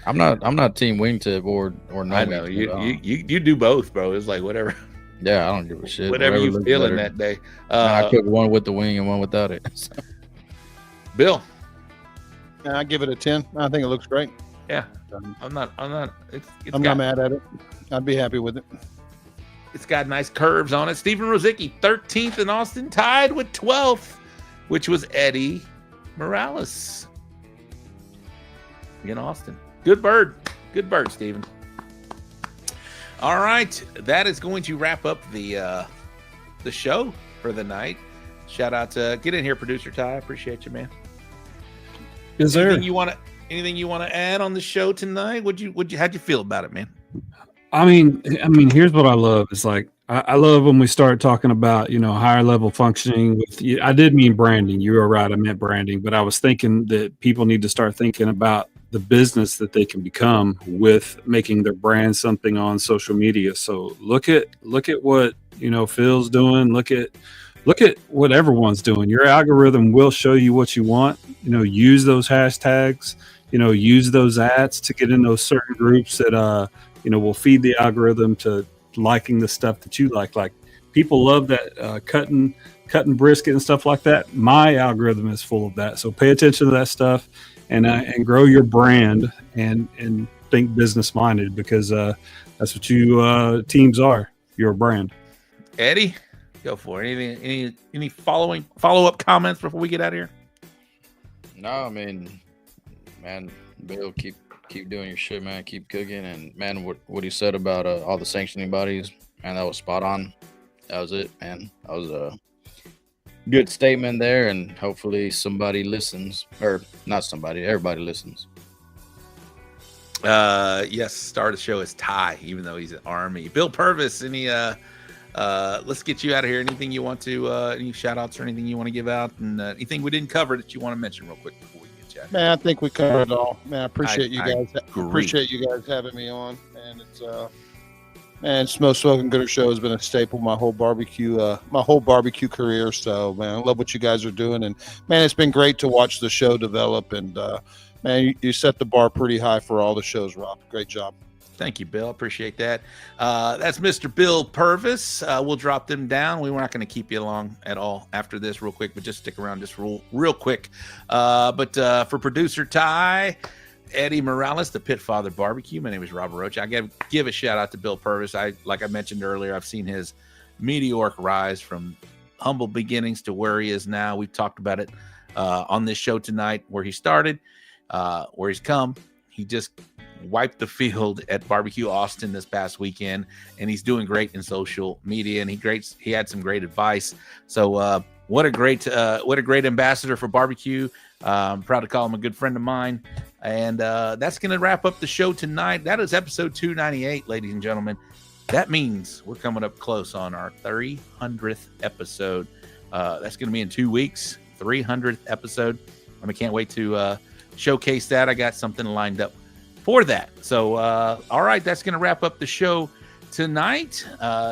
Speaker 12: I'm not team wingtip or no.
Speaker 1: I know you do both, bro. It's like whatever.
Speaker 12: Yeah, I don't give a shit.
Speaker 1: Whatever you feeling that day.
Speaker 12: I cook one with the wing and one without it.
Speaker 1: Bill.
Speaker 15: I give it a 10. I think it looks great.
Speaker 1: Yeah, I'm not. I'm not
Speaker 15: mad at it. I'd be happy with it.
Speaker 1: It's got nice curves on it. Stephen Rosicki, 13th in Austin, tied with 12th, which was Eddie Morales in Austin. Good bird, Stephen. All right, that is going to wrap up the show for the night. Shout out to get in here, producer Ty. I appreciate you, man.
Speaker 11: Is there
Speaker 1: anything you want to add on the show tonight? How'd you feel about it, man?
Speaker 11: I mean, here's what I love. It's like I love when we start talking about, higher level functioning with. I did mean branding. You were right. I meant branding, but I was thinking that people need to start thinking about the business that they can become with making their brand something on social media. So look at what Phil's doing. Look at what everyone's doing. Your algorithm will show you what you want. Use those hashtags. Use those ads to get in those certain groups that will feed the algorithm to liking the stuff that you like. Like people love that cutting brisket and stuff like that. My algorithm is full of that. So pay attention to that stuff and grow your brand and think business minded, because that's what you teams are. You're a brand.
Speaker 1: Eddie, go for it. Any follow-up comments before we get out of here?
Speaker 12: No, I mean, man, Bill, keep doing your shit, man. Keep cooking. And man, what he said about all the sanctioning bodies, man, that was spot on. That was it, man. That was a good statement there, and hopefully somebody listens, or not somebody, everybody listens.
Speaker 1: Yes, star of the show is Ty, even though he's an Army. Bill Purvis, let's get you out of here. Anything you want to, any shout outs or anything you want to give out, and anything we didn't cover that you want to mention real quick before we get you out?
Speaker 15: Man, I think we covered it all. Man, I appreciate you guys. Appreciate you guys having me on. And it's Smoking Gooder Show has been a staple my whole barbecue career. So man, I love what you guys are doing, and man, it's been great to watch the show develop. And man, you set the bar pretty high for all the shows, Rob. Great job.
Speaker 1: Thank you, Bill. Appreciate that. That's Mr. Bill Purvis. We'll drop them down. We were not going to keep you along at all after this real quick, but just stick around just real quick. But for producer Ty, Eddie Morales, the Pit Father Barbecue, my name is Robert Roach. I give a shout out to Bill Purvis. Like I mentioned earlier, I've seen his meteoric rise from humble beginnings to where he is now. We've talked about it on this show tonight, where he started, where he's come. He just wiped the field at Barbecue Austin this past weekend, and he's doing great in social media, and he had some great advice. So what a great ambassador for barbecue. I'm proud to call him a good friend of mine. And that's going to wrap up the show tonight. That is episode 298, ladies and gentlemen. That means we're coming up close on our 300th episode. That's going to be in 2 weeks, 300th episode. I can't wait to showcase that. I got something lined up for that. So, all right, that's going to wrap up the show tonight.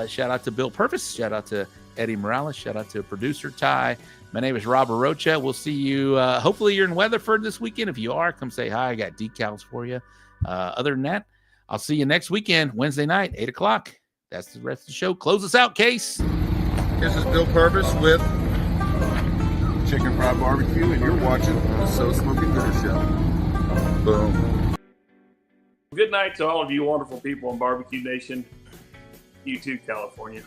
Speaker 1: Shout out to Bill Purvis. Shout out to Eddie Morales. Shout out to producer Ty. My name is Robert Rocha. We'll see you. Hopefully you're in Weatherford this weekend. If you are, come say hi. I got decals for you. Other than that, I'll see you next weekend, Wednesday night, 8 o'clock. That's the rest of the show. Close us out, Case.
Speaker 8: This is Bill Purvis with Chicken Fried Barbecue, and you're watching the So Smoking Gooder Show. Boom.
Speaker 14: Good night to all of you wonderful people in Barbecue Nation. You too, California.